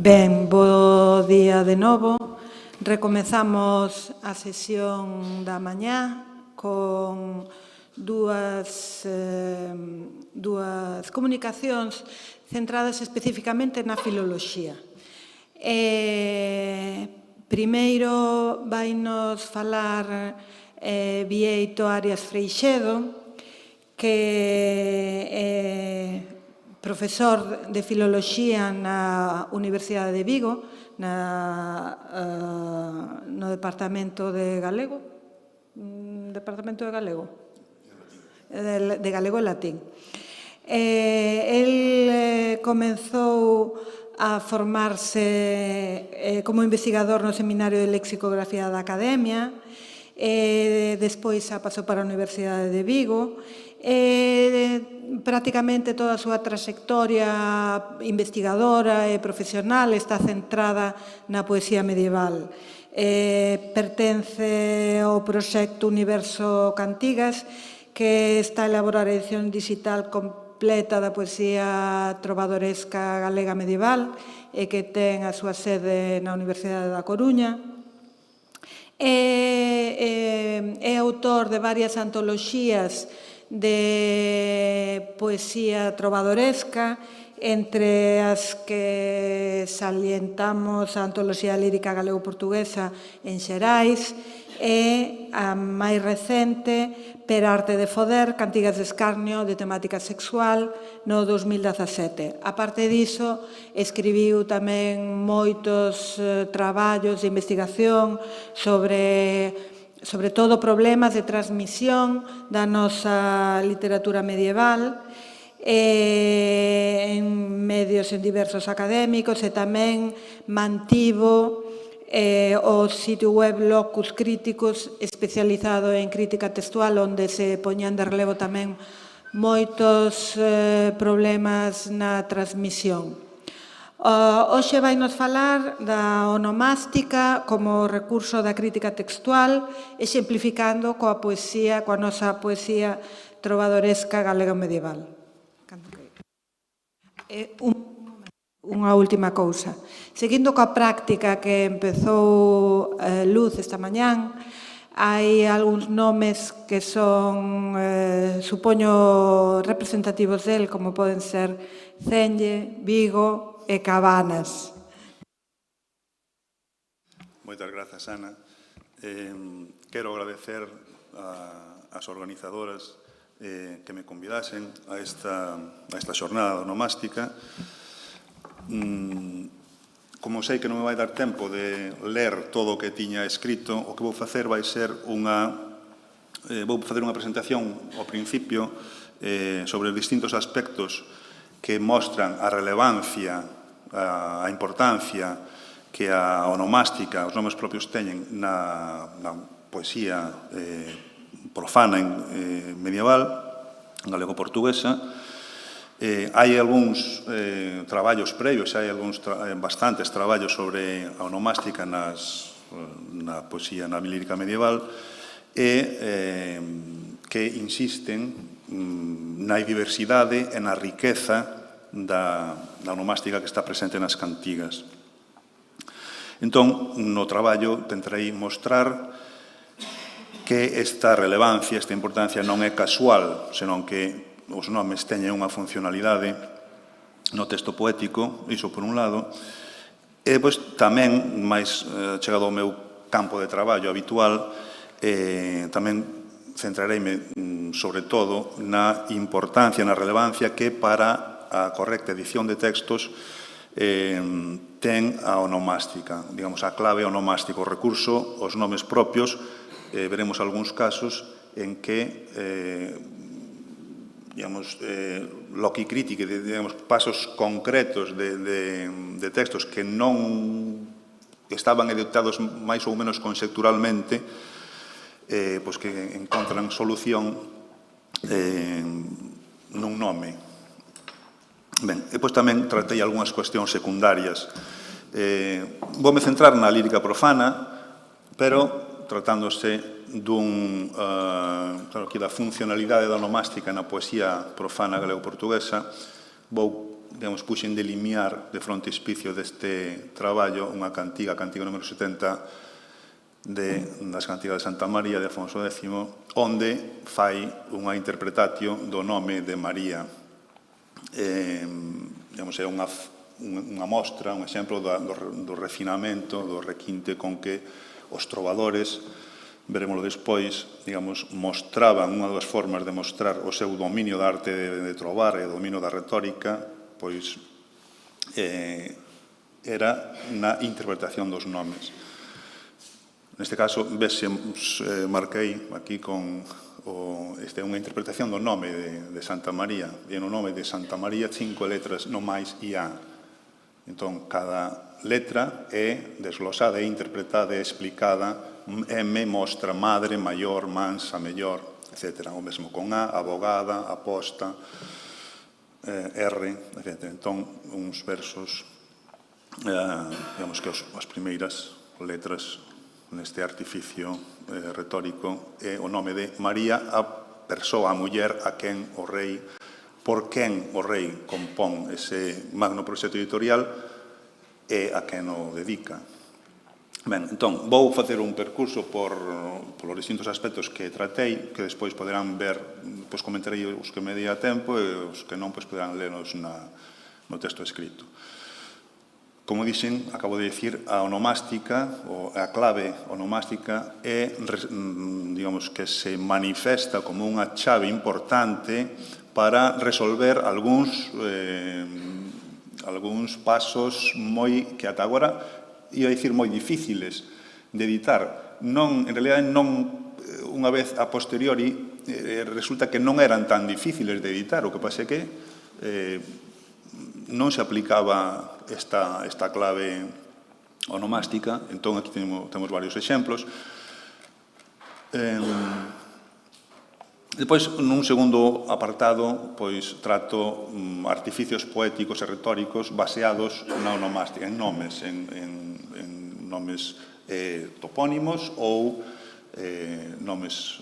Ben, bo día de novo. Recomezamos a sesión da mañá con dúas comunicacións centradas especificamente na filoloxía. Primeiro vainos falar Bieito Arias Freixedo, que é profesor de Filoloxía na Universidade de Vigo, no Departamento de Galego. Departamento de Galego? De Galego e Latín. El comenzou a formarse como investigador no Seminario de Lexicografía da Academia, despois pasou para a Universidade de Vigo, prácticamente toda a súa trayectoria investigadora e profesional está centrada na poesía medieval. Pertence ao proxecto Universo Cantigas, que está a elaborar a edición digital completa da poesía trovadoresca galega medieval e que ten a súa sede na Universidade da Coruña. É autor de varias antoloxías de poesía trovadoresca, entre as que salientamos a Antoloxía Lírica Galego-Portuguesa en Xerais e a máis recente Per arte de foder, Cantigas de escarnio de temática sexual no 2017. A parte diso, escribiu tamén moitos traballos de investigación sobre todo problemas de transmisión da nosa literatura medieval en medios en diversos académicos e tamén mantivo o sitio web Locus Críticos especializado en crítica textual, onde se poñían de relevo tamén moitos problemas na transmisión. Hoxe vai nos falar da onomástica como recurso da crítica textual, exemplificando coa poesía, coa nosa poesía trovadoresca galega medieval. Unha última cousa. Seguindo coa práctica que empezou Luz esta mañán, hai algúns nomes que son, supoño, representativos del, como poden ser Celle, Vigo e Cabanas. Moitas grazas, Ana. Quero agradecer ás organizadoras que me convidasen a esta xornada onomástica. Como sei que non me vai dar tempo de ler todo o que tiña escrito, o que vou facer vai ser vou facer unha presentación ao principio sobre os distintos aspectos que mostran a relevancia, a importancia que a onomástica, os nomes propios teñen na poesía profana medieval, galego-portuguesa. Hai algúns traballos previos, hai bastantes traballos sobre a onomástica na poesía, na lírica medieval, e que insisten na diversidade e na riqueza da onomástica que está presente nas cantigas. Entón, no traballo tentarei mostrar que esta relevancia, esta importancia non é casual, senón que os nomes teñen unha funcionalidade no texto poético, iso por un lado, e depois tamén, máis chegado ao meu campo de traballo habitual, tamén centrareime sobre todo na importancia, na relevancia que para a correcta edición de textos ten a onomástica, digamos, a clave onomástica, o recurso, os nomes propios. Veremos algúns casos en que loquicritique, pasos concretos de textos que non estaban editados máis ou menos conxecturalmente, pois que encontran solución nun nome. Ben, e pois tamén tratei algunhas cuestións secundarias. Voume centrar na lírica profana, pero tratándose claro, que da funcionalidade da onomástica na poesía profana galego-portuguesa, vou puxen de limiar de frontispicio deste traballo unha cantiga, a cantiga número 70 das cantigas de Santa María de Afonso X, onde fai unha interpretatio do nome de María. É unha mostra, un exemplo do refinamento, do requinte con que os trovadores, veremoslo despois, mostraban unha das formas de mostrar o seu dominio da arte de trovar e o dominio da retórica, pois era na interpretación dos nomes. Neste caso, marquei aquí con unha interpretación do nome de Santa María, e no nome de Santa María 5 letras, non máis IA. Entón, cada letra é desglosada, é interpretada, é explicada. M mostra madre, maior, mansa, mellor, etc. O mesmo con A, abogada, aposta, R, etc. Entón, uns versos, digamos que as primeiras letras neste artificio retórico é o nome de María, a persoa, a muller a quen o rei, por quen o rei compón ese magno proxecto editorial e a quen o dedica. Ben, entón, vou facer un percurso polos distintos aspectos que tratei, que despois poderán ver, pois comentarei os que me dei a tempo e os que non, pois poderán leros no texto escrito. Como dixen, acabo de dicir, a onomástica, a clave onomástica é, digamos, que se manifesta como unha chave importante para resolver algúns pasos que ata agora, ia dicir, moi difíciles de editar. En realidad, unha vez a posteriori, resulta que non eran tan difíciles de editar. O que pasa é que non se aplicaba esta clave onomástica. Entón, aquí temos varios exemplos. Depois, nun segundo apartado, pois trato artificios poéticos e retóricos baseados na onomástica, en nomes, en nomes topónimos ou nomes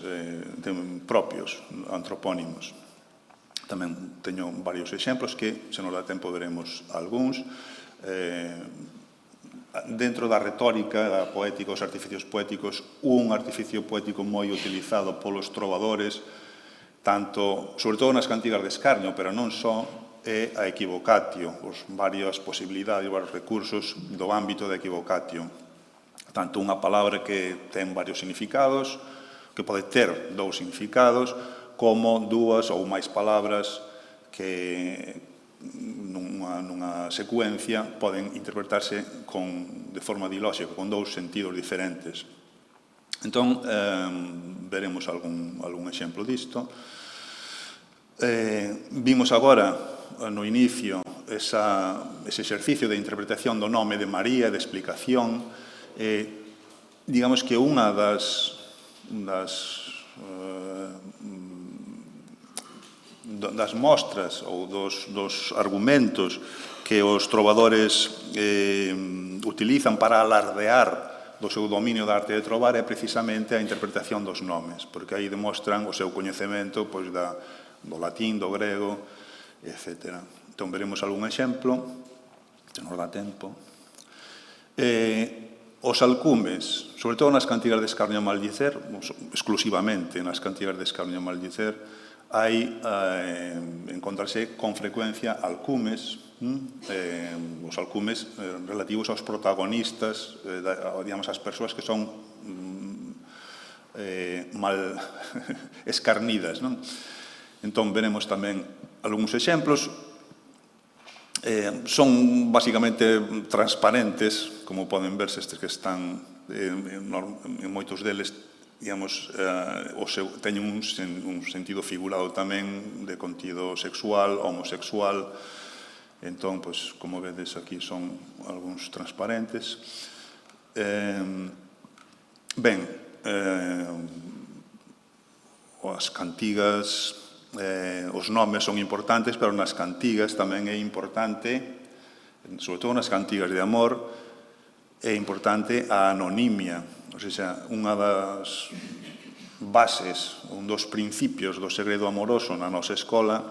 propios, antropónimos. Tamén teño varios exemplos que, se nos dá tempo, veremos algúns. Dentro da retórica, da poética, os artificios poéticos, un artificio poético moi utilizado polos trovadores, sobre todo nas cantigas de escarnio, pero non só, é a equivocatio, varias posibilidades, varios recursos do ámbito da equivocatio. Tanto unha palabra que ten varios significados, que pode ter dous significados, como dúas ou máis palabras que nunha secuencia poden interpretarse de forma dilóxica, con dous sentidos diferentes. Entón, veremos algún exemplo disto. Vimos agora, no inicio, ese exercicio de interpretación do nome de María, de explicación. Digamos que unha das mostras ou dos argumentos que os trovadores utilizan para alardear do seu dominio da arte de trovar é precisamente a interpretación dos nomes, porque aí demostran o seu coñecemento do latín, do grego, etc. Entón, veremos algún exemplo, se nos dá tempo. Os alcumes, sobre todo nas cantigas de escarnio e maldicer, exclusivamente nas cantigas de escarnio e maldicer, encontrarse con frecuencia alcumes, os alcumes relativos aos protagonistas, digamos, as persoas que son mal escarnidas. Entón, veremos tamén algúns exemplos. Son basicamente transparentes, como poden verse estes que están en moitos deles, digamos, teñen un sentido figurado tamén de contido sexual, homosexual. Entón, como vedes aquí, son algúns transparentes. Ben, as cantigas, os nomes son importantes, pero nas cantigas tamén é importante, sobre todo nas cantigas de amor, é importante a anonimia. Ou seja, unha das bases, un dos principios do segredo amoroso na nosa escola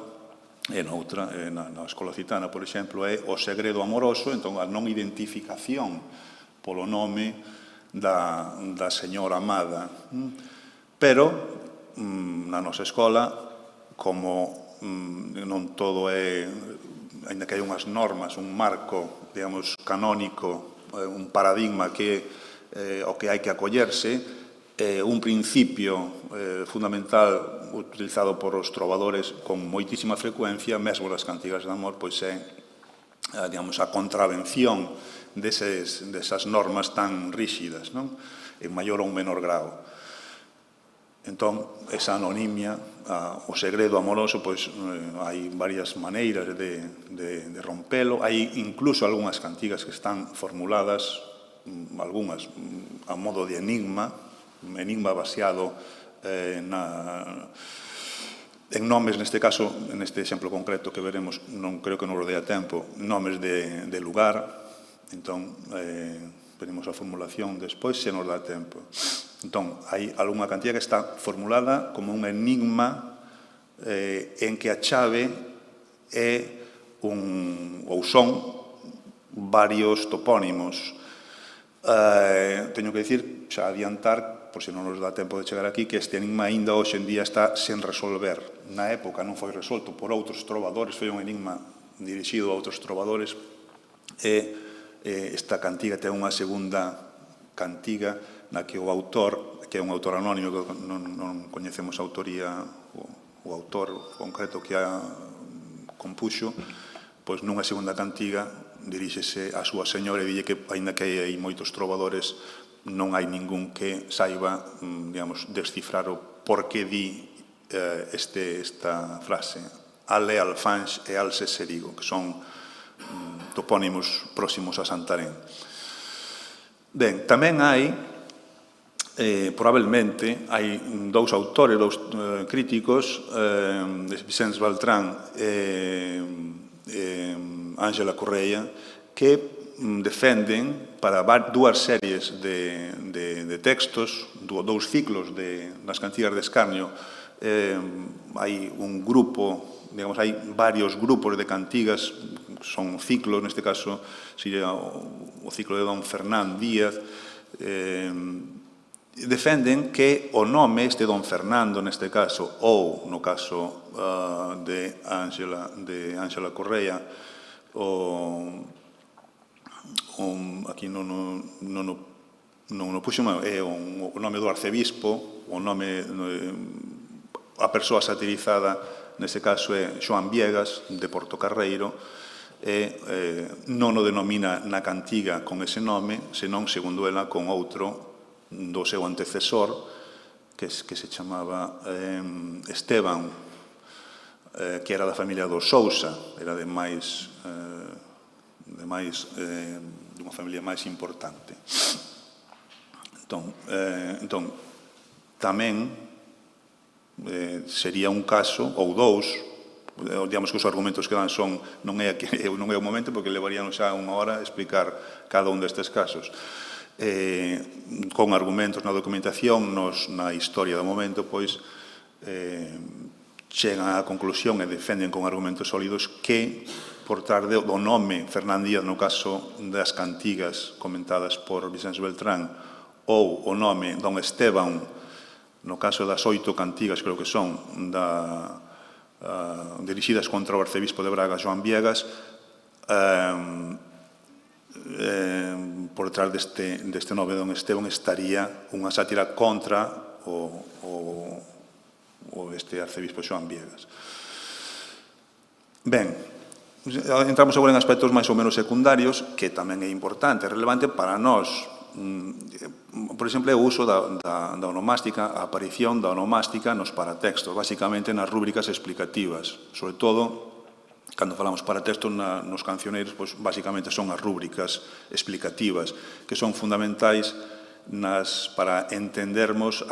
e noutra, na Escola Citana, por exemplo, é O segredo amoroso, entón a non identificación polo nome da señora amada. Pero, na nosa escola, como non todo é, ainda que hai unhas normas, un marco, digamos, canónico, un paradigma que ao que hai que acollerse, un principio fundamental utilizado por os trovadores con moitísima frecuencia, mesmo nas cantigas de amor, pois é, digamos, a contravención desas normas tan ríxidas, non? En maior ou menor grau. Entón, esa anonimia, o segredo amoroso, pois hai varias maneiras de rompelo, hai incluso algunhas cantigas que están formuladas, algunhas a modo de enigma baseado en nomes, neste caso, neste exemplo concreto que veremos, non creo que non rodea tempo, nomes de lugar, entón, veremos a formulación despois, se nos dá tempo. Entón, hai algunha cantidad que está formulada como un enigma en que a chave é ou son varios topónimos. Teño que dicir, xa adiantar, por se non nos dá tempo de chegar aquí, que este enigma aínda hoxe en día está sen resolver. Na época non foi resolto por outros trovadores, foi un enigma dirixido a outros trovadores, e esta cantiga ten unha segunda cantiga na que o autor, que é un autor anónimo, que non coñecemos a autoría, o autor concreto que a compuxo, pois nunha segunda cantiga diríxese a súa señora e dille que, aínda que hai moitos trovadores, non hai ningún que saiba, digamos, descifrar o por que di esta frase. Ale, alfanx e alse serigo, que son topónimos próximos a Santarén. Ben, tamén hai, probablemente, hai dous autores, dous críticos, Vicens Beltrán e Ángela Correia, que defenden para dúas series de textos, dous ciclos das cantigas de escarnio. Hai un grupo, digamos, hai varios grupos de cantigas, son ciclos, neste caso, sería o ciclo de Don Fernán Díaz, defenden que o nome este Don Fernando, neste caso, ou no caso de Ángela Correia, aquí non o puxo, é o nome do arcebispo, o nome, a persoa satirizada, neste caso é Xoán Viegas, de Portocarreiro, e non o denomina na cantiga con ese nome, senón, segundo ela, con outro do seu antecesor, que se chamaba Esteban, que era da familia dos Sousa, era de unha familia máis importante. Entón, tamén sería un caso, ou dous, digamos que os argumentos que dan son, non é o momento, porque levaríamos xa unha hora a explicar cada un destes casos. Con argumentos na documentación, na historia do momento, pois, chegan á conclusión e defenden con argumentos sólidos que, por trás do nome Fernán Díaz, no caso das cantigas comentadas por Vicens Beltrán, ou o nome Don Esteban, no caso das 8 cantigas, creo que son, dirixidas contra o arcebispo de Braga, Xoán Viegas, por detrás deste nome Don Esteban estaría unha sátira contra este arcebispo Xoán Viegas. Ben, entramos agora en aspectos máis ou menos secundarios, que tamén é importante, relevante para nós. Por exemplo, o uso da onomástica, a aparición da onomástica nos paratextos, basicamente nas rúbricas explicativas. Sobre todo, cando falamos paratextos nos cancioneiros, pois basicamente son as rúbricas explicativas, que son fundamentais para entendermos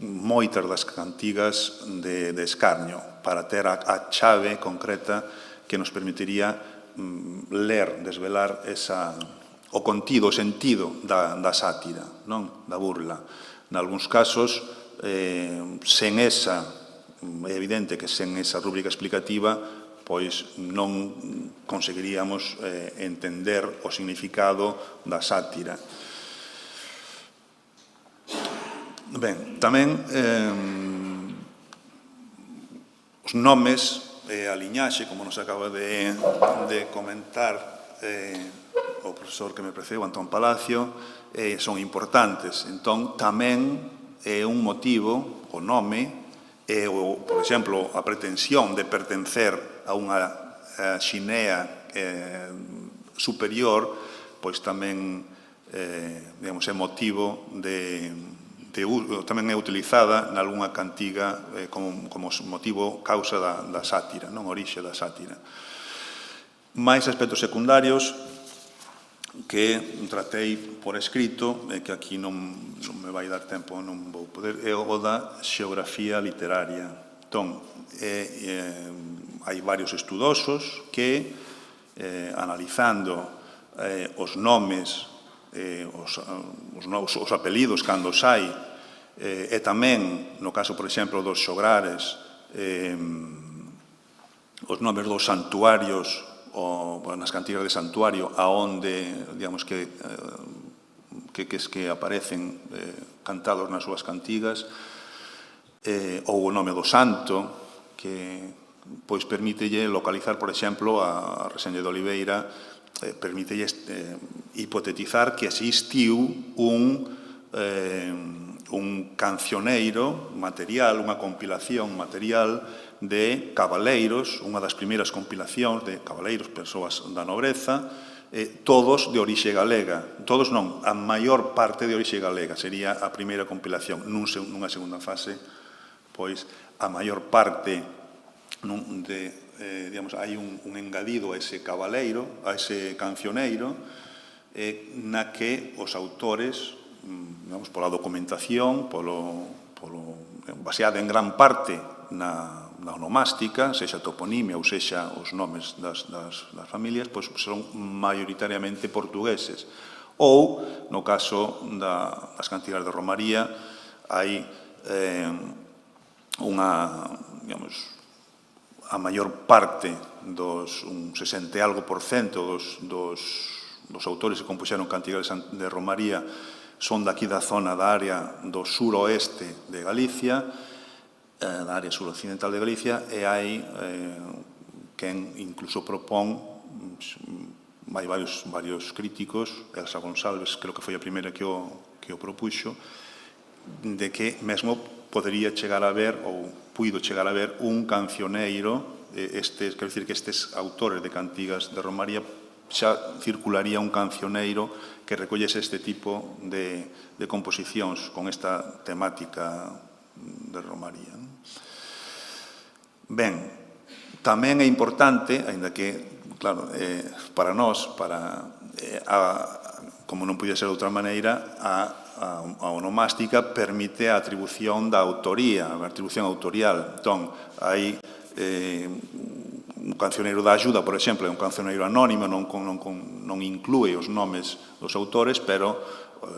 moitas das cantigas de escarnio, para ter a chave concreta que nos permitiría ler, desvelar o contido, o sentido da sátira, da burla. Nalgúns casos, é evidente que sen esa rúbrica explicativa, pois non conseguiríamos entender o significado da sátira. Ben, tamén os nomes e a liñaxe, como nos acaba de comentar o profesor que me precedeu, Antón Palacio, son importantes. Entón, tamén é un motivo, o nome, por exemplo, a pretensión de pertencer a unha xinea superior, pois tamén é motivo tamén é utilizada nalgúna cantiga como motivo, causa da sátira, non orixe da sátira. Máis aspectos secundarios que tratei por escrito, e que aquí non me vai dar tempo, non vou poder, é o da xeografía literaria. Entón, hai varios estudosos que, analizando os nomes, os apelidos cando sai, e tamén, no caso, por exemplo, dos xograres, os nomes dos santuarios, nas cantigas de santuario, aonde, digamos, que aparecen cantados nas súas cantigas, ou o nome do santo, que pois permítelle localizar, por exemplo, a reseña de Oliveira, permítelle hipotetizar que existiu un cancioneiro material, unha compilación material de cabaleiros, unha das primeiras compilacións de cabaleiros, persoas da nobreza, todos de orixe galega. Todos non, a maior parte de orixe galega. Sería a primeira compilación. Nunha segunda fase, pois, a maior parte, hai un engadido a ese cabaleiro, a ese cancioneiro, na que os autores, pola documentación, baseada en gran parte na onomástica, sexa toponimia ou sexa os nomes das familias, pois son maioritariamente portugueses. Ou, no caso das cantigas de Romaría, hai a maior parte un 60 e algo por cento dos autores que compuxeron cantigas de Romaría son daqui da zona da área do suroeste de Galicia, da área suroccidental de Galicia, e hai quen incluso propón, hai varios críticos, Elsa González creo que foi a primeira que o propuxo, de que mesmo podería chegar a haber, ou puido chegar a haber, un cancioneiro, quero dicir que estes autores de cantigas de Romaría xa circularía un cancioneiro que recollese este tipo de composicións con esta temática de Romaría. Ben, tamén é importante, aínda que, claro, para nós, como non podía ser de outra maneira, a onomástica permite a atribución da autoría, a atribución autorial. Entón, hai un cancioneiro da Axuda, por exemplo, é un cancioneiro anónimo, non inclúe os nomes dos autores, pero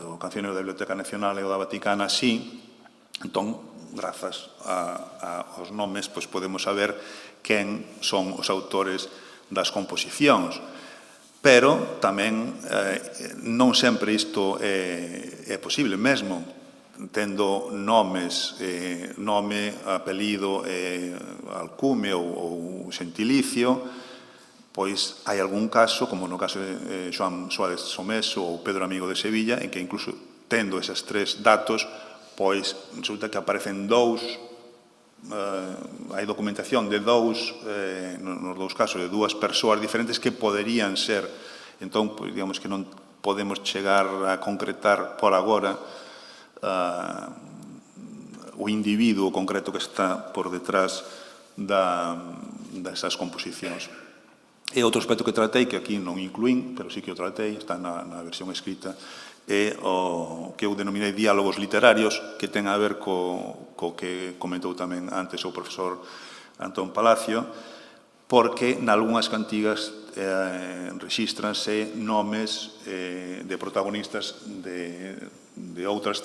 o cancioneiro da Biblioteca Nacional e o da Vaticana sí. Entón, grazas aos nomes, podemos saber quen son os autores das composicións. Pero tamén non sempre isto é posible, mesmo tendo nomes, nome, apelido, alcume ou xentilicio, pois hai algún caso, como no caso de Xoán Suárez Someso ou Pedro Amigo de Sevilla, en que incluso tendo eses tres datos, pois resulta que aparecen hai documentación de nos dous casos, de dúas persoas diferentes que poderían ser. Entón, digamos que non podemos chegar a concretar por agora o individuo concreto que está por detrás desas composicións. E outro aspecto que tratei, que aquí non incluín, pero sí que o tratei, está na versión escrita, é o que eu denominei diálogos literarios, que ten a ver co que comentou tamén antes o profesor Antón Palacio, porque nalgúnas cantigas rexístranse nomes de protagonistas de outras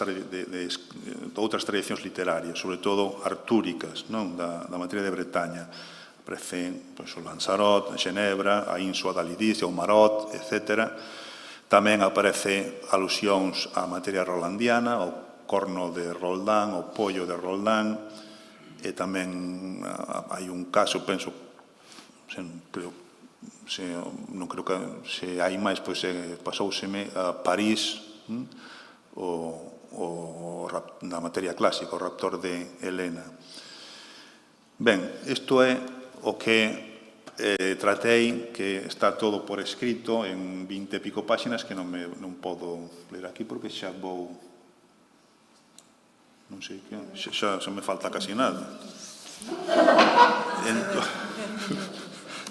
tradicións literarias, sobre todo artúricas, da materia de Bretaña. aparece o Lanzarote, Xenebra, a Insua da Lidicia, o Marot, etc. Tamén aparece alusións á materia rolandiana, ao corno de Roldán, ao pollo de Roldán, e tamén hai un caso, penso, non creo que se hai máis, pois pasouseme a París, na materia clásica, o raptor de Helena. Ben, isto é o que tratei, que está todo por escrito en 20 e pico páxinas, que non podo ler aquí porque xa vou... non sei que... xa me falta casi nada.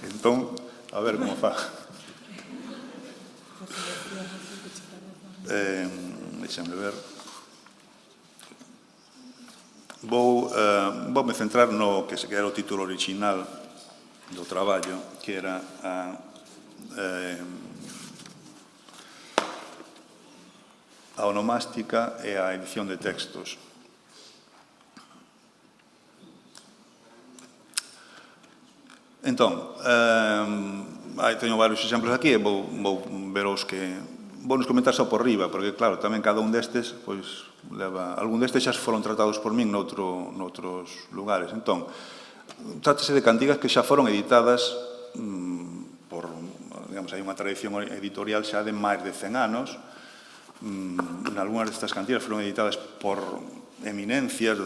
Entón, a ver como fa. Deixame ver. Voume centrar no que era o título original do traballo, que era a onomástica e a edición de textos. Entón, teño varios exemplos aquí e vou ver os que... Vou nos comentar só por riba, porque, claro, tamén cada un destes, pois, leva... Algún destes xa foron tratados por min noutros lugares. Entón, trátase de cantigas que xa foron editadas por... Digamos, hai unha tradición editorial xa de máis de 100 anos. Algúnas destas cantigas foron editadas por eminencias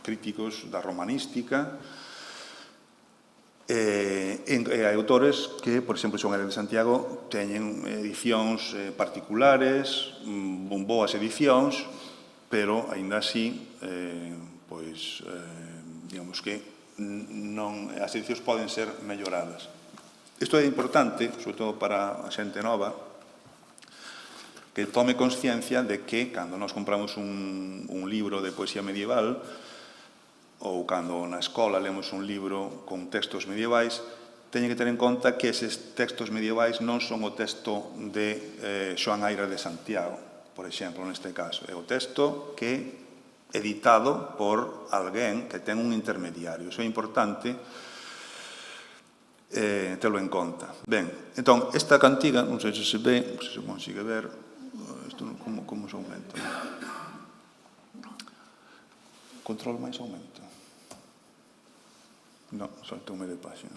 críticos da romanística, e hai autores que, por exemplo, Xoán Ares de Santiago, teñen edicións particulares, boas edicións, pero, aínda así, pois, digamos que as edicións poden ser melloradas. Isto é importante, sobre todo para a xente nova, que tome consciencia de que, cando nós compramos un libro de poesía medieval, ou cando na escola lemos un libro con textos medievais, teñen que ter en conta que eses textos medievais non son o texto de Xoán Aires de Santiago, por exemplo, neste caso. É o texto que é editado por alguén que ten un intermediario. Iso é importante telo en conta. Ben, entón, esta cantiga, non sei se se ve, se consigue ver, como se aumenta? Control máis aumento. No, saltoume de página.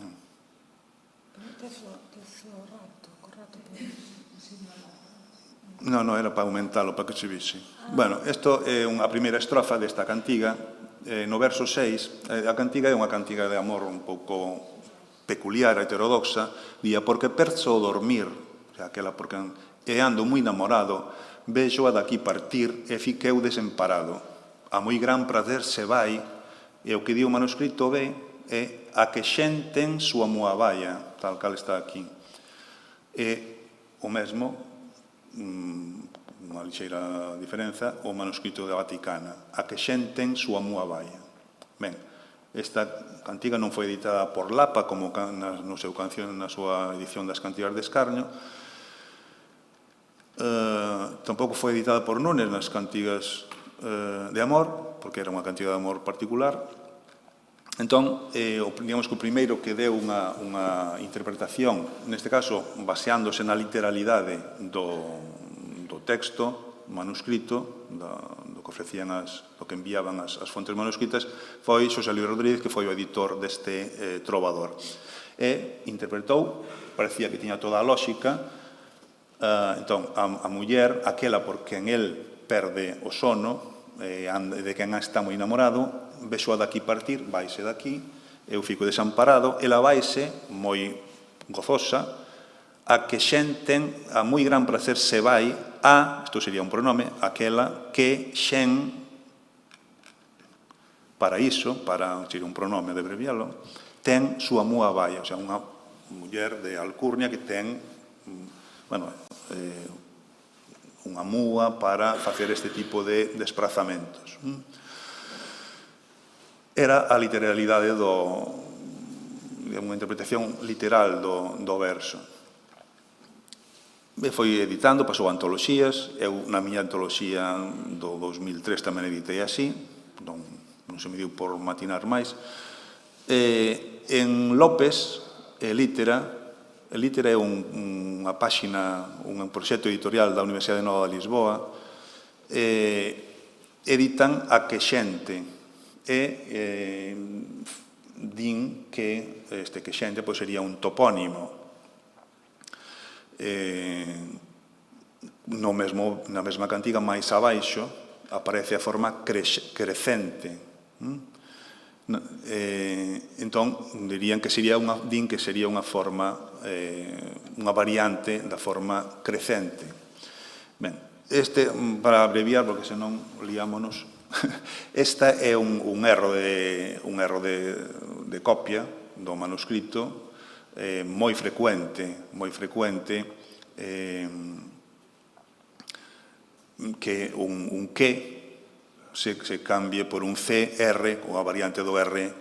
Non, era para aumentalo, para que se vise. Bueno, isto é a primeira estrofa desta cantiga. No verso 6, a cantiga é unha cantiga de amor un pouco peculiar, heterodoxa. Día, porque perzo o dormir, porque e ando moi namorado, vexo a daqui partir e fiqueu desemparado. A moi gran prazer se vai, e o que di o manuscrito ve é a que xenten súa moaballa, tal cal está aquí. E o mesmo, unha lixeira diferenza, o manuscrito da Vaticana, a que xenten súa moaballa. Ben, esta cantiga non foi editada por Lapa, como na súa edición das cantigas de escarnio, tampouco foi editada por Nunes nas cantigas de amor, porque era unha cantiga de amor particular. Entón, digamos que o primeiro que deu unha interpretación, neste caso, baseándose na literalidade do texto manuscrito, do que ofrecían do que enviaban as fontes manuscritas, foi Xosé Luis Rodríguez, que foi o editor deste trovador. E interpretou, parecía que tiña toda a lóxica, entón, a muller, aquela por quen el perde o sono, de quen está moi enamorado, vexo a daqui partir, vaise daqui, eu fico desamparado, ela vaise moi gozosa, a que xenten, a moi gran placer se vai a, isto sería un pronome, aquela que xen, para iso, para ser un pronome de abrevialo, ten súa múa vaia, o sea, unha muller de alcurnia que ten, bueno, unha múa para facer este tipo de desplazamentos. Era a literalidade unha interpretación literal do verso. Foi editando, pasou a antoloxías, eu na miña antoloxía do 2003 tamén editei así, non se me diu por matinar máis, En López, Litera é unha páxina, un proxecto editorial da Universidade Nova de Lisboa, editan A Quexente e din que este Quexente sería un topónimo. Na mesma cantiga, máis abaixo, aparece a forma crecente. Entón, din que sería unha forma, unha variante da forma crecente. Ben, para abreviar, porque senón liámonos, esta é un erro de copia do manuscrito moi frecuente, que un que se cambie por un CR, con a variante do R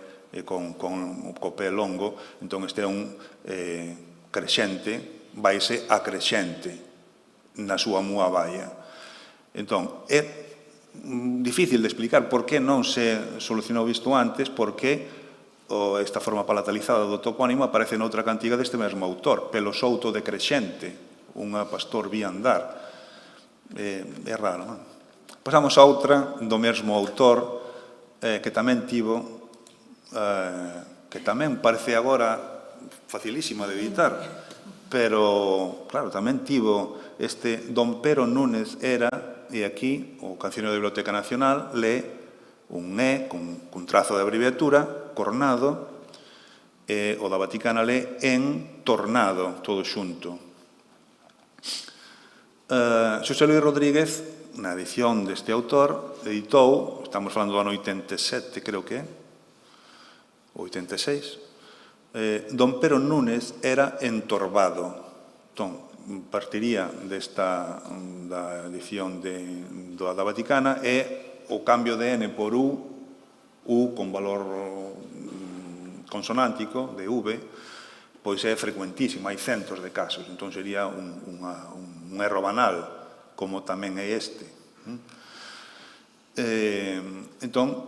con o P longo. Entón, este é un crecente, vaise a crecente na súa múa baia. Entón, é difícil de explicar por que non se solucionou isto antes, porque esta forma palatalizada do topónimo aparece noutra cantiga deste mesmo autor, Pelo souto de Crecente, unha pastor vía andar. É raro, non? Pasamos a outra do mesmo autor, que tamén tivo, que tamén parece agora facilísima de editar, pero, claro, tamén tivo este Don Pero Núñez era, e aquí o Cancioneiro da Biblioteca Nacional lee un E con trazo de abreviatura, cornado, e o da Vaticana lee en tornado, todo xunto. Xosé Luis Rodríguez, na edición deste autor, editou, estamos falando do ano 87, creo que é, 86, Don Pero Núñez era entorbado. Entón, partiría da edición da Vaticana e o cambio de N por U con valor consonántico, de V, pois é frecuentísimo, hai centos de casos. Entón, sería un erro banal, como tamén é este. Entón,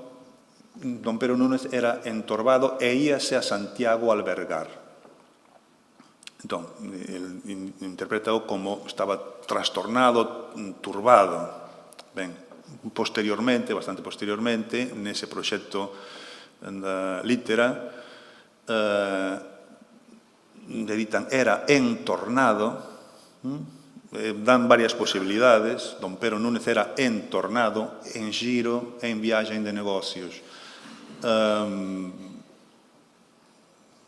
Don Pero Núñez era entorbado e íase a Santiago a albergar. Entón, interpretado como estaba trastornado, turbado. Ben, posteriormente, bastante posteriormente, nese proxecto da Litera, editan Era entornado, dan varias posibilidades. Don Pero Núñez era entornado, en giro, en viaxen de negocios.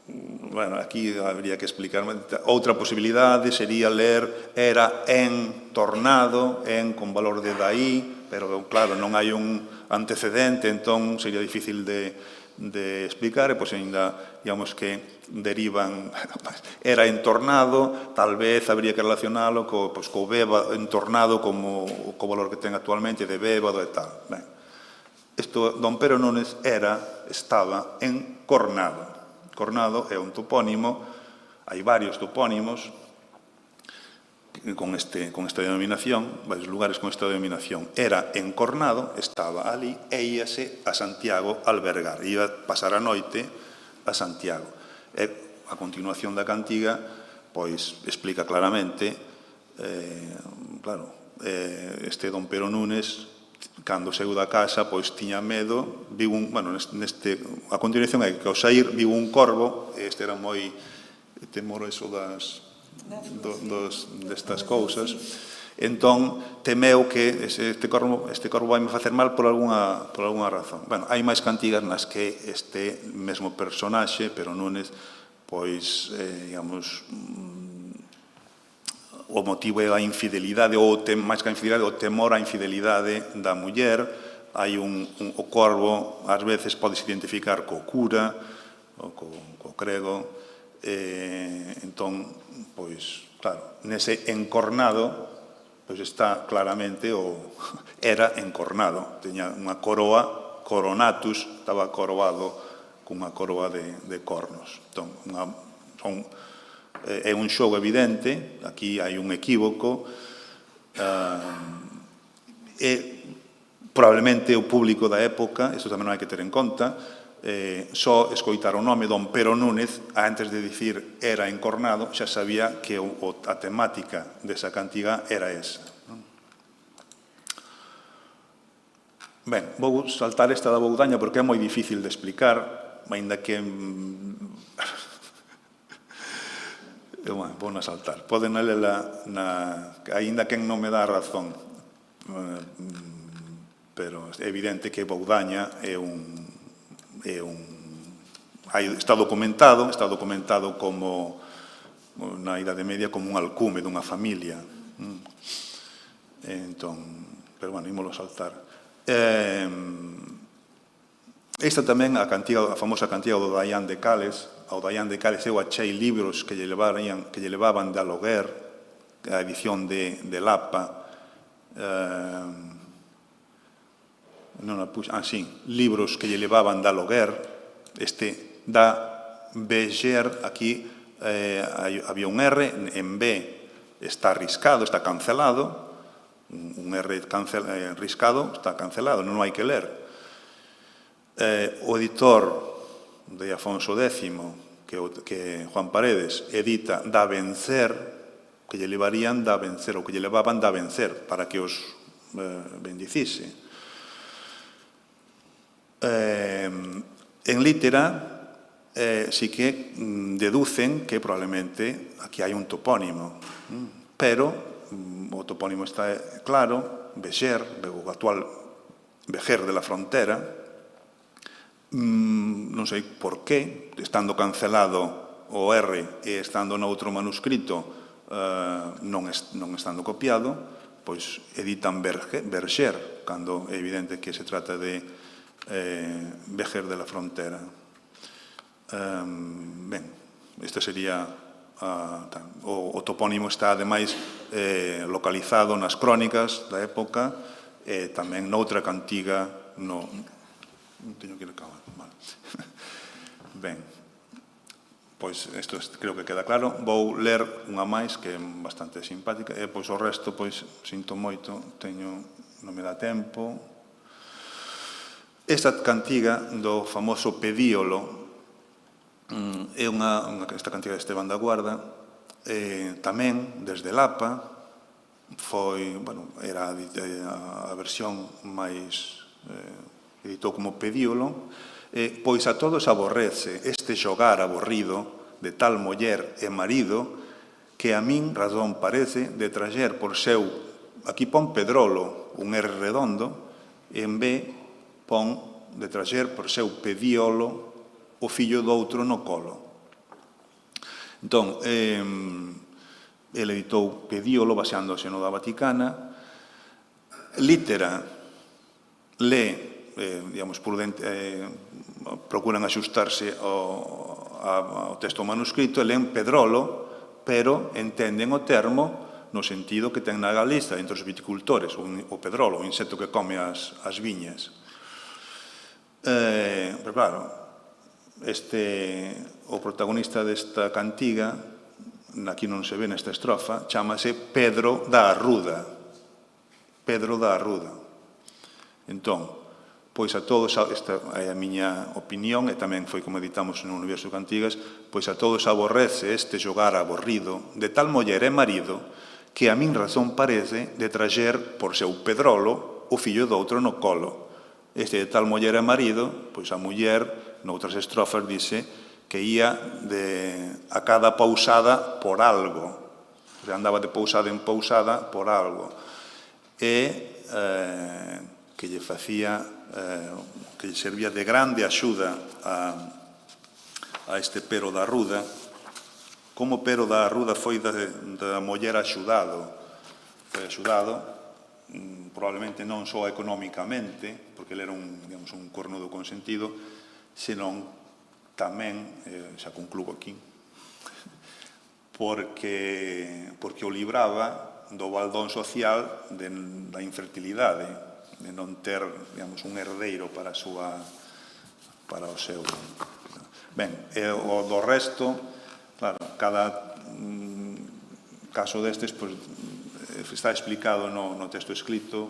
Bueno, aquí habría que explicar. Outra posibilidade sería ler Era entornado, en con valor de daí, pero claro, non hai un antecedente, entón sería difícil de explicar, e pois ainda, digamos que derivan Era entornado, tal vez habría que relacionalo co bébado, entornado como co valor que ten actualmente de bébado e tal. Ben, isto, Don Pero Núñez estaba encornado. Cornado é un topónimo, hai varios topónimos con esta denominación, varios lugares con esta denominación. Era encornado, estaba ali, e íase a Santiago a albergar, iba a pasar a noite a Santiago. E a continuación da cantiga, pois, explica claramente, claro, este Don Pero Núñez, cando saiu da casa, pois tiña medo, a continuación é que ao sair viu un corvo, este era moi temoroso destas cousas, entón temeu que este corvo vai me facer mal por algunha razón. Bueno, hai máis cantigas nas que este mesmo personaxe, Pero Núñez, pois, digamos, o motivo é a infidelidade, ou máis que a infidelidade, o temor á infidelidade da muller. Hai o corvo, ás veces podes identificar co cura, ou co crego. Entón, pois, claro, nese encornado, pois está claramente era encornado. Teña unha coroa, coronatus, estaba coroado cunha coroa de cornos. Entón, é un xogo evidente, aquí hai un equívoco, e probablemente o público da época, isto tamén non hai que ter en conta, só escoitar o nome Don Pero Núñez, antes de dicir era encornado, xa sabía que a temática desa cantiga era esa. Ben, vou saltar esta da Boudaña porque é moi difícil de explicar, aínda que... Vou na saltar. Poden lela, aínda que non me dá a razón, pero é evidente que Boudaña está documentado como, na Idade Media, como un alcume dunha familia. Entón, pero, bueno, ímolo saltar. Esta tamén, a famosa cantiga do Dayan de Cales. Ao Dayan de Cales eu achei libros que lle levaban de Aloguer, a edición de Lapa. Libros que lle levaban de Aloguer. Este da Beger, aquí había un R, en B está riscado, está cancelado. Un R riscado está cancelado, non hai que ler. O editor de Afonso X, que Juan Paredes, edita Da Vencer, que lle levarían da vencer, ou que lle levaban da vencer, para que os bendicise. En litera, sí que deducen que probablemente aquí hai un topónimo, pero o topónimo está claro, Beger, o actual Vejer de la Frontera. Non sei por qué, estando cancelado o R e estando noutro manuscrito, non estando copiado, pois editan Berger, cando é evidente que se trata de Vejer de la Frontera. Ben, este sería... O topónimo está, ademais, localizado nas crónicas da época, e tamén noutra cantiga, non teño que ir acabar. Ben, pois isto creo que queda claro. Vou ler unha máis que é bastante simpática, e pois o resto, pois, sinto moito, non me dá tempo. Esta cantiga do famoso Pedíolo é esta cantiga de Esteban da Guarda, tamén desde Lapa, foi, bueno, era a versión máis, editou como Pedíolo, pois a todos aborrece este xogar aborrido de tal muller e marido que a min razón parece de traxer por seu, aquí pon Pedrolo, un R redondo, e en B pon de traxer por seu pedíolo o fillo doutro no colo. Entón, ele editou Pedíolo baseándose no da Vaticana. Litera le, digamos, procuran axustarse ao texto manuscrito, e len Pedrolo, pero entenden o termo no sentido que ten na Galiza entre os viticultores, o pedrolo, o insecto que come as viñas. Pero claro, o protagonista desta cantiga, aquí non se ve nesta estrofa, chámase Pedro da Arruda. Pedro da Arruda. Entón, pois a todos, esta é a miña opinión, e tamén foi como editamos no Universo de Cantigas, pois a todos aborrece este xogar aborrido de tal muller e marido que a min razón parece de traxer por seu pedrolo o fillo doutro no colo. Este de tal muller e marido, pois a muller, noutras estrofas, dice que ia a cada pousada por algo. O sea, andaba de pousada en pousada por algo. E que lle facía, que lle servía de grande axuda a este Pero da Arruda. Como Pero da Arruda foi da muller axudado? Foi axudado, probablemente non só económicamente, porque ele era un cornudo consentido, senón tamén, xa concluo aquí, porque o libraba do baldón social da infertilidade, de non ter, digamos, un herdeiro para o seu... Ben, o do resto, claro, cada caso destes está explicado no texto escrito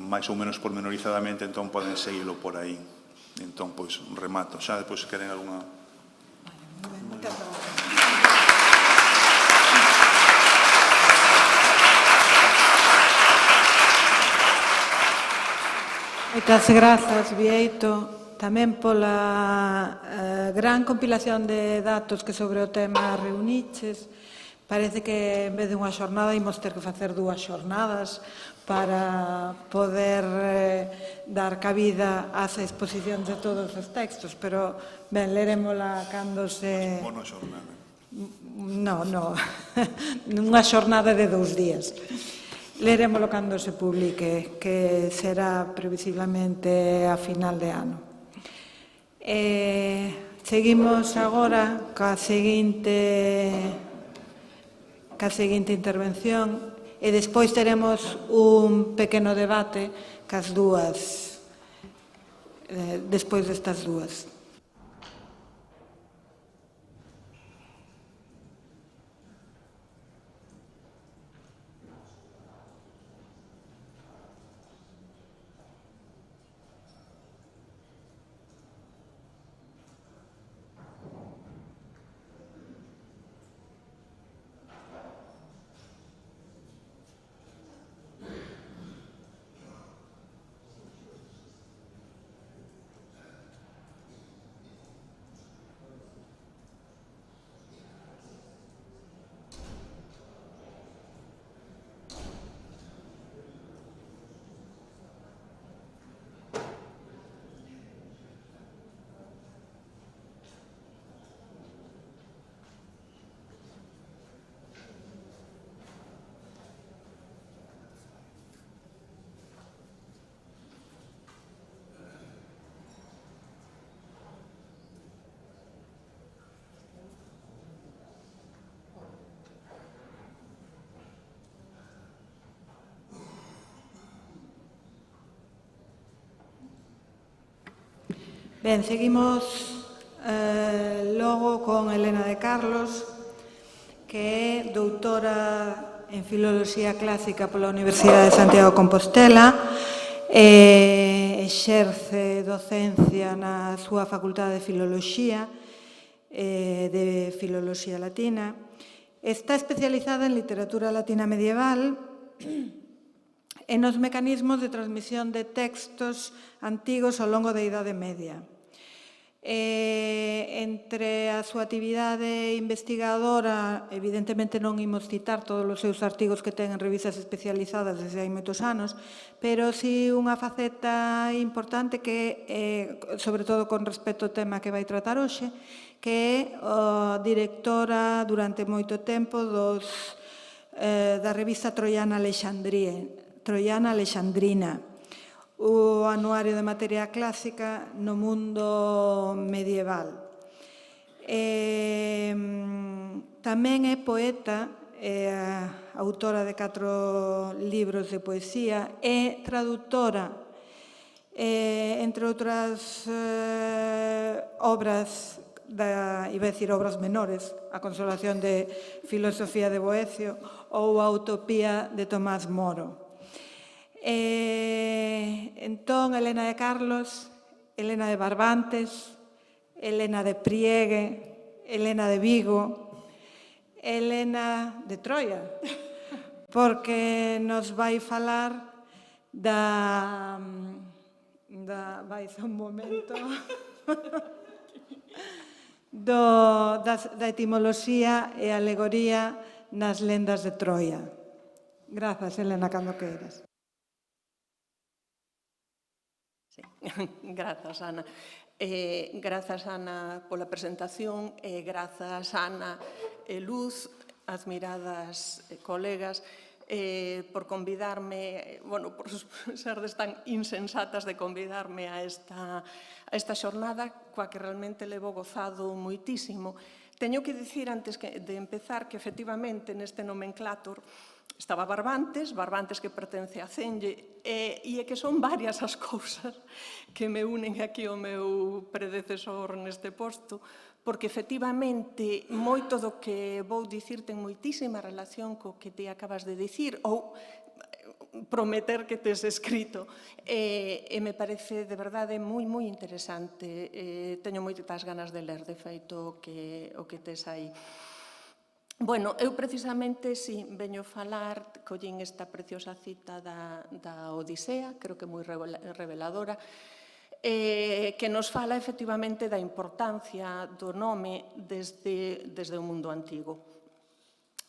máis ou menos pormenorizadamente, entón poden seguilo por aí. Entón, pois, remato. Xa depois, se queren alguna... Moitas grazas. Moitas grazas, Bieito, tamén pola gran compilación de datos que sobre o tema reuniches. Parece que en vez de unha xornada imos ter que facer 2 xornadas para poder dar cabida ás exposicións de todos os textos, pero ben, lerémola cando se... Boa xornada. No, unha xornada de 2 días. Lerémolo cando se publique, que será previsiblemente a final de ano. Seguimos agora ca seguinte intervención e despois teremos un pequeno debate cas dúas, despois destas dúas. Ben, seguimos logo con Elena de Carlos, que é doutora en Filoloxía Clásica pola Universidade de Santiago de Compostela, exerce docencia na súa Facultade de Filoloxía, de Filoloxía Latina. Está especializada en literatura latina medieval e nos mecanismos de transmisión de textos antigos ao longo da Idade Media. Entre a súa actividade investigadora, evidentemente non imos citar todos os seus artigos que ten en revistas especializadas desde hai moitos anos, pero si unha faceta importante que, sobre todo con respecto ao tema que vai tratar hoxe, que é directora durante moito tempo da revista Troiana Alexandrina, o anuario de materia clásica no mundo medieval. Tamén é poeta, autora de 4 libros de poesía, e traductora, entre outras obras, iba a decir obras menores, a Consolación de Filosofía de Boecio ou a Utopía de Tomás Moro. Entón, Elena de Carlos, Elena de Barbantes, Elena de Priegue, Elena de Vigo, Elena de Troia, porque nos vai falar vai ser un momento da etimoloxía e alegoría nas lendas de Troia. Grazas, Elena, cando queiras. Grazas, Ana. Grazas, Ana, pola presentación e grazas, Ana e Luz, admiradas colegas, por convidarme, por serdes tan insensatas de convidarme a esta xornada coa que realmente levo gozado moitísimo. Teño que dicir antes de empezar que efectivamente neste nomenclator estaba Barbantes que pertence a Cenlle, e é que son varias as cousas que me unen aquí ao meu predecesor neste posto, porque efectivamente moito do que vou dicir ten moitísima relación co que ti acabas de dicir, ou prometer que tes escrito. E me parece, de verdade, moi interesante. Teño moitas ganas de ler, de feito, o que tes aí. Bueno, eu precisamente, si, veño falar, collín esta preciosa cita da Odisea, creo que moi reveladora, que nos fala efectivamente da importancia do nome desde o mundo antigo.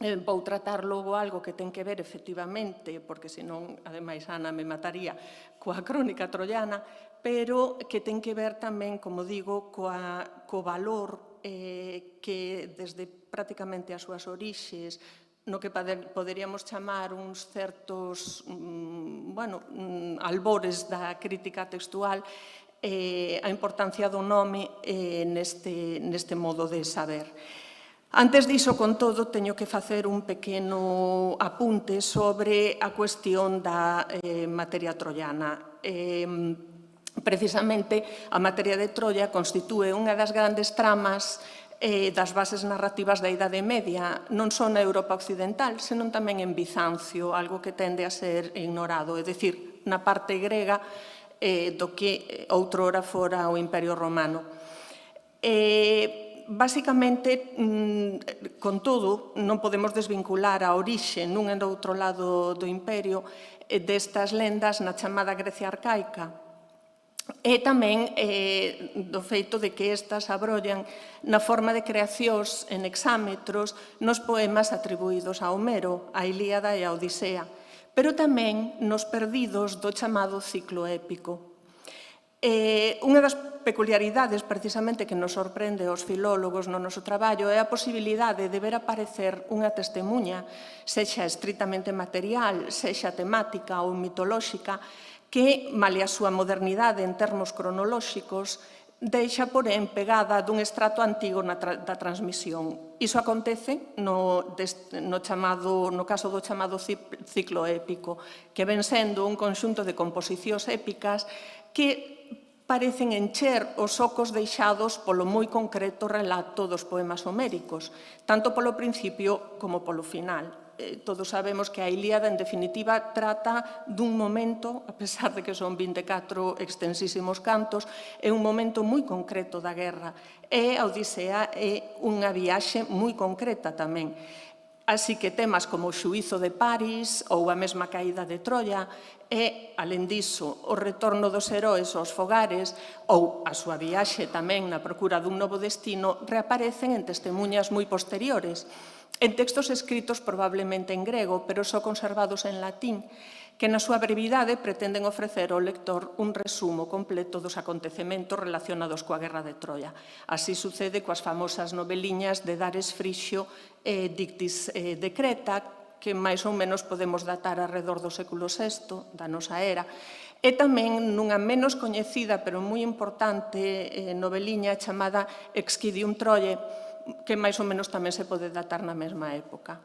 Vou tratar logo algo que ten que ver efectivamente, porque senón, ademais, Ana me mataría, coa crónica troiana, pero que ten que ver tamén, como digo, co valor que desde prácticamente as súas orixes, no que poderíamos chamar uns certos albores da crítica textual, a importancia do nome neste modo de saber. Antes diso, con todo, teño que facer un pequeno apunte sobre a cuestión da materia troiana. Precisamente, a materia de Troia constitúe unha das grandes tramas das bases narrativas da Idade Media, non só na Europa occidental, senón tamén en Bizancio, algo que tende a ser ignorado, é dicir, na parte grega do que outrora fora o Imperio Romano. Basicamente, con todo, non podemos desvincular a orixe nun e do outro lado do imperio destas lendas na chamada Grecia arcaica e tamén do feito de que estas abrollan na forma de creacións en hexámetros nos poemas atribuídos a Homero, a Ilíada e a Odisea, pero tamén nos perdidos do chamado ciclo épico. Unha das peculiaridades, precisamente, que nos sorprende aos filólogos no noso traballo é a posibilidade de ver aparecer unha testemunha, sexa estritamente material, sexa temática ou mitolóxica, que, malia a súa modernidade en termos cronolóxicos, deixa, porén, pegada dun estrato antigo da transmisión. Iso acontece no caso do chamado ciclo épico, que ven sendo un conxunto de composicións épicas que parecen encher os ocos deixados polo moi concreto relato dos poemas homéricos, tanto polo principio como polo final. Todos sabemos que a Ilíada, en definitiva, trata dun momento, a pesar de que son 24 extensísimos cantos, é un momento moi concreto da guerra. E a Odisea é unha viaxe moi concreta tamén. Así que temas como o xuízo de París ou a mesma caída de Troia e, alén diso, o retorno dos heróis aos fogares ou a súa viaxe tamén na procura dun novo destino reaparecen en testemunhas moi posteriores, en textos escritos probablemente en grego, pero só conservados en latín, que na súa brevidade pretenden ofrecer ao lector un resumo completo dos acontecementos relacionados coa Guerra de Troia. Así sucede coas famosas noveliñas de Dares Frixio e Dictis de Creta, que máis ou menos podemos datar alrededor do século VI da nosa era, e tamén nunha menos coñecida, pero moi importante noveliña chamada Excidium Troiae, que máis ou menos tamén se pode datar na mesma época.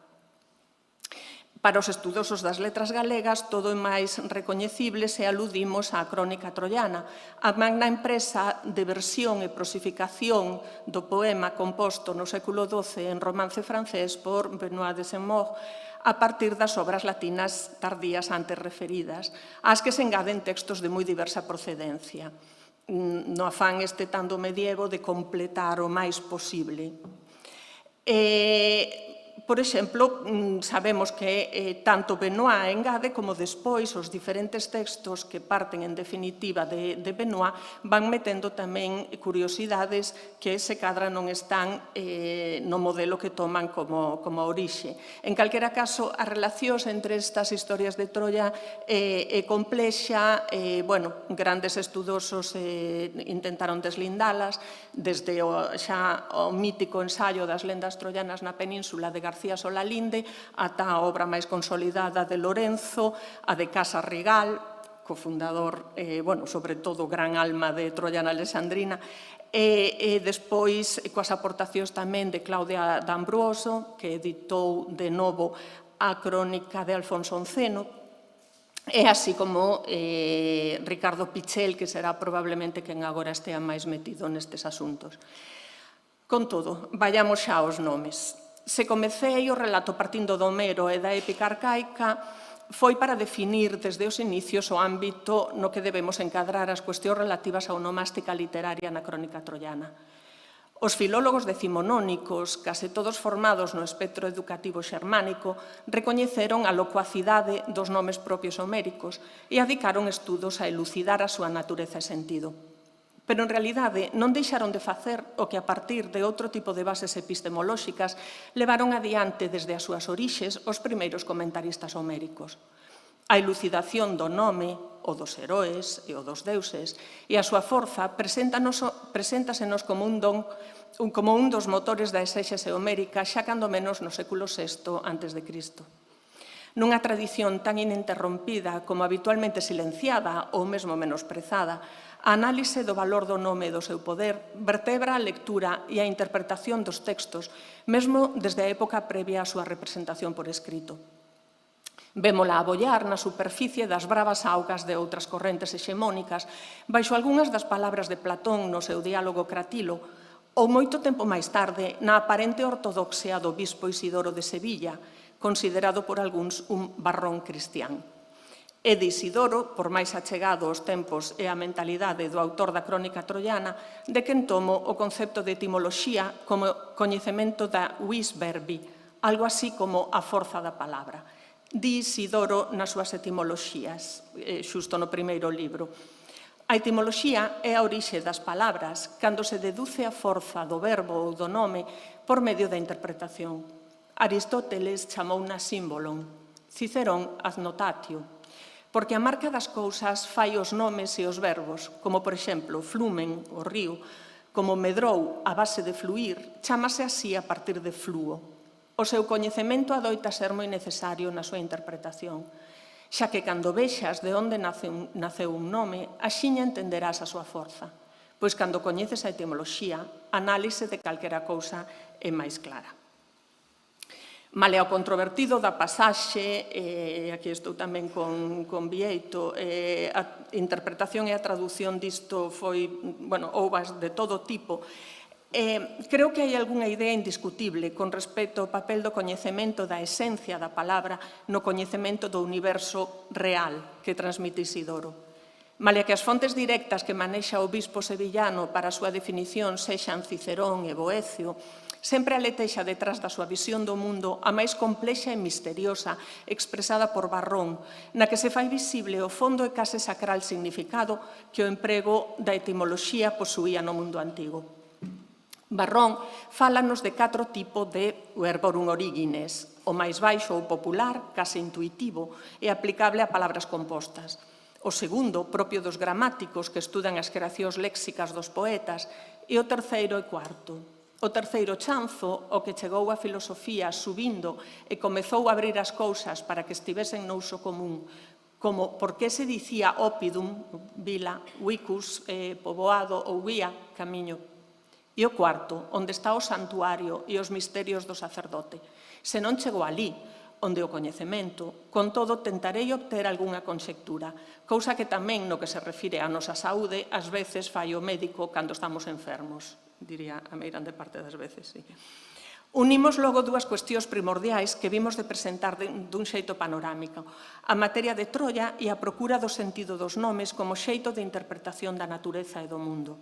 Para os estudosos das letras galegas, todo é máis recoñecible se aludimos á crónica troiana, a magna empresa de versión e prosificación do poema composto no século XII en romance francés por Benoît de Saint-Maur, a partir das obras latinas tardías antes referidas, ás que se engaden textos de moi diversa procedencia, no afán tan do medievo de completar o máis posible. Por exemplo, sabemos que tanto Benoît engade como despois os diferentes textos que parten en definitiva de Benoît van metendo tamén curiosidades que se cadra non están no modelo que toman como orixe. En calquera caso, as relacións entre estas historias de Troia é complexa, grandes estudosos intentaron deslindalas, desde xa o mítico ensaio das lendas troianas na península de García Solalinde ata a obra máis consolidada de Lorenzo, a de Casa Rigal, cofundador, sobre todo, gran alma de Troiana Alexandrina, e despois coas aportacións tamén de Claudia D'Ambruoso, que editou de novo a crónica de Alfonso X, e así como Ricardo Pichel, que será probablemente quen agora estea máis metido nestes asuntos. Con todo, vayamos xa aos nomes. Se comecei o relato partindo do Homero e da épica arcaica, foi para definir desde os inicios o ámbito no que debemos encadrar as cuestións relativas á onomástica literaria na crónica troiana. Os filólogos decimonónicos, case todos formados no espectro educativo xermánico, recoñeceron a locuacidade dos nomes propios homéricos e adicaron estudos a elucidar a súa natureza e sentido. Pero, en realidade, non deixaron de facer o que, a partir de outro tipo de bases epistemolóxicas, levaron adiante desde as súas orixes os primeiros comentaristas homéricos. A elucidación do nome, o dos heroes e o dos deuses, e a súa forza preséntasenos como un dos motores da exéxese homérica xa cando menos no século VI a.C. Nunha tradición tan ininterrompida como habitualmente silenciada ou mesmo menosprezada, a análise do valor do nome e do seu poder vertebra a lectura e a interpretación dos textos, mesmo desde a época previa á súa representación por escrito. Vémola abollar na superficie das bravas augas de outras correntes hexemónicas, baixo algunhas das palabras de Platón no seu diálogo Cratilo, ou moito tempo máis tarde na aparente ortodoxia do bispo Isidoro de Sevilla, considerado por algúns un barrón cristián. É de Isidoro, por máis achegado aos tempos e á mentalidade do autor da crónica troiana, de quen tomo o concepto de etimoloxía como coñecemento da vis verbi, algo así como a forza da palabra. Di Isidoro nas súas etimoloxías, xusto no primeiro libro. A etimoloxía é a orixe das palabras cando se deduce a forza do verbo ou do nome por medio da interpretación. Aristóteles chamouna símbolon, Cicerón adnotatio, porque a marca das cousas fai os nomes e os verbos, como, por exemplo, flumen, o río, como medrou, a base de fluir, chámase así a partir de fluo. O seu coñecemento adoita ser moi necesario na súa interpretación, xa que cando vexas de onde naceu un nome, axiña entenderás a súa forza, pois cando coñeces a etimoloxía, a análise de calquera cousa é máis clara. Male ao controvertido da pasaxe, aquí estou tamén con Vieito, a interpretación e a traducción disto foi, houbas de todo tipo. Creo que hai algunha idea indiscutible con respecto ao papel do coñecemento da esencia da palabra no coñecemento do universo real que transmite Isidoro. Malia que as fontes directas que manexa o bispo sevillano para a súa definición sexan Cicerón e Boecio, sempre aletexa detrás da súa visión do mundo a máis complexa e misteriosa expresada por Varrón, na que se fai visible o fondo e case sacral significado que o emprego da etimoloxía posuía no mundo antigo. Varrón fálanos de 4 tipos de verborum origines, o máis baixo ou popular, case intuitivo, e aplicable a palabras compostas. O segundo, propio dos gramáticos que estudan as creacións léxicas dos poetas, e o terceiro e cuarto. O terceiro chanzo, o que chegou á filosofía subindo e comezou a abrir as cousas para que estivesen no uso común, como por que se dicía oppidum, vila, vicus, poboado ou vía, camiño. E o cuarto, onde está o santuario e os misterios do sacerdote. Se non chegou alí, onde o coñecemento, con todo tentarei obter algunha conxectura, cousa que tamén no que se refire á nosa saúde, ás veces fai o médico cando estamos enfermos, diría a meirande parte das veces, sí. Unimos logo dúas cuestións primordiais que vimos de presentar dun xeito panorámico, a materia de Troia e a procura do sentido dos nomes como xeito de interpretación da natureza e do mundo.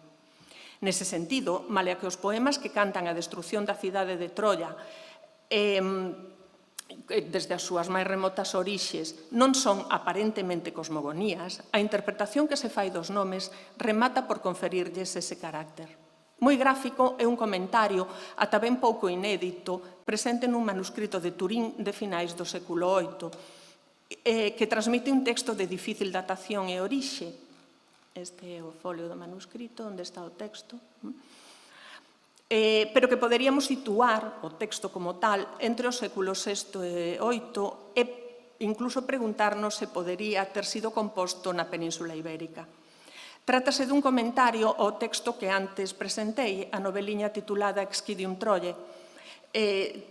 Nese sentido, malia que os poemas que cantan a destrucción da cidade de Troia desde as súas máis remotas orixes non son aparentemente cosmogonías, a interpretación que se fai dos nomes remata por conferirlles ese carácter. Moi gráfico é un comentario, ata ben pouco inédito, presente nun manuscrito de Turín de finais do século VIII, que transmite un texto de difícil datación e orixe. Este é o folio do manuscrito, onde está o texto, pero que poderíamos situar o texto como tal entre os séculos VI e VIII e incluso preguntarnos se podería ter sido composto na Península Ibérica. Trátase dun comentario ao texto que antes presentei, a noveliña titulada Excidium Troiae,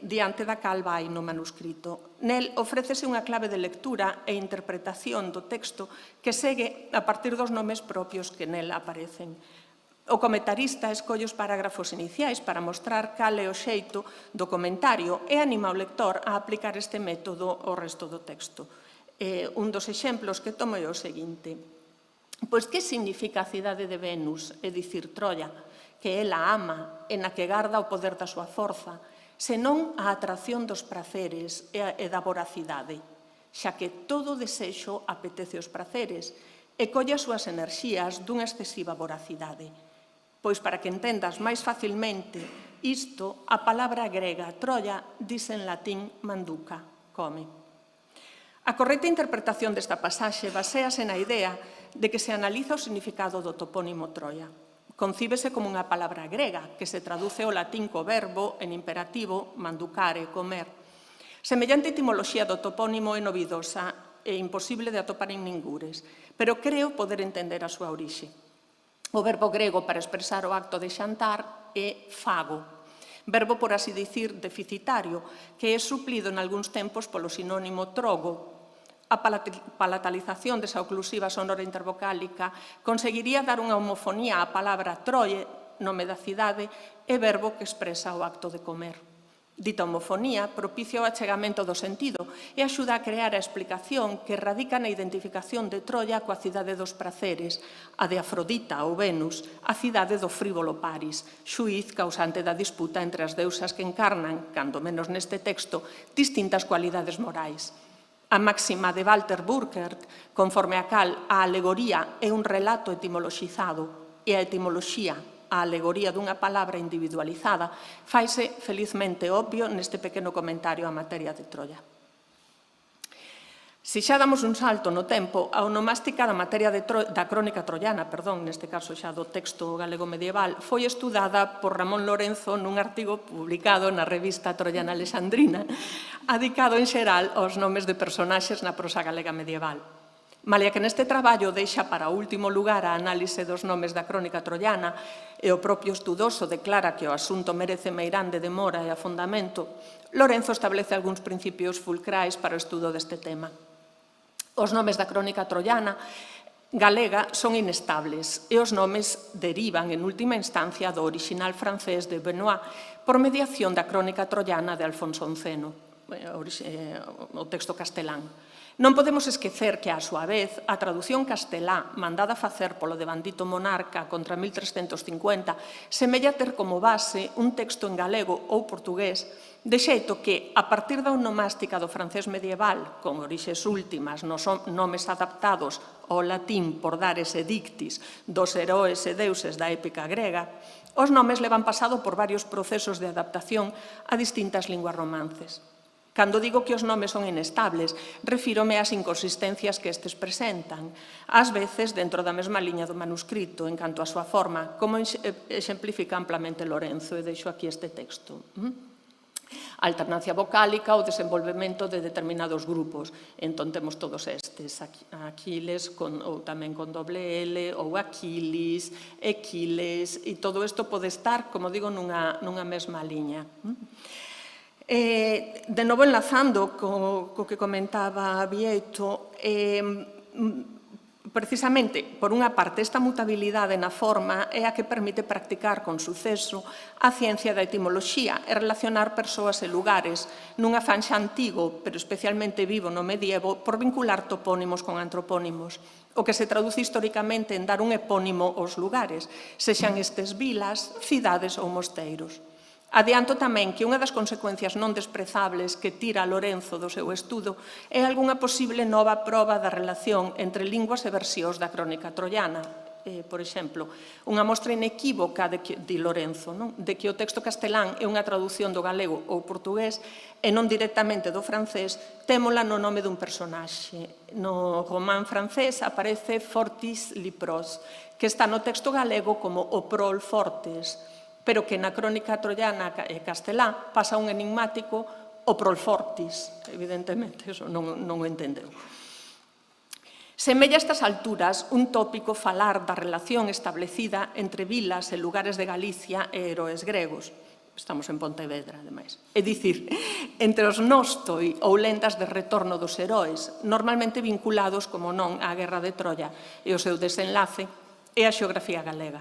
diante da cal vai no manuscrito. Nel ofrécese unha clave de lectura e interpretación do texto que segue a partir dos nomes propios que nel aparecen. O comentarista escolle os parágrafos iniciais para mostrar cal é o xeito do comentario e anima o lector a aplicar este método ao resto do texto. Un dos exemplos que tomo é o seguinte. Pois que significa a cidade de Venus, é dicir, Troia, que ela ama e na que garda o poder da súa forza, senón a atracción dos praceres e da voracidade, xa que todo desexo apetece os praceres e colle as súas enerxías dunha excesiva voracidade. Pois para que entendas máis facilmente isto, a palabra grega Troia dice en latín manduca, come. A correcta interpretación desta pasaxe baséase na idea de que se analiza o significado do topónimo Troia. Concíbese como unha palabra grega que se traduce ao latín co verbo en imperativo manducare, comer. Semellante etimoloxía do topónimo é novidosa e imposible de atopar en ningures, pero creo poder entender a súa orixe. O verbo grego para expresar o acto de xantar é fago, verbo, por así dicir, deficitario, que é suplido en algúns tempos polo sinónimo trogo. A palatalización desa oclusiva sonora intervocálica conseguiría dar unha homofonía á palabra troie, nome da cidade, e verbo que expresa o acto de comer. Dita homofonía propicia o achegamento do sentido e axuda a crear a explicación que radica na identificación de Troia coa cidade dos praceres, a de Afrodita ou Venus, a cidade do frívolo Paris, xuíz causante da disputa entre as deusas que encarnan, cando menos neste texto, distintas cualidades morais. A máxima de Walter Burkert, conforme a cal a alegoría é un relato etimoloxizado e a etimoloxía, a alegoría dunha palabra individualizada, faise felizmente obvio neste pequeno comentario á materia de Troia. Se xa damos un salto no tempo, a onomástica da materia da crónica troiana, neste caso xa do texto galego medieval, foi estudada por Ramón Lorenzo nun artigo publicado na revista Troiana Alexandrina, adicado en xeral aos nomes de personaxes na prosa galega medieval. Malia que neste traballo deixa para o último lugar a análise dos nomes da crónica troiana e o propio estudoso declara que o asunto merece meirande demora e afondamento, Lorenzo establece algúns principios fulcrais para o estudo deste tema. Os nomes da crónica troiana galega son inestables e os nomes derivan en última instancia do orixinal francés de Benoit por mediación da crónica troiana de Alfonso XI, o texto castelán. Non podemos esquecer que, a súa vez, a traducción castelá mandada facer polo devandito monarca contra 1350 semella ter como base un texto en galego ou portugués, de xeito que, a partir da onomástica do francés medieval, con orixes últimas nos nomes adaptados ao latín por dar ese dictis dos heróes e deuses da épica grega, os nomes levan pasado por varios procesos de adaptación a distintas linguas romances. Cando digo que os nomes son inestables, refírome ás inconsistencias que estes presentan, ás veces dentro da mesma liña do manuscrito, en canto á súa forma, como exemplifica amplamente Lorenzo, e deixo aquí este texto. A alternancia vocálica, o desenvolvemento de determinados grupos. Entón temos todos estes, Aquiles, ou tamén con doble L, ou Aquilis, Equiles, e todo isto pode estar, como digo, nunha mesma liña. De novo, enlazando co que comentaba Bieito, precisamente, por unha parte, esta mutabilidade na forma é a que permite practicar con suceso a ciencia da etimoloxía e relacionar persoas e lugares nun afán xa antigo, pero especialmente vivo no medievo, por vincular topónimos con antropónimos, o que se traduce históricamente en dar un epónimo aos lugares, sexan estes vilas, cidades ou mosteiros. Adianto tamén que unha das consecuencias non desprezables que tira Lorenzo do seu estudo é algunha posible nova proba da relación entre linguas e versións da crónica troiana. Por exemplo, unha mostra inequívoca, di Lorenzo, de que o texto castelán é unha traducción do galego ou portugués e non directamente do francés, témola no nome dun personaxe. No román francés aparece Fortis Lipros, que está no texto galego como o prol fortes, pero que na crónica troiana e castelá pasa un enigmático o prolfortis, evidentemente, eso non o entendeu. Semella a estas alturas un tópico falar da relación establecida entre vilas e lugares de Galicia e heróis gregos. Estamos en Pontevedra, ademais. É dicir, entre os nostoi ou lendas de retorno dos heróis, normalmente vinculados, como non, á Guerra de Troia e o seu desenlace e a xeografía galega.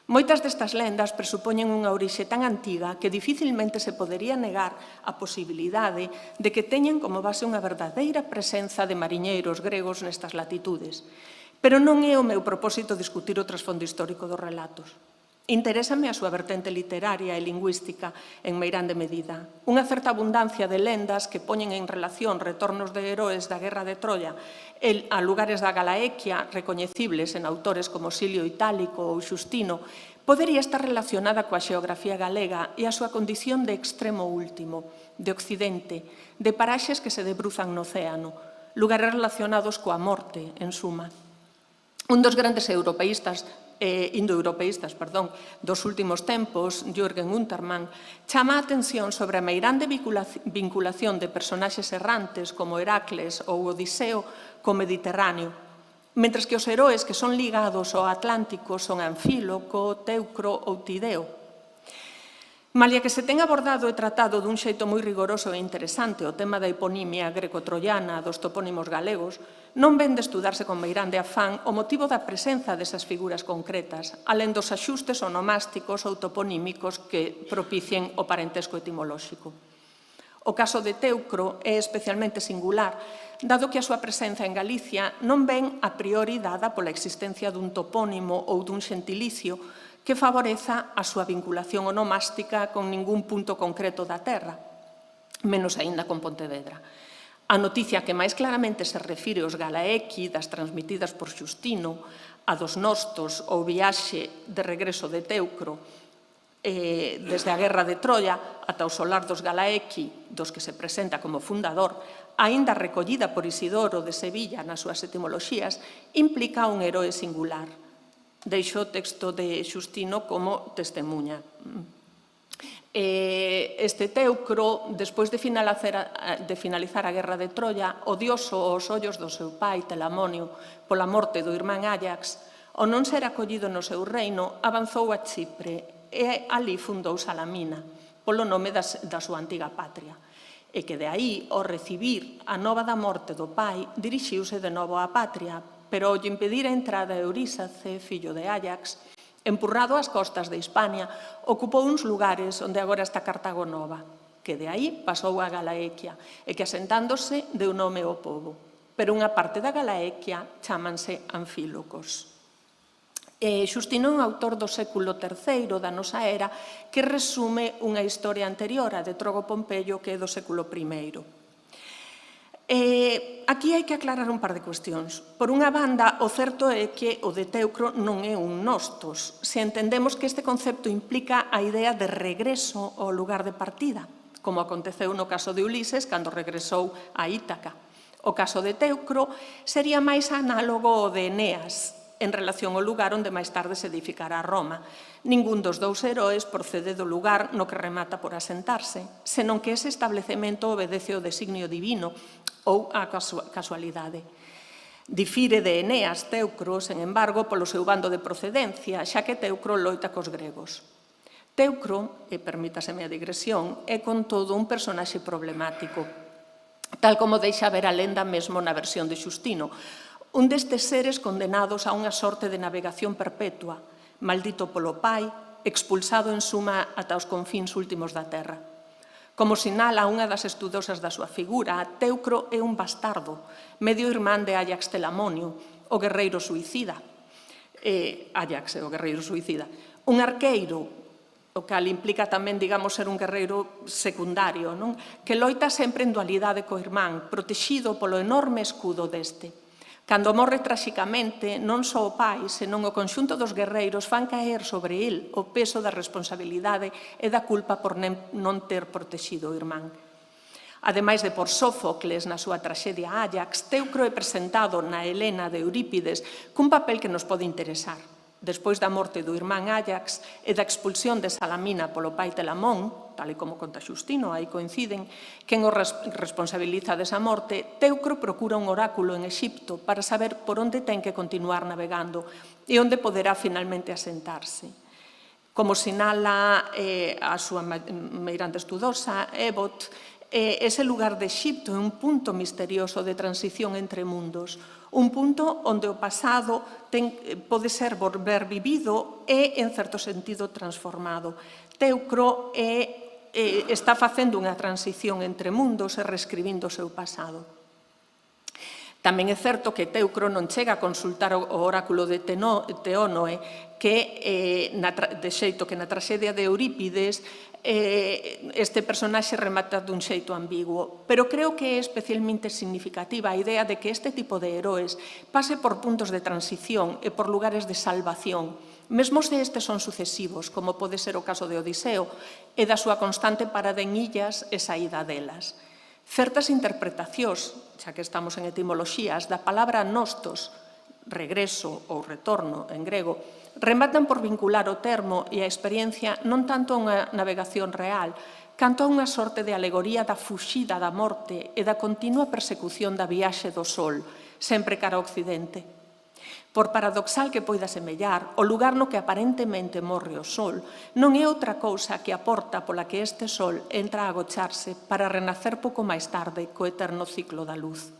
Moitas destas lendas presupoñen unha orixe tan antiga que dificilmente se podería negar a posibilidade de que teñan como base unha verdadeira presenza de mariñeiros gregos nestas latitudes. Pero non é o meu propósito discutir o trasfondo histórico dos relatos. Interésame a súa vertente literaria e lingüística en meirande medida. Unha certa abundancia de lendas que poñen en relación retornos de heroes da Guerra de Troia a lugares da Galaequia recoñecibles en autores como Silio Itálico ou Xustino podería estar relacionada coa xeografía galega e a súa condición de extremo último, de occidente, de paraxes que se debruzan no océano, lugares relacionados coa morte, en suma. Un dos grandes indoeuropeístas dos últimos tempos, Jürgen Untermann, chama a atención sobre a meirande vinculación de personaxes errantes como Heracles ou Odiseo co Mediterráneo, mentres que os heroes que son ligados ao Atlántico son Anfíloco, Teucro ou Tideo. Malia que se ten abordado e tratado dun xeito moi rigoroso e interesante o tema da hiponimia greco-troiana dos topónimos galegos, non ven de estudarse con meirande afán o motivo da presenza desas figuras concretas, alén dos axustes onomásticos ou toponímicos que propicien o parentesco etimolóxico. O caso de Teucro é especialmente singular, dado que a súa presenza en Galicia non ven a priori dada pola existencia dun topónimo ou dun xentilicio que favoreza a súa vinculación onomástica con ningún punto concreto da terra, menos aínda con Pontevedra. A noticia que máis claramente se refire aos Galaequi das transmitidas por Xustino, a dos Nostos ou viaxe de regreso de Teucro, desde a Guerra de Troia ata o solar dos Galaequi, dos que se presenta como fundador, aínda recollida por Isidoro de Sevilla nas súas etimoloxías, implica un heroe singular. Deixo o texto de Xustino como testemunha. Este Teucro, despois de finalizar a Guerra de Troia, odioso aos ollos do seu pai, Telamonio, pola morte do irmán Áyax, ao non ser acollido no seu reino, avanzou a Chipre e ali fundou Salamina, polo nome da súa antiga patria. E que de aí, ao recibir a nova da morte do pai, dirixiuse de novo á patria, pero ao impedir a entrada de Eurísace, fillo de Áyax, empurrado ás costas de Hispania, ocupou uns lugares onde agora está Cartago Nova, que de aí pasou a Galaequia, e que asentándose deu nome ao pobo. Pero unha parte da Galaequia chámanse Anfílocos. Xustino é un autor do século III da nosa era que resume unha historia anterior a de Trogo Pompeyo que é do século I. Aquí hai que aclarar un par de cuestións. Por unha banda, o certo é que o de Teucro non é un nostos, se entendemos que este concepto implica a idea de regreso ao lugar de partida, como aconteceu no caso de Ulises cando regresou a Ítaca. O caso de Teucro sería máis análogo ao de Eneas, en relación ao lugar onde máis tarde se edificará Roma. Ningún dos dous heroes procede do lugar no que remata por asentarse, senón que ese establecemento obedece ao designio divino ou á casualidade. Difire de Eneas, Teucro, sen embargo, polo seu bando de procedencia, xa que Teucro loita cos gregos. Teucro, e permítaseme a digresión, é con todo un personaxe problemático, tal como deixa ver a lenda mesmo na versión de Xustino, un destes seres condenados a unha sorte de navegación perpetua, maldito polo pai, expulsado en suma ata os confíns últimos da terra. Como sinala unha das estudosas da súa figura, Teucro é un bastardo, medio irmán de Áyax Telamonio, o guerreiro suicida. Áyax é o guerreiro suicida. Un arqueiro, o cal implica tamén, digamos, ser un guerreiro secundario, non? Que loita sempre en dualidade co irmán, protexido polo enorme escudo deste. Cando morre traxicamente, non só o pai, senón o conxunto dos guerreiros fan caer sobre el o peso da responsabilidade e da culpa por non ter protexido o irmán. Ademais de por Sófocles na súa traxedia Áyax, Teucro é presentado na Helena de Eurípides cun papel que nos pode interesar. Despois da morte do irmán Áyax e da expulsión de Salamina polo pai Telamón, tal e como conta Xustino, aí coinciden, quen o responsabiliza desa morte, Teucro procura un oráculo en Exipto para saber por onde ten que continuar navegando e onde poderá finalmente asentarse. Como sinala a súa meirande estudosa, Ebot, Ese lugar de Exipto é un punto misterioso de transición entre mundos, un punto onde o pasado pode ser volver vivido e, en certo sentido, transformado. Teucro está facendo unha transición entre mundos e reescribindo o seu pasado. Tamén é certo que Teucro non chega a consultar o oráculo de Teónoe, que, de xeito que na traxedia de Eurípides, este personaxe remata dun xeito ambiguo, pero creo que é especialmente significativa a idea de que este tipo de heroes pase por puntos de transición e por lugares de salvación, mesmo se estes son sucesivos, como pode ser o caso de Odiseo, e da súa constante parada en illas e saída delas. Certas interpretacións, xa que estamos en etimoloxías, da palabra nostos, regreso ou retorno en grego, rematan por vincular o termo e a experiencia non tanto a unha navegación real, canto a unha sorte de alegoría da fuxida da morte e da continua persecución da viaxe do sol, sempre cara ao occidente. Por paradoxal que poida semellar, o lugar no que aparentemente morre o sol non é outra cousa que a porta pola que este sol entra a agocharse para renacer pouco máis tarde co eterno ciclo da luz.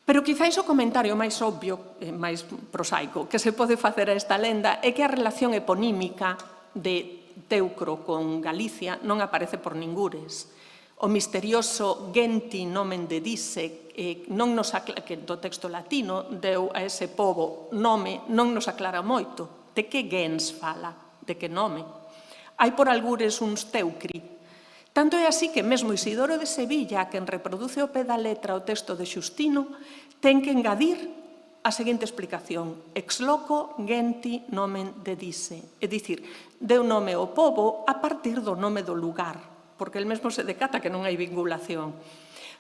Pero quizáis o comentario máis obvio, máis prosaico, que se pode facer a esta lenda é que a relación eponímica de Teucro con Galicia non aparece por ningures. O misterioso genti nomen dedice, que do texto latino deu a ese pobo nome, non nos aclara moito. De que gens fala? De que nome? Hai por algures uns teucri. Tanto é así que mesmo Isidoro de Sevilla, quen reproduce ao pé da letra o texto de Xustino, ten que engadir a seguinte explicación: ex loco genti nomen dedice, é dicir, deu nome ao pobo a partir do nome do lugar, porque el mesmo se decata que non hai vinculación.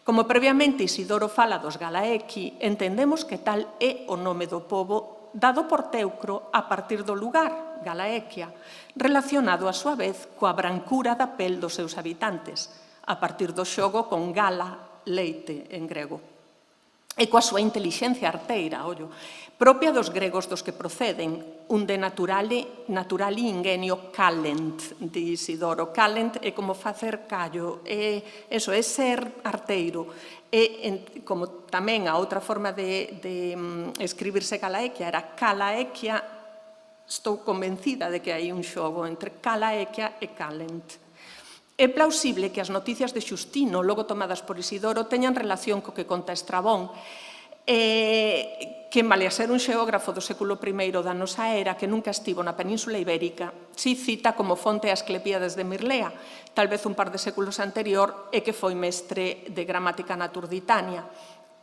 Como previamente Isidoro fala dos Galaequi, entendemos que tal é o nome do pobo dado por Teucro a partir do lugar, Galaequia, relacionado a súa vez coa brancura da pel dos seus habitantes, a partir do xogo con gala, leite en grego, e coa súa intelixencia arteira, ollo, propia dos gregos dos que proceden, un de naturali ingenio calent, di Isidoro. Calent é como facer callo, é ser arteiro. E como tamén a outra forma de escribirse Galaequia era Calaequia, estou convencida de que hai un xogo entre Calaequia e Calent. É plausible que as noticias de Xustino, logo tomadas por Isidoro, teñan relación co que conta Estrabón, que, malia ser un xeógrafo do século I da nosa era, que nunca estivo na Península Ibérica, si cita como fonte as Clepíades de Mirlea, tal vez un par de séculos anterior, e que foi mestre de gramática na Turditania,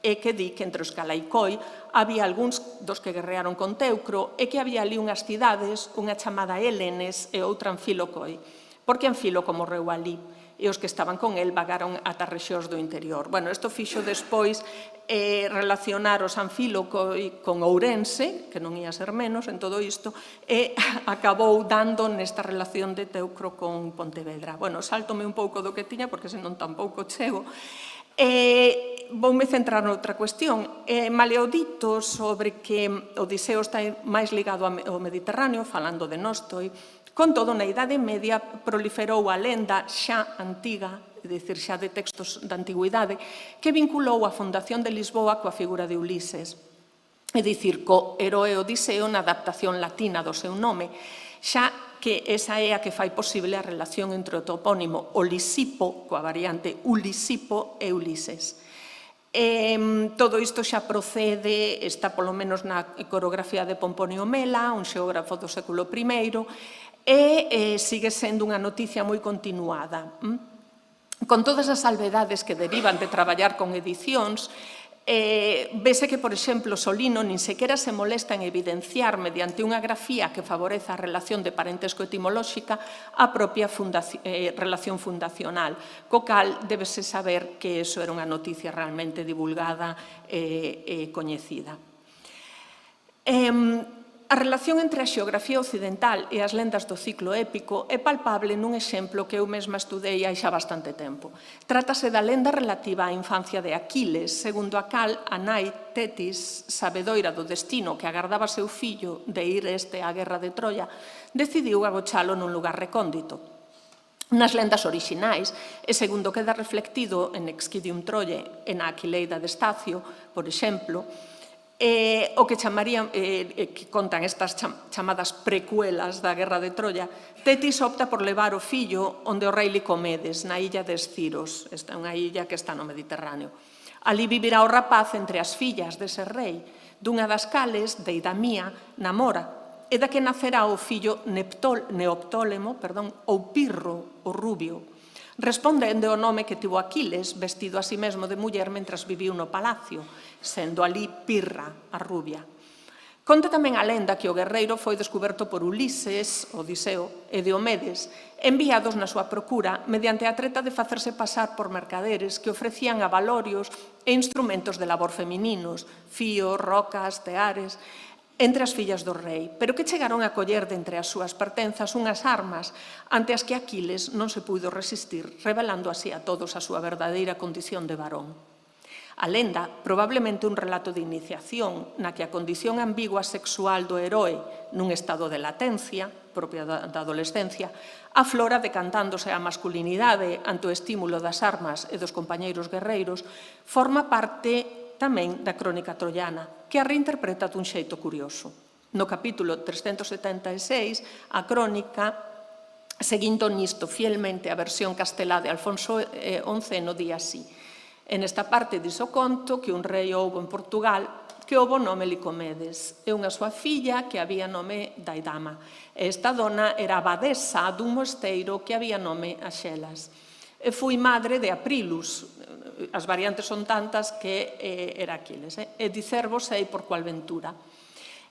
e que di que entre os Calaicoi había algúns dos que guerrearon con Teucro e que había ali unhas cidades, unha chamada Helenes e outra Anfilocoi, porque Anfíloco morreu ali e os que estaban con el vagaron ata rexións do interior. Bueno, isto fixo despois relacionar os Anfílocoi con Ourense, que non ia ser menos en todo isto, e acabou dando nesta relación de Teucro con Pontevedra. Bueno, sáltome un pouco do que tiña, porque senón tampouco chego. Voume centrar noutra cuestión. Maleo dito sobre que Odiseo está máis ligado ao Mediterráneo, falando de Nostoi, con todo, na Idade Media proliferou a lenda xa antiga, é dicir, xa de textos da antigüidade, que vinculou a fundación de Lisboa coa figura de Ulises, é dicir, co heroe Odiseo na adaptación latina do seu nome, xa que esa é a que fai posible a relación entre o topónimo Olisipo, coa variante Ulisipo e Ulises. Todo isto xa procede, está polo menos na iconografía de Pomponio Mela, un xeógrafo do século I, e sigue sendo unha noticia moi continuada. Con todas as salvedades que derivan de traballar con edicións, vese que, por exemplo, Solino nin sequera se molesta en evidenciar mediante unha grafía que favoreza a relación de parentesco etimolóxica a propia relación fundacional, co cal débese saber que iso era unha noticia realmente divulgada e coñecida. A relación entre a xeografía occidental e as lendas do ciclo épico é palpable nun exemplo que eu mesma estudei hai xa bastante tempo. Trátase da lenda relativa á infancia de Aquiles, segundo a cal a nai Tetis, sabedoira do destino que agardaba seu fillo de ir á guerra de Troia, decidiu agochalo nun lugar recóndito. nas lendas orixinais, e segundo queda reflectido en Exquidium Troie e na Aquileida de Estacio, por exemplo, o que chamarían, que contan estas chamadas precuelas da Guerra de Troia, Tetis opta por levar o fillo onde o rei Licomedes, na illa de Esciros, esta é unha illa que está no Mediterráneo. Ali vivirá o rapaz entre as fillas dese rei, dunha das cales, Deidamía, namora, e da que nacerá o fillo Neoptólemo, ou Pirro, o rubio, respondendo ao nome que tivo Aquiles, vestido a si mesmo de muller mentras viviu no palacio, sendo ali Pirra, a rubia. Conta tamén a lenda que o guerreiro foi descoberto por Ulises, Odiseo, e Diomedes, enviados na súa procura mediante a treta de facerse pasar por mercaderes que ofrecían avalorios e instrumentos de labor femininos, fíos, rocas, teares, entre as fillas do rei, pero que chegaron a coller de entre as súas pertenzas unhas armas ante as que Aquiles non se puido resistir, revelando así a todos a súa verdadeira condición de varón. A lenda, probablemente un relato de iniciación na que a condición ambigua sexual do heroe nun estado de latencia, propia da adolescencia, aflora decantándose a masculinidade ante o estímulo das armas e dos compañeiros guerreiros, forma parte tamén da crónica troiana, que a reinterpreta dun xeito curioso. No capítulo 376, a crónica, seguindo nisto fielmente a versión castelá de Alfonso XI, di así: en esta parte diso conto que un rei houbo en Portugal que houbo nome Licomedes e unha súa filla que había nome Daidama. Esta dona era abadesa dun mosteiro que había nome Axelas. E fui madre de Aprilus, as variantes son tantas que era Aquiles, e dicervos sei por cual ventura.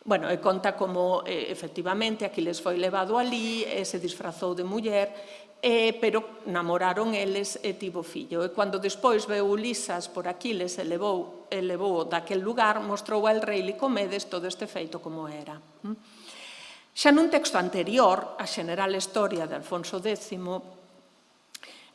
Bueno, e conta como efectivamente Aquiles foi levado ali e se disfrazou de muller, pero namoraron eles e tivo fillo. E cando despois veu Ulisas por Aquiles e levou daquel lugar, mostrou ao rei Licomedes todo este feito como era. Xa nun texto anterior, a General Historia de Alfonso X,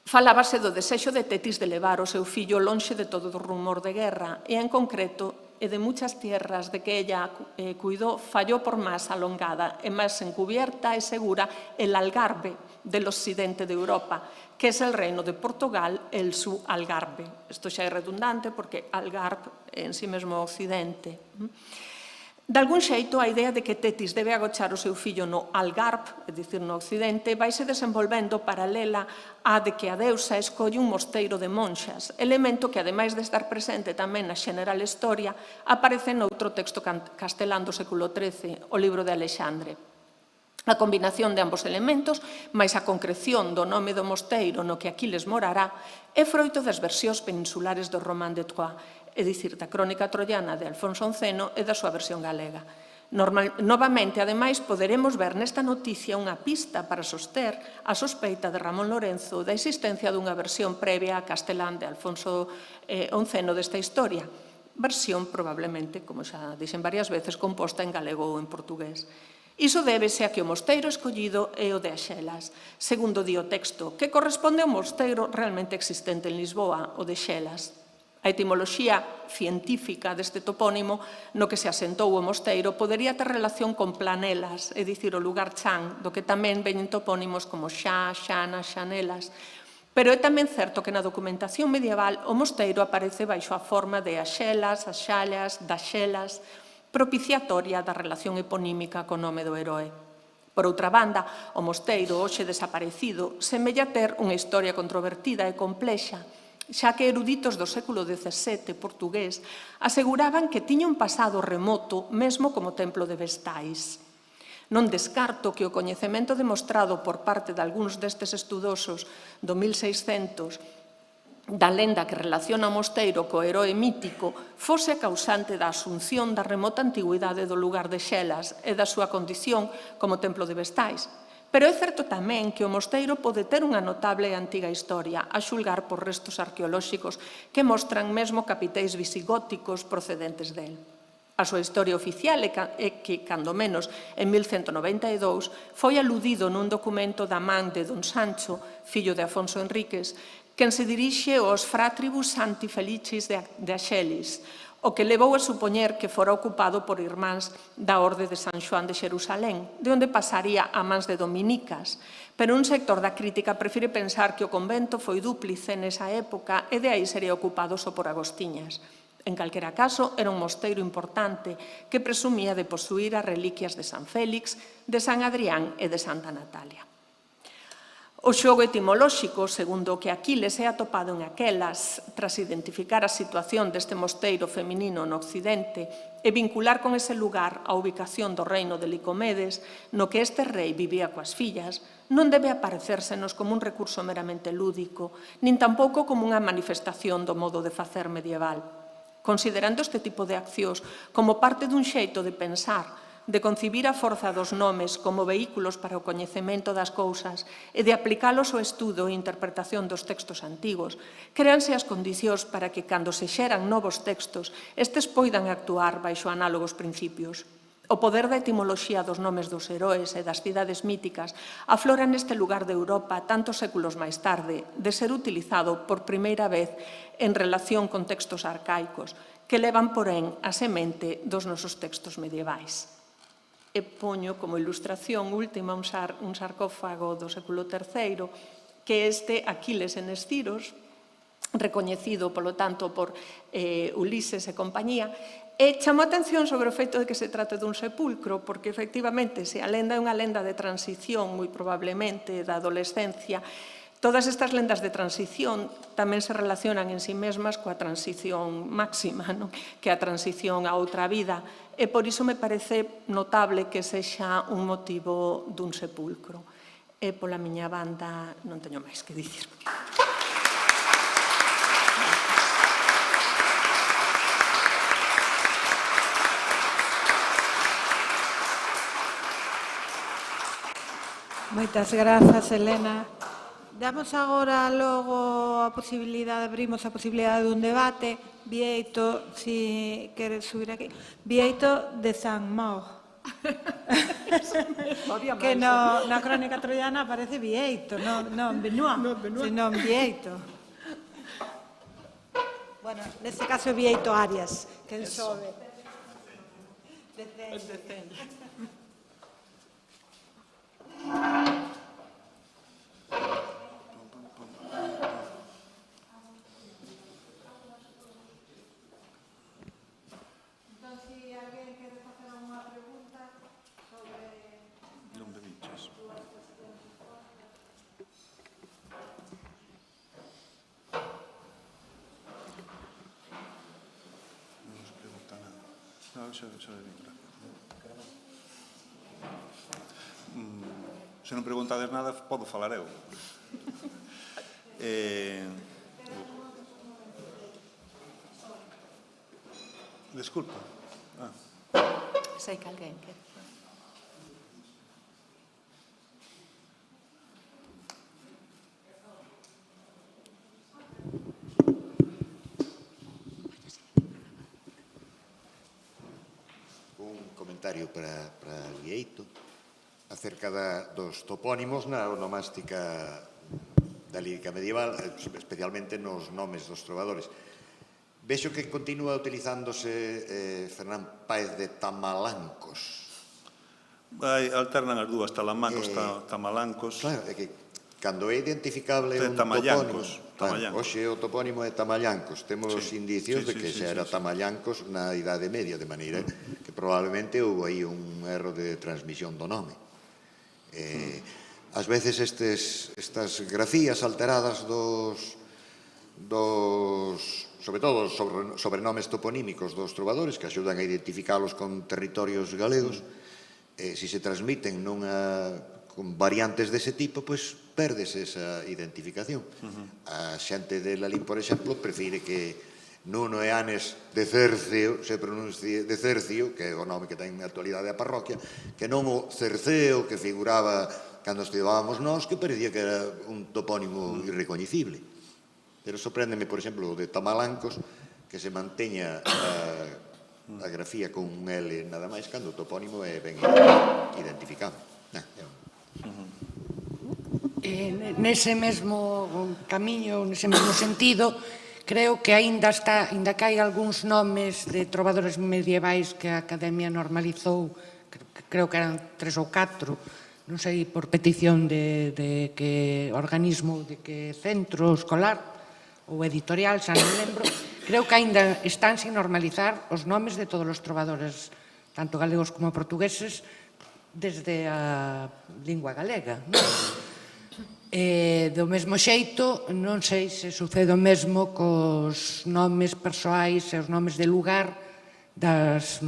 falábase do desexo de Tetis de levar o seu fillo lonxe de todo o rumor de guerra e, en concreto, e de muchas tierras de que ella cuidó, falló por más alongada e más encubierta e segura el Algarve del occidente de Europa, que es el reino de Portugal, el su Algarve. Isto xa é redundante porque Algarve en sí mesmo occidente. De algún xeito, a idea de que Tetis debe agochar o seu fillo no Algarve, é dicir, no occidente, vaise desenvolvendo paralela á de que a deusa escolle un mosteiro de monxas, elemento que, ademais de estar presente tamén na General Historia, aparece noutro texto castelán do século XIII, o libro de Alexandre. A combinación de ambos elementos, máis a concreción do nome do mosteiro no que Aquiles morará, é froito das versións peninsulares do Román de Troyes, é dicir, da crónica troiana de Alfonso XI e da súa versión galega. Novamente, ademais, poderemos ver nesta noticia unha pista para soster a sospeita de Ramón Lorenzo da existencia dunha versión previa a castelán de Alfonso XI desta historia, versión probablemente, como xa dixen varias veces, composta en galego ou en portugués. Iso débese a que o mosteiro escollido é o de Axelas, segundo di o texto, que corresponde ao mosteiro realmente existente en Lisboa, o de Xelas. A etimoloxía científica deste topónimo no que se asentou o mosteiro podería ter relación con Planelas, é dicir, o lugar chan, do que tamén veñen topónimos como Xa, Xana, Xanelas. Pero é tamén certo que na documentación medieval o mosteiro aparece baixo a forma de Axelas, Axallas, Daxelas, propiciatoria da relación eponímica co nome do heroe. Por outra banda, o mosteiro, hoxe desaparecido, semella ter unha historia controvertida e complexa, xa que eruditos do século XVII portugués aseguraban que tiña un pasado remoto mesmo como templo de Vestais. Non descarto que o coñecemento demostrado por parte de algúns destes estudosos do 1600 da lenda que relaciona o mosteiro co heroe mítico fose a causante da asunción da remota antigüidade do lugar de Xelas e da súa condición como templo de Vestais. Pero é certo tamén que o mosteiro pode ter unha notable e antiga historia, a xulgar por restos arqueolóxicos que mostran mesmo capiteis visigóticos procedentes del. A súa historia oficial é que, cando menos, en 1192, foi aludido nun documento da man de Don Sancho, fillo de Afonso Enríquez, quen se dirixe aos Fratribus Santi Felicis de Axelis, o que levou a supoñer que fora ocupado por irmáns da Orde de San Xoán de Xerusalén, de onde pasaría a mans de dominicas, pero un sector da crítica prefire pensar que o convento foi dúplice nesa época e de aí sería ocupado só por agostiñas. En calquera caso, era un mosteiro importante que presumía de posuir as reliquias de San Félix, de San Adrián e de Santa Natalia. O xogo etimolóxico, segundo o que Aquiles é atopado en Aquelas, tras identificar a situación deste mosteiro feminino no Occidente e vincular con ese lugar a ubicación do reino de Licomedes, no que este rei vivía coas fillas, non debe aparecérsenos como un recurso meramente lúdico, nin tampouco como unha manifestación do modo de facer medieval. Considerando este tipo de accións como parte dun xeito de pensar, de concibir a forza dos nomes como vehículos para o coñecemento das cousas e de aplicalos ao estudo e interpretación dos textos antigos, créanse as condicións para que, cando se xeran novos textos, estes poidan actuar baixo análogos principios. O poder da etimoloxía dos nomes dos heroes e das cidades míticas aflora neste lugar de Europa tantos séculos máis tarde, de ser utilizado por primeira vez en relación con textos arcaicos, que levan, porén, a semente dos nosos textos medievais. E poño como ilustración última un sarcófago do século III, que este Aquiles en Esciros, recoñecido, polo tanto, por Ulises e compañía, e chamou a atención sobre o feito de que se trate dun sepulcro, porque, efectivamente, se a lenda é unha lenda de transición, moi probablemente, da adolescencia, todas estas lendas de transición tamén se relacionan en sí mesmas coa transición máxima, que é a transición a outra vida, e por iso me parece notable que sexa un motivo dun sepulcro. E pola miña banda non teño máis que dicir. Moitas grazas, Elena. Damos agora logo a posibilidade, abrimos a posibilidade dun debate. Bieito, si queres subir aquí. Bieito de San Maur. Que na crónica troiana aparece Bieito, non Benoit, senón Bieito. Bueno, neste caso é Bieito Arias, que sobe. Decente. Se non preguntades nada, podo falar eu. Desculpa. Sei que alguén quere. Un comentario para Bieito acerca dos topónimos na onomástica da lírica medieval, especialmente nos nomes dos trovadores. Vexo que continúa utilizándose Fernán Páez de Tamalancos. Alternan as dúas, Talamancos, Tamalancos. Claro, é que cando é identificable un topónimo, hoxe o topónimo é Tamallancos, temos indicios de que xa era Tamallancos na Idade Media, de maneira que probablemente houve aí un erro de transmisión do nome. Ás veces estas grafías alteradas sobre todo os sobrenomes toponímicos dos trovadores que axudan a identificalos con territorios galegos, se se transmiten con variantes dese tipo, pois perdes esa identificación. A xente de Lalín, por exemplo, prefire que Nuno e Anes de Cerceo se pronuncie de Cercio, que é o nome que ten na actualidade a parroquia, que non o Cerceo que figuraba cando estudábamos nós, que parecía que era un topónimo irrecoñecible. Pero sorpréndeme, por exemplo, de Tamalancos, que se manteña a grafía con un L nada máis, cando o topónimo é ben identificado. Nese mesmo camiño, nese mesmo sentido, creo que aínda que hai algúns nomes de trovadores medievais que a Academia normalizou, creo que eran 3 ou 4, non sei por petición de que organismo, de que centro escolar ou editorial, xa non lembro, creo que aínda están sin normalizar os nomes de todos os trovadores, tanto galegos como portugueses, desde a lingua galega. Do mesmo xeito, non sei se sucede o mesmo cos nomes persoais e os nomes de lugar das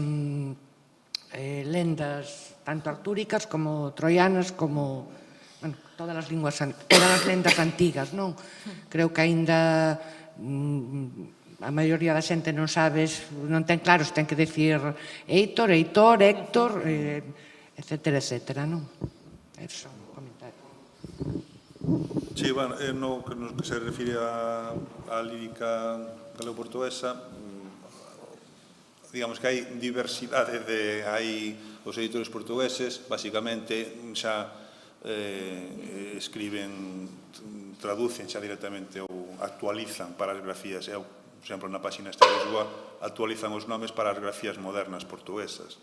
lendas tanto artúricas como troianas como todas as lendas antigas, non? Creo que aínda a maioría da xente non sabes, non ten claro se ten que decir Heitor, Héctor, etcétera, etcétera, non? Eso, un comentario. Sí, bueno, no que se refire á lírica galego-portuguesa, digamos que hai diversidade hai os editores portugueses, basicamente xa escriben, traducen xa directamente ou actualizan para as grafías. Eu, por exemplo, na página esta de Lisboa, actualizan os nomes para as grafías modernas portuguesas.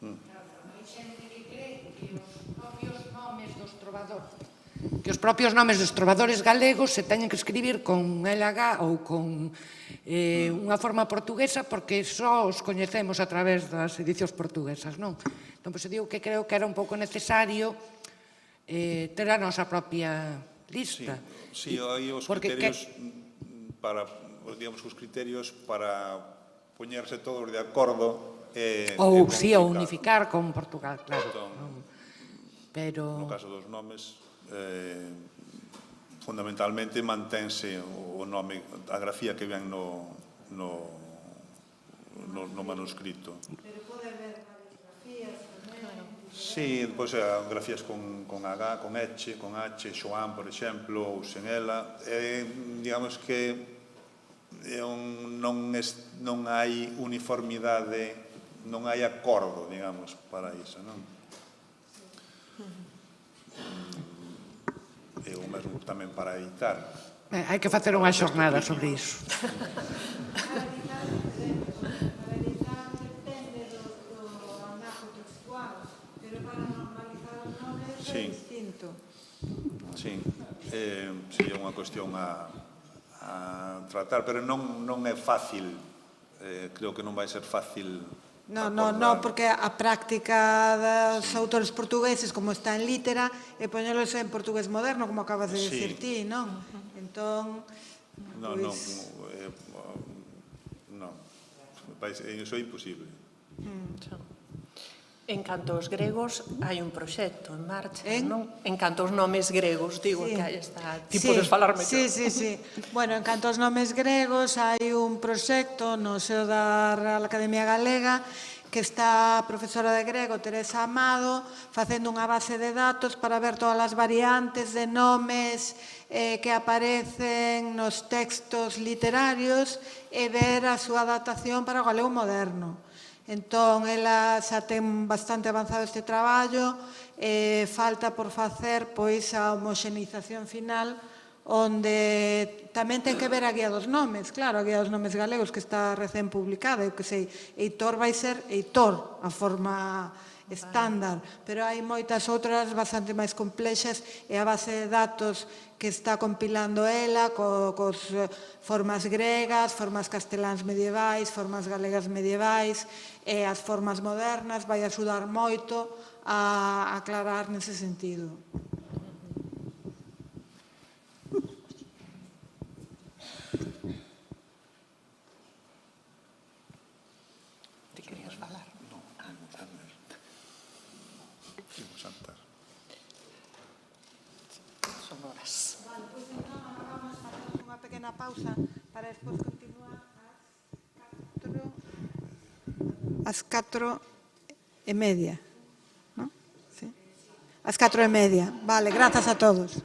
Hai xente que cree que os propios nomes dos trovadores galegos se teñen que escribir con LH ou con unha forma portuguesa porque só os coñecemos a través das edicións portuguesas, non? Entón, pois, eu digo que creo que era un pouco necesario ter a nosa propia lista. Sí, hai os criterios para, digamos, os criterios para poñerse todos de acordo ou, sí, ou unificar con Portugal, claro. Pero... No caso dos nomes, fundamentalmente mantense o nome, a grafía que ven no manuscrito. Pero pode haber varias grafías tamén. Sí, depois grafías con H, con H, Xoán, por exemplo, ou sen ela. Digamos que non hai uniformidade, non hai acordo, digamos, para iso, non? E o mesmo tamén para editar. Hai que facer unha xornada sobre iso. Para editar depende do andajo textual, pero para normalizar os nomes é distinto. Sí, sería unha cuestión a tratar, pero non é fácil, creo que non vai ser fácil. No, porque a práctica dos autores portugueses, como está en litera, é poñelos en portugués moderno, como acabas de dicir ti, non? Entón... Non, iso é imposible. En canto aos gregos, hai un proxecto en marcha, non? En canto aos nomes gregos, digo que hai esta... Ti podes falarme Sí. Bueno, en canto aos nomes gregos, hai un proxecto no seo da Real Academia Galega que está a profesora de grego, Teresa Amado, facendo unha base de datos para ver todas as variantes de nomes que aparecen nos textos literarios e ver a súa adaptación para o galego moderno. Entón, ela xa ten bastante avanzado este traballo, falta por facer pois a homoxenización final, onde tamén ten que ver a guía dos nomes, claro, a guía dos nomes galegos que está recén publicada, eu que sei, Heitor vai ser Heitor, a forma estándar, pero hai moitas outras bastante máis complexas e a base de datos que está compilando ela cos formas gregas, formas casteláns medievais, formas galegas medievais e as formas modernas vai axudar moito a aclarar nese sentido. Te querías falar? Non, Son horas. Vale, pois entón vamos a facer unha pequena pausa para despois continuar ás 4:30, non? Sí. Ás 4:30. Vale, grazas a todos.